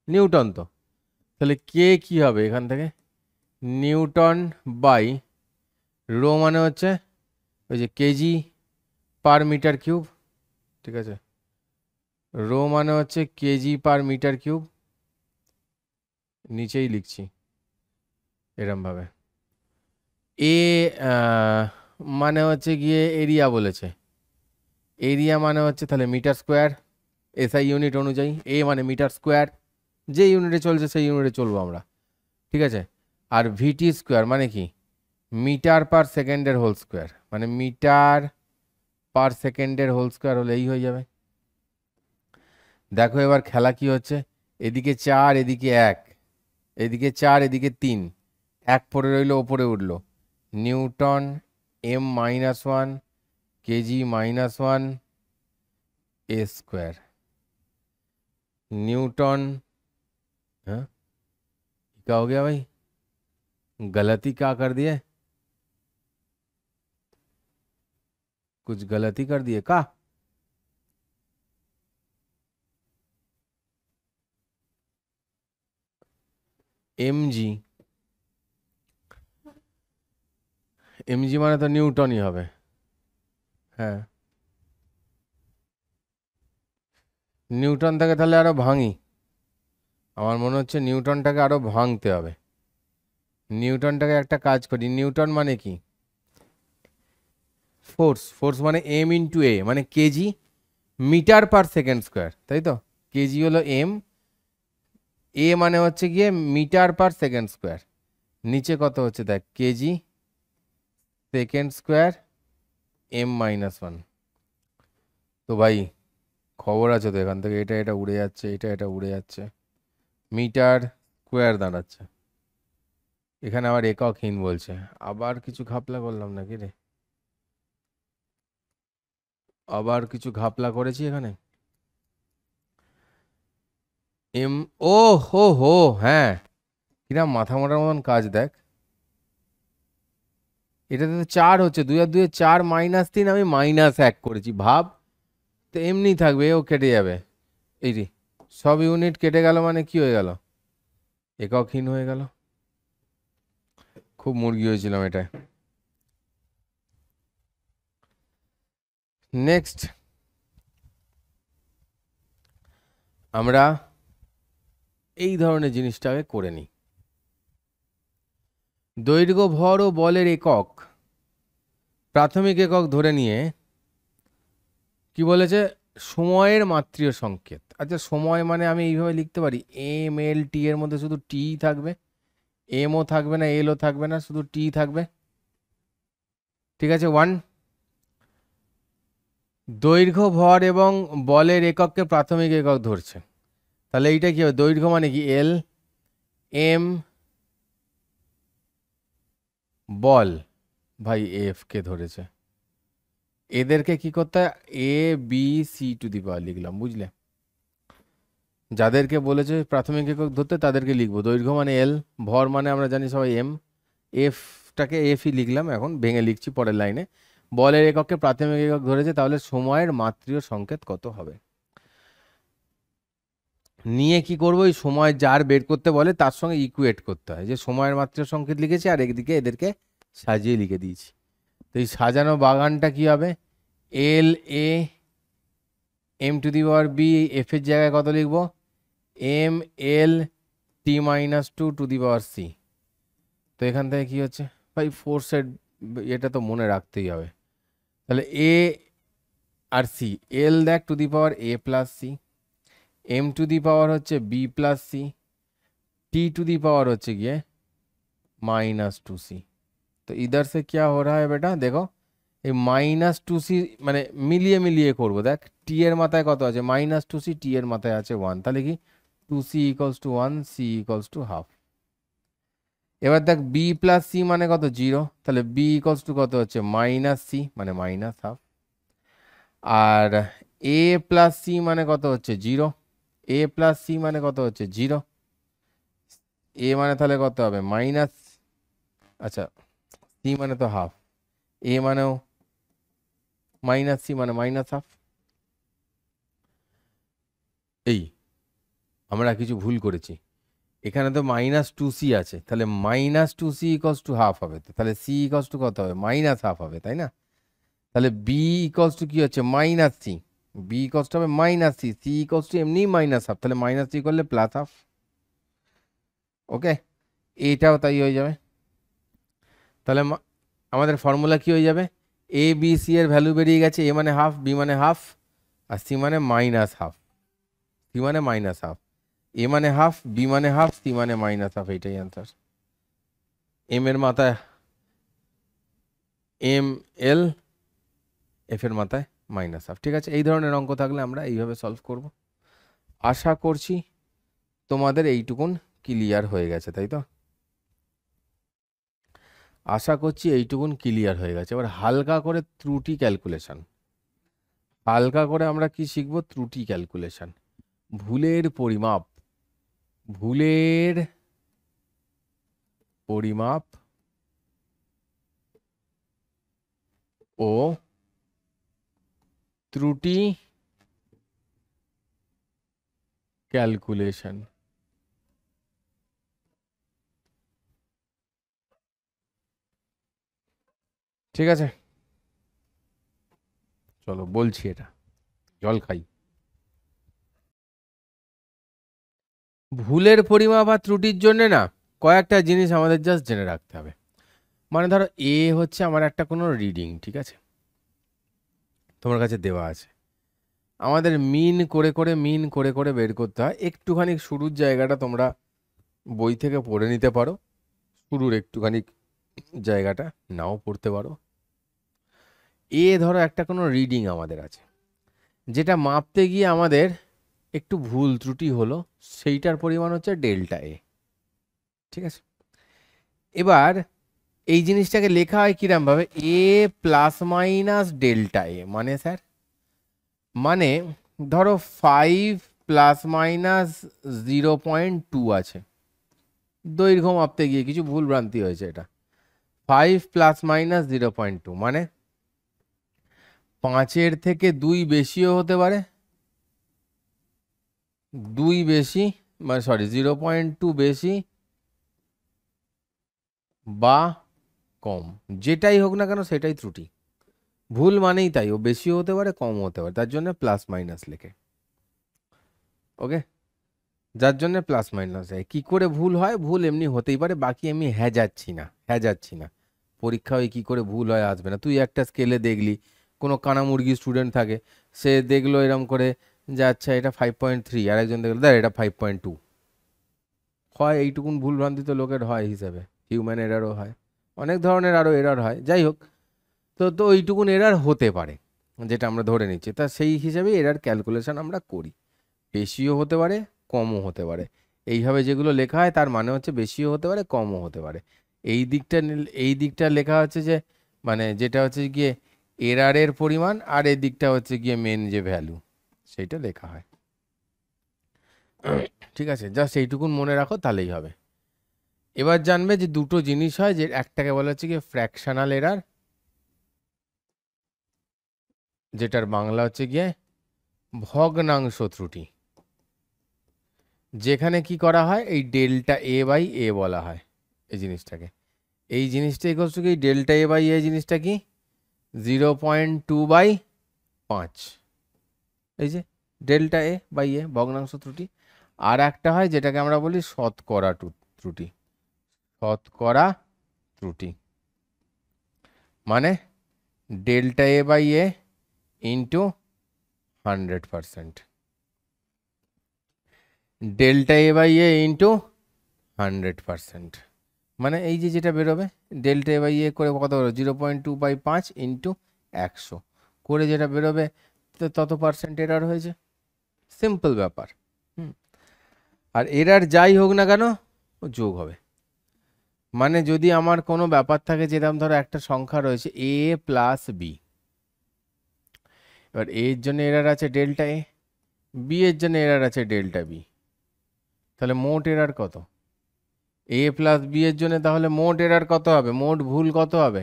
নিউটন তো। তাহলে কে কি হবে এখান থেকে, নিউটন বাই রো মানে হচ্ছে ওই যে কেজি পার মিটার কিউব, ঠিক আছে। রো মানে হচ্ছে কেজি পার মিটার কিউব, নিচেই লিখছি এরম ভাবে। এ মানে হচ্ছে গিয়ে এরিয়া বলেছে, এরিয়া মানে হচ্ছে তাহলে মিটার স্কোয়ার, এসআই ইউনিট অনুযায়ী এ মানে মিটার স্কোয়ার, যে ইউনিটে চলছে সেই ইউনিটে চলবো আমরা, ঠিক আছে। আর ভিটি স্কোয়ার মানে কি মিটার পার সেকেন্ডের হোল স্কোয়ার, মানে মিটার পার সেকেন্ডের হোল স্কোয়ার হলে এই হয়ে যাবে। দেখো এবার খেলা কি হচ্ছে, এদিকে 4 এদিকে 1, এদিকে 4 এদিকে 3, 1 পড়ে রইলো ওপরে উঠলো, newton M minus 1 kg minus 1 A square, newton. हाँ क्या हो गया भाई, गलती क्या कर दिए, कुछ गलती कर दिए का, एम जी এমজি মানে তো নিউটনই হবে। হ্যাঁ, নিউটন থেকে তাহলে আরো ভাঙি, আমার মনে হচ্ছে নিউটনটাকে আরো ভাঙতে হবে। নিউটনটাকে একটা কাজ করি, নিউটন মানে কি? ফোর্স, ফোর্স মানে এম ইন্টু এ, মানে kg metre per second square, তাই তো? কেজি হলো এম, এ মানে হচ্ছে গিয়ে মিটার পার সেকেন্ড স্কোয়ার। নিচে কত হচ্ছে দেখ, কেজি সেকেন্ড স্কোয়ার m-1। তো ভাই খবর আছে তো, এখান থেকে এটা এটা উড়ে যাচ্ছে, এটা এটা উড়ে যাচ্ছে, মিটার স্কোয়ার দাঁড়াচ্ছে। এখানে আবার এককহীন বলছে, আবার কিছু ঘাপলা করলাম নাকি রে? আবার কিছু ঘাপলা করেছি এখানে। এম, ও হো হো, হ্যাঁ, কিরম মাথা মোটার মতন কাজ দেখ। এটাতে তো 4 হচ্ছে, 2 আর 2 4, -3, আমি -1 করেছি, ভাব। তো এমনি থাকবে, ও কেটে যাবে। এই রে, সব ইউনিট কেটে গেল, মানে কি হয়ে গেল? এককহীন হয়ে গেল। খুব মুরগি হয়েছিলাম এটা। নেক্সট আমরা এই ধরনের জিনিসটাকে করে নিই। দৈর্ঘ্য, ভর ও বলের একক, প্রাথমিক একক ধরে নিয়ে কি বলেছে, সময়ের মাত্রিয় সংকেত। আচ্ছা, সময় মানে আমি এইভাবে লিখতে পারি, এম এল টি, এর মধ্যে শুধু টি থাকবে, এমও থাকবে না, এলও থাকবে না, শুধু টি থাকবে। ঠিক আছে, 1। দৈর্ঘ্য, ভর এবং বলের একককে প্রাথমিক একক ধরছে, তাহলে এইটা কি হবে? দৈর্ঘ্য মানে কি এল, এম, বল ভাই এফ কে ধরেছে। এদেরকে কি করতে হয়, A B C to the পাওয়ার লিখলাম, বুঝলে? যাদেরকে বলেছে প্রাথমিক একক ধরতে তাদেরকে লিখবো। দৈর্ঘ্য মানে এল, ভর মানে আমরা জানি সবাই এম, এফটাকে এফই লিখলাম, এখন ভেঙে লিখছি পরের লাইনে। বলের এককে প্রাথমিক একক ধরেছে, তাহলে সময়ের মাত্রিয় সংকেত কত হবে? নিয়ে কি করবো, এই সময় যার বের করতে বলে তার সঙ্গে ইকুয়েট করতে হয়, যে সময়ের মাত্রিয় সংকেত লিখেছি আর একদিকে এদেরকে সাজিয়ে লিখে দিয়েছি। তো এই সাজানো বাগানটা কি হবে, L A M to the power B, F এর জায়গায় কত লিখবো, M L t-2 to the power C. তো এখান থেকে কি হচ্ছে ভাই, ফোর্সের এটা তো মনে রাখতেই হবে। তাহলে এ আর সি, এল দেখ to the power A plus C, M to the power হচ্ছে B plus C, T to the power হচ্ছে গিয়ে -2c। तो इधर से क्या हो रहा है बेटा, देखो এই -2c মানে মিলিয়ে মিলিয়ে করব। দেখ টি এর মাথায় কত আছে, -2c, টি এর মাথায় আছে 1, তাহলে কি 2c = 1, c = হাফ। এবার দেখ বি প্লাস সি মানে কত, 0, তাহলে বি কত হচ্ছে, -c মানে -হাফ। আর এ প্লাস সি মানে কত হচ্ছে, 0, এ প্লাস সি মানে কত হচ্ছে, 0, এ মানে তাহলে কত হবে, মাইনাস, আচ্ছা সি মানে তো হাফ, এ মানেও -c মানে -হাফ। এই আমরা কিছু ভুল করেছি, এখানে তো -2c আছে, তাহলে -2c = হাফ হবে, তাহলে c = কত হবে, -হাফ হবে, তাই না? তাহলে বি কি হচ্ছে, -c, বি হবে -c, c এমনি -হাফ, তাহলে -c করলে +হাফ। ওকে, এটাও তাই হয়ে যাবে। তাহলে আমাদের ফর্মুলা কি হয়ে যাবে, এ বি সি এর ভ্যালু বেরিয়ে গেছে, এ মানে হাফ, বি মানে হাফ, আর সি মানে -হাফ, সি মানে -হাফ, এ মানে হাফ, বি মানে হাফ, সি মানে -হাফ, এইটাই অ্যান্সার। এম এর মাথায় এম এল, এফ এর মাথায় -হাফ। ঠিক আছে, এই ধরনের অঙ্ক থাকলে আমরা এইভাবে সলভ করব। আশা করছি তোমাদের এইটুকুন ক্লিয়ার হয়ে গেছে, তাই তো? আশা করছি এইটুকুন ক্লিয়ার হয়ে গেছে। এবার হালকা করে ত্রুটি ক্যালকুলেশন, হালকা করে আমরা কি শিখব, ত্রুটি ক্যালকুলেশন, ভুলের পরিমাপ, ভুলের পরিমাপ ও ত্রুটি ক্যালকুলেশন। ঠিক আছে, চলো বলছি, এটা জল খাই। ভুলের পরিমাপ বা ত্রুটির জন্য না কয়েকটা জিনিস আমাদের জাস্ট জেনে রাখতে হবে। মানে ধরো এ হচ্ছে আমার একটা কোনো রিডিং, ঠিক আছে, তোমার কাছে দেওয়া আছে, আমাদের মিন করে করে বের করতে হয়। একটুখানি শুরুর জায়গাটা তোমরা বই থেকে পড়ে নিতে পারো, শুরুর একটুখানি জায়গাটা নাও পড়তে পারো। এ ধরো একটা কোনো রিডিং আমাদের আছে, যেটা মাপতে গিয়ে আমাদের একটু ভুল ত্রুটি হলো, সেইটার পরিমাণ হচ্ছে ডেল্টা এ, ঠিক আছে। এবার এই জিনিসটাকে লেখা হয় কিরম ভাবে, এ প্লাস মাইনাস ডেল্টা এ, মানে স্যার, মানে ধরো 5 প্লাস মাইনাস 0.2 আছে, দৈর্ঘ্য মাপতে গিয়ে কিছু ভুল ভ্রান্তি হয়েছে, এটা 5 প্লাস মাইনাস 0.2 মানে 5-এর থেকে 2 বেশিও হতে পারে, 2 বেশি, মানে সরি 0.2 বেশি বা কম, যেটাই হোক না কেন সেটাই ত্রুটি। ভুল মানেই তাই, ও বেশিও হতে পারে কমও হতে পারে, তার জন্য প্লাস মাইনাস লেখে। ওকে, যার জন্য প্লাস মাইনাস হয়। কি করে ভুল হয়, ভুল এমনি হতেই পারে, বাকি আমি যাচ্ছি না পরীক্ষায় কি করে ভুল হয় আসবে না। তুই একটা স্কেলে দেখলি, কোনো কানামুরগি স্টুডেন্ট থাকে, সে দেখলো এরম করে যে আচ্ছা এটা 5.3, আর একজন দেখলো দেখ এটা 5.2, হয় এইটুকুন ভুল ভ্রান্তি তো লোকের হয়, হিসাবে হিউম্যান এরারও হয়, অনেক ধরনের আরও এরার হয়, যাই হোক, তো তো ওইটুকুন এরার হতে পারে, যেটা আমরা ধরে নিচ্ছি, তা সেই হিসাবে এরার ক্যালকুলেশন আমরা করি। বেশিও হতে পারে কমও হতে পারে, এইভাবে যেগুলো লেখা হয় তার মানে হচ্ছে বেশিও হতে পারে কমও হতে পারে। এই দিকটা লেখা হচ্ছে যে, মানে যেটা হচ্ছে গিয়ে এরারের পরিমাণ, আর এই দিকটা হচ্ছে গিয়ে মেন যে ভ্যালু, সেইটা লেখা হয়। ঠিক আছে, জাস্ট এইটুকুন মনে রাখো তাহলেই হবে। এবার জানবে যে দুটো জিনিস হয়, যে একটাকে বলা হচ্ছে গিয়ে ফ্র্যাকশনাল এরার, যেটার বাংলা হচ্ছে গিয়ে ভগ্নাংশ ত্রুটি, যেখানে কি করা হয় এই ডেল্টা এ বাই এ বলা হয় এই জিনিসটাকে। এই জিনিসটা ইকুয়ালস টু কি, ডেল্টা এ বাই এ জিনিসটা কি 0.2/5, এই যে ডেল্টা এ বাই এ ভগ্নাংশ ত্রুটি। আর একটা হয় যেটাকে আমরা বলি শতকরা ত্রুটি, শতকরা ত্রুটি মানে delta A by A into 100%, delta A by A into 100%, মানে এই যে যেটা বেরোবে ডেল্টা এ বাই এ করে কত বেরোবে 0.2/5 ইন্টু 100 করে যেটা বেরোবে, তো তত পার্সেন্ট এরার হয়েছে, সিম্পল ব্যাপার। আর এরার যাই হোক না কেন ও যোগ হবে, মানে যদি আমার কোনো ব্যাপার থাকে, যেরকম ধরো একটা সংখ্যা রয়েছে এ প্লাস বি, এবার এর জন্য এরার আছে ডেল্টা এ, বি এর জন্য এরার আছে ডেল্টা বি, তাহলে মোট এরার কত, এ প্লাস বি এর জন্য তাহলে মোট এরার কত হবে, মোট ভুল কত হবে,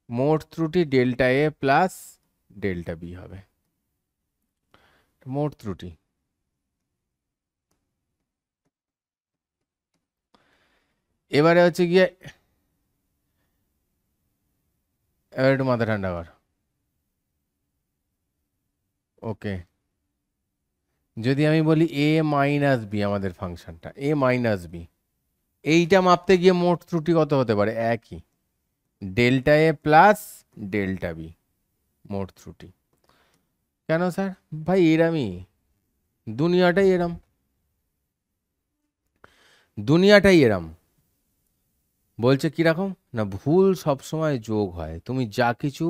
মোট ত্রুটি delta A plus delta B হবে, মোট ত্রুটি। এবারে হচ্ছে গিয়ে, এবার একটু মাথা ঠান্ডা কর। ওকে, যদি আমি বলি এ মাইনাস বি, আমাদের ফাংশনটা এ মাইনাস বি, এইটা মাপতে গিয়ে মোট ত্রুটি কত হতে পারে, একই delta A plus delta B, মোট ত্রুটি। কেন স্যার, ভাই এরামই, দুনিয়াটাই এরম, দুনিয়াটাই এরম। বলছে কিরকম না, ভুল সবসময় যোগ হয়, তুমি যা কিছু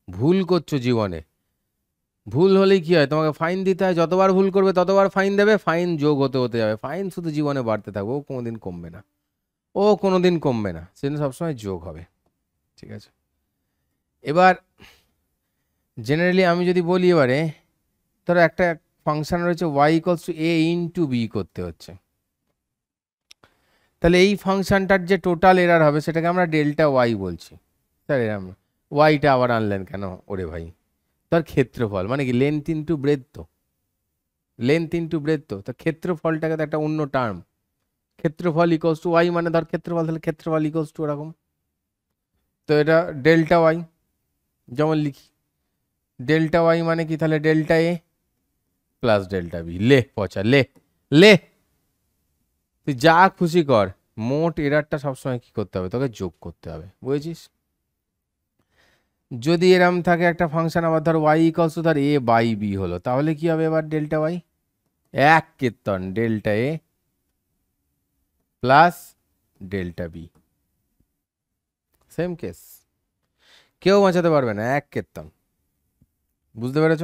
ভুল করছো জীবনে, ভুল হলেই কি হয়, তোমাকে ফাইন দিতে হয়, যতবার ভুল করবে ততবার ফাইন দেবে, ফাইন যোগ হতে হতে যাবে, ফাইন শুধু জীবনে বাড়তে থাকবে, ও কোনোদিন কমবে না, ও কোনোদিন কমবে না, সেজন্য সবসময় যোগ হবে। ঠিক আছে, এবার জেনারেলি আমি যদি বলি, এবারে ধরো একটা ফাংশন রয়েছে y equals to a into B করতে হচ্ছে, তাহলে এই ফাংশনটার যে টোটাল এরার হবে সেটাকে আমরা ডেল্টা ওয়াই বলছি। স্যার এরম ওয়াইটা আবার আনলেন কেন, ওরে ভাই, তার ক্ষেত্রফল মানে কি লেন্থ ইন্টু ব্রেথ, তো লেন্থ ইন্টু ব্রেথ, তো তার ক্ষেত্রফলটাকে তো একটা অন্য টার্ম, ক্ষেত্রফল ইকুয়ালস টু ওয়াই মানে ধর ক্ষেত্রফল, তাহলে ক্ষেত্রফল ইকুয়ালস টু ওরকম। তো এটা ডেল্টা ওয়াই যেমন লিখি, ডেল্টা ওয়াই মানে কি, তাহলে delta A plus delta B. লে পচা লে লে, তুই যা খুশি কর, মোট এরারটা সবসময় কি করতে হবে, তোকে যোগ করতে হবে, বুঝেছিস? যদি এরম থাকে একটা ফাংশন, আবার ধর ওয়াই ইকলস টু ধর এ বাই বি হলো, তাহলে কি হবে এবার ডেল্টা ওয়াই, এক কীর্তন delta A plus delta B, same case, কেউ বাঁচাতে পারবে না, এক কীর্তন। বুঝতে পেরেছ?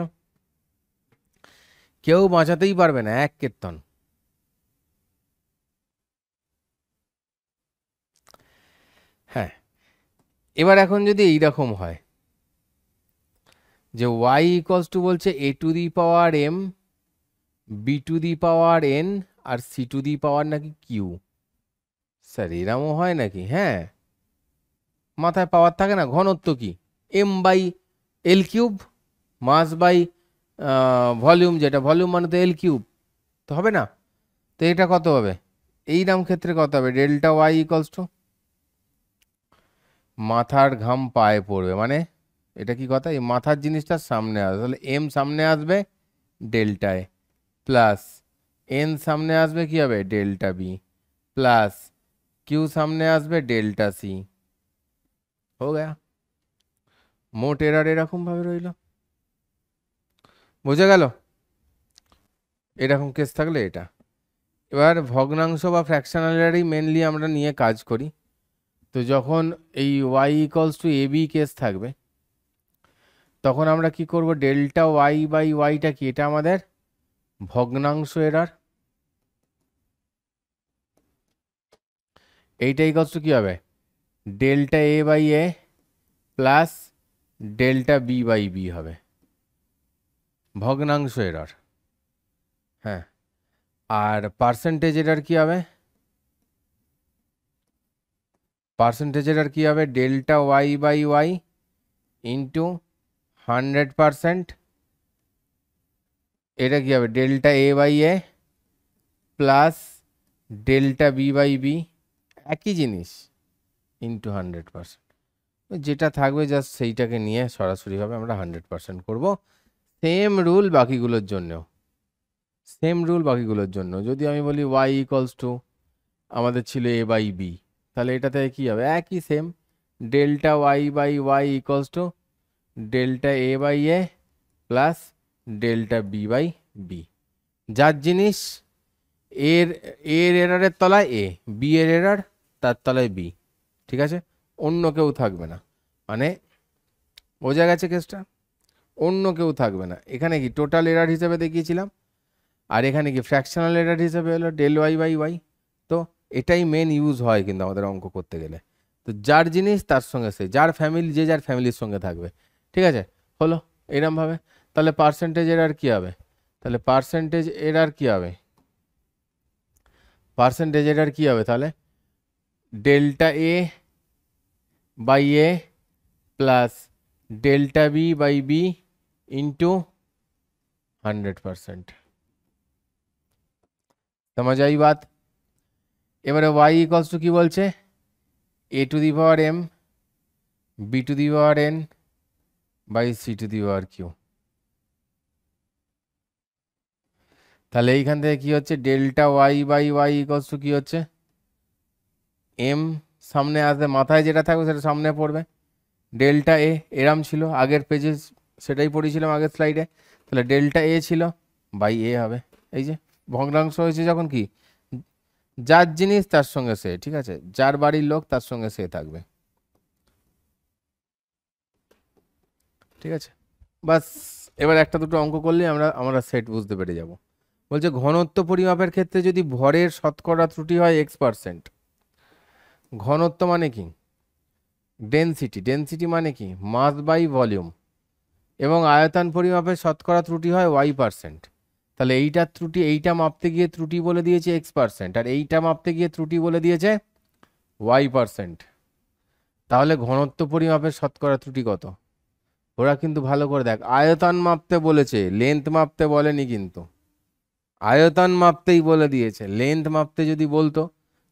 কেউ বাঁচাতেই পারবে না, এক কীর্তন। হ্যাঁ, এবার এখন যদি এইরকম হয় যে ওয়াই ইকলস টু বলছে A to the power M, B to the power N, আর সি টু দি পাওয়ার নাকি কিউ। স্যার এরমও হয় নাকি? হ্যাঁ, মাথায় পাওয়ার থাকে না, ঘনত্ব কি, M by L cube, mass by volume, যেটা ভলিউম মানে তো এল কিউব, তো হবে না? তো এটা কত হবে, এইরকম ক্ষেত্রে কত হবে, ডেল্টা ওয়াই ইকলস টু, মাথার ঘাম পায়ে পড়বে, মানে এটা কি কথা, এই মাথার জিনিসটা সামনে আসবে, তাহলে এম সামনে আসবে ডেল্টায়, প্লাস এন সামনে আসবে কি হবে ডেল্টা বি, প্লাস কিউ সামনে আসবে ডেল্টা সি। হো গয়া, মোট এরার এরকম ভাবে রইল। বোঝা গেল? এরকম কেস থাকলে এটা। এবার ভগ্নাংশ বা ফ্র্যাকশনাল এরারই মেনলি আমরা নিয়ে কাজ করি। তো যখন এই Y equals to A B case থাকবে, তখন আমরা কি করব, ডেল্টা ওয়াই বাই ওয়াইটা কি, এটা আমাদের ভগ্নাংশ এরার, এইটা ইকলস টু কি হবে, delta A by A plus delta B by B হবে, ভগ্নাংশ এরার। হ্যাঁ, আর পার্সেন্টেজ এরার কি হবে, পার্সেন্টেজ এরার কি হবে, delta Y by Y into 100%, এটা কি হবে delta A by A plus delta B by B, একই জিনিস, ইন্টু 100%। যেটা থাকবে জাস্ট সেইটাকে নিয়ে সরাসরিভাবে আমরা 100% করব। সেম রুল বাকিগুলোর জন্য, সেম রুল বাকিগুলোর জন্য। যদি আমি বলি ওয়াই ইকলস টু আমাদের ছিল এ বাই বি, তাহলে এটাতে কি হবে, একই same, delta Y by Y equals to delta A by A plus delta B by B. যার জিনিস, এর এরারের তলায় এ, বি এর এরার তার তলায় বি, ঠিক আছে, অন্য কেউ থাকবে না, মানে বোঝা গেছে কেসটা, অন্য কেউ থাকবে না। এখানে কি টোটাল এরার হিসেবে দেখিয়েছিলাম, আর এখানে কি ফ্র্যাকশনাল এরার হিসেবে হলো ডেল ওয়াই বাই ওয়াই। তো এটাই মেন ইউজ হয় কিন্তু আমাদের অঙ্ক করতে গেলে। তো যার জিনিস তার সঙ্গে সে, যার ফ্যামিলি যে যার ফ্যামিলির সঙ্গে থাকবে, ঠিক আছে, হলো এরমভাবে। তাহলে পার্সেন্টেজ এরার কি হবে, তাহলে পার্সেন্টেজ এরার কি হবে, পার্সেন্টেজ এরার কি হবে, তাহলে delta A by A plus delta B by B into 100%। समझ आई बात? এবারে y ইকুয়ালস টু কি বলছে, a to the power m b to the power n by c to the power q। তাহলে এইখান থেকে কি হচ্ছে, delta y by y equals to কি হচ্ছে, m সামনে আসবে, মাথায় যেটা থাকবে সেটা সামনে পড়বে, ডেল্টা a এরাম ছিল আগের পেজে, সেটাই পড়েছিলাম আগের স্লাইডে। তাহলে ডেল্টা a ছিল বাই a হবে, এই যে ভগ্নাংশ হয়েছে যখন, কি যার জিনিস তার সঙ্গে সে, ঠিক আছে, যার বাড়ির লোক তার সঙ্গে সে থাকবে, ঠিক আছে। বাস, এবার একটা দুটো অঙ্ক করলে আমরা সেট বুঝতে পেরে যাব। বলছে ঘনত্ব পরিমাপের ক্ষেত্রে যদি ভরের শতকরা ত্রুটি হয় x%, ঘনত্ব মানে কি, ডেনসিটি, ডেনসিটি মানে কি মাস বাই ভলিউম, এবং আয়তন পরিমাপের শতকরা ত্রুটি হয় y%, তাহলে এইটার ত্রুটি, এইটা মাপতে গিয়ে ত্রুটি বলে দিয়েছে x%, আর এইটা মাপতে গিয়ে ত্রুটি বলে দিয়েছে y%। তাহলে ঘনত্ব পরিমাপের শতকরা ত্রুটি কত? ওরা কিন্তু ভালো করে দেখ, আয়তন মাপতে বলেছে, লেন্থ মাপতে বলেনি কিন্তু, আয়তন মাপতেই বলে দিয়েছে। লেন্থ মাপতে যদি বলতো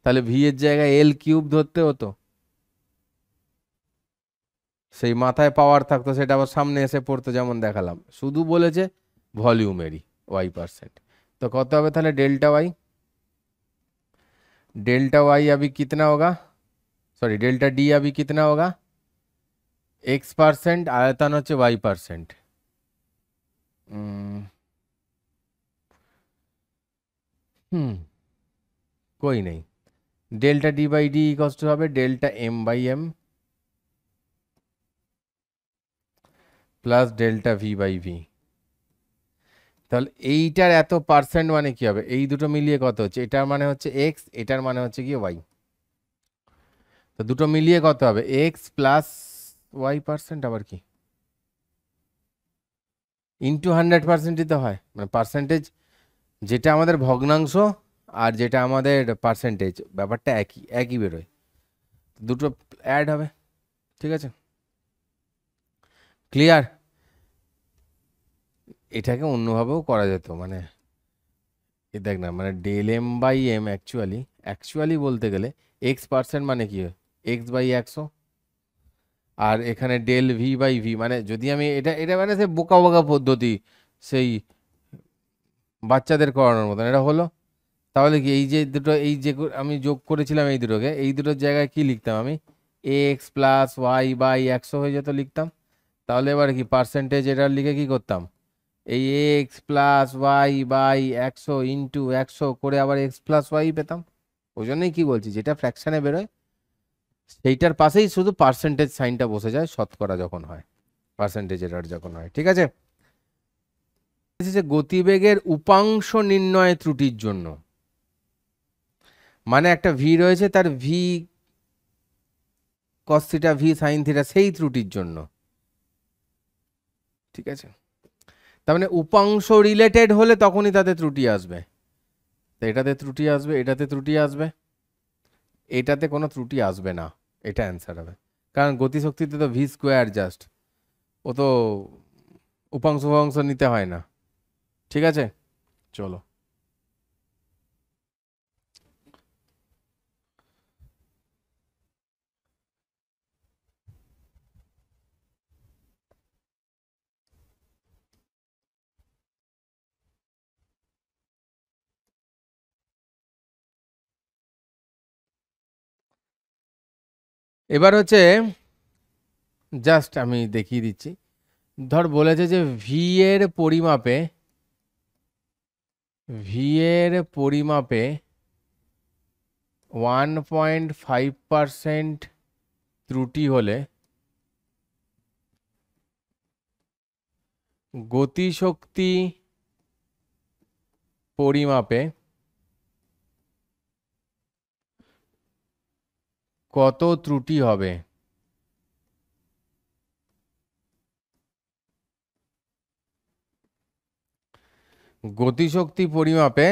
তাহলে ভি এর জায়গায় এল কিউব ধরতে হতো, সেই মাথায় পাওয়ার থাকতো, সেটা আবার সামনে এসে পড়তো, যেমন দেখালাম। শুধু বলেছে ভলিউমেরই y%। तो কত হবে তাহলে डेल्टा वाई? डेल्टा वाई अभी कितना होगा, सॉरी डेल्टा डी अभी कितना होगा, x%, आयतन হচ্ছে y%। कोई नहीं, delta D by D equals to হবে delta M by M plus delta V by V. তাহলে এইটার এত পার্সেন্ট মানে কি হবে, এই দুটো মিলিয়ে কত হচ্ছে, এটার মানে হচ্ছে এক্স, এটার মানে হচ্ছে কি ওয়াই। তো দুটো মিলিয়ে কত হবে, এক্স প্লাস y%, আবার কি ইন্টু 100%ই তো হয়, মানে পার্সেন্টেজ যেটা আমাদের ভগ্নাংশ আর যেটা আমাদের পার্সেন্টেজ, ব্যাপারটা একই একই বেরোয়, দুটো অ্যাড হবে। ঠিক আছে, ক্লিয়ার? এটাকে অন্যভাবেও করা যেত, মানে এ দেখ না, মানে del M by M actually বলতে গেলে x% মানে কি হয়, x/100, আর এখানে ডেল ভি বাই ভি, মানে যদি আমি এটা এটা মানে সে বোকা বোকা পদ্ধতি, সেই বাচ্চাদের করানোর মতন এটা হলো। তাহলে কি এই যে দুটো, এই যে আমি যোগ করেছিলাম এই দুটোকে, এই দুটোর জায়গায় কি লিখতাম আমি, এক্স প্লাস ওয়াই বাই 100 হয়ে যেত লিখতাম। তাহলে এবার কি পার্সেন্টেজ এটা লিখে কি করতাম, এই X plus Y by 100 into 100 করে আবার এক্স প্লাস ওয়াই পেতাম। ওই জন্যই কি বলছি, যেটা ফ্র্যাকশনে বেরোয় সেইটার পাশেই শুধু পার্সেন্টেজ সাইনটা বসে যায় শতকরা যখন হয়, পার্সেন্টেজ এরর যখন হয়। ঠিক আছে, যে গতিবেগের উপাংশ নির্ণয় ত্রুটির জন্য, মানে একটা ভি রয়েছে, তার V cos theta V sine theta, সেই ত্রুটির জন্য। ঠিক আছে, তার মানে উপাংশ রিলেটেড হলে তখনই তাতে ত্রুটি আসবে। তো এটাতে ত্রুটি আসবে, এটাতে ত্রুটি আসবে, এটাতে কোনো ত্রুটি আসবে না, এটা অ্যান্সার হবে। কারণ গতিশক্তিতে তো ভি স্কোয়ার জাস্ট, ও তো উপাংশ উপাংশ নিতে হয় না। ঠিক আছে, চলো। এবার হচ্ছে জাস্ট আমি দেখিয়ে দিচ্ছি, ধর বলেছে যে ভি এর পরিমাপে, ভি এর পরিমাপে 1.5% ত্রুটি হলে গতিশক্তি পরিমাপে কত ত্রুটি হবে। গতিশক্তি পরিমাপে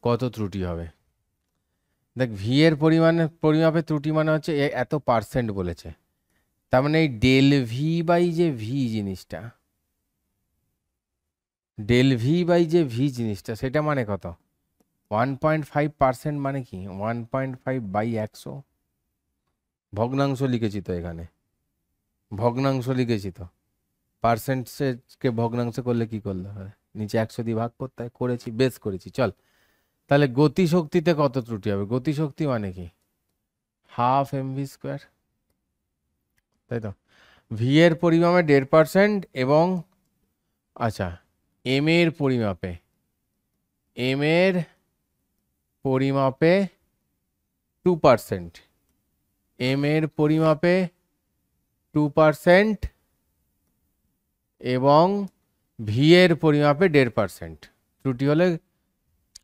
কত ত্রুটি হবে, দেখ ভি এর পরিমাপে ত্রুটি মানে হচ্ছে এত পার্সেন্ট বলেছে, তার মানে এই ডেল ভি বাই যে ভি জিনিসটা, ডেল ভি বাই যে ভি জিনিসটা, সেটা মানে কত, 1.5% মানে কি 1.5/100, ভগ্নাংশ লিখেছি তো এখানে, ভগ্নাংশ লিখেছি তো, পার্সেন্টকে ভগ্নাংশ করলে কি করলে হয়, নিচে 100 দিয়ে ভাগ করতে হয়, করেছি, বেস করেছি, চল। তাহলে গতিশক্তিতে কত ত্রুটি হবে, গতিশক্তি মানে কি 1/2 mv², তাই তো। ভি এর পরিমাপে 1.5% এবং আচ্ছা এম এর পরিমাপে, এম এর পরিমাপে 2%, এম এর পরিমাপে 2% এবং ভি এর পরিমাপে 1.5% ত্রুটি হলে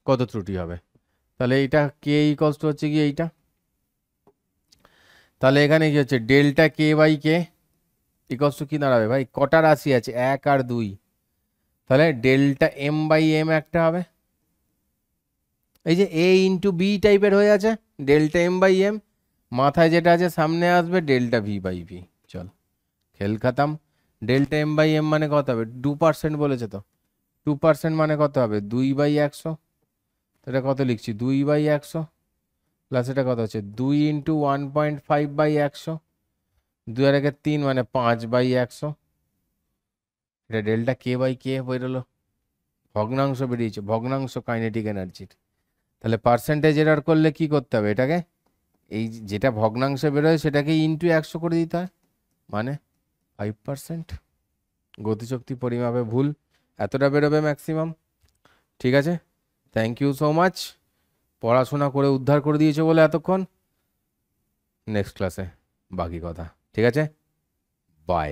কত ত্রুটি হবে। তাহলে এইটা কে ইকলস টু হচ্ছে কি এইটা, তাহলে এখানে কি হচ্ছে delta K by K equals to কি দাঁড়াবে ভাই, কটা রাশি আছে 1 আর 2, তাহলে ডেল্টা এম বাই এম একটা হবে, এই যে এ ইন্টু বি টাইপের হয়ে আছে, ডেল্টা এম বাই এম, মাথায় যেটা আছে সামনে আসবে ডেল্টা ভি বাই ভি। চল খেল খাতাম, ডেল্টা এম বাই এম মানে কত হবে, 2% বলেছে তো, 2% মানে কত হবে 2/100, এটা কত লিখছি 2/100 প্লাস এটা কত হচ্ছে 2 ইন্টু 1.5/100, 2 আর 1 3 মানে 5/100, এটা ডেল্টা কে বাই কে বেরোলো, ভগ্নাংশ বেরিয়েছে, ভগ্নাংশ কাইনেটিক এনার্জির। তাহলে পার্সেন্টেজ এরর করলে কি করতে হবে, এটাকে এই যেটা ভগ্নাংশে বেরোয় সেটাকে ইন্টু 100 করে দিতে হয়, মানে 5%। গতিশক্তি পরিমাপে ভুল, এতটা বেরোবে ম্যাক্সিমাম। ঠিক আছে, থ্যাংক ইউ সো মাচ, পড়াশোনা করে উদ্ধার করে দিয়েছো বলে এতক্ষণ। নেক্সট ক্লাসে বাকি কথা, ঠিক আছে, বাই।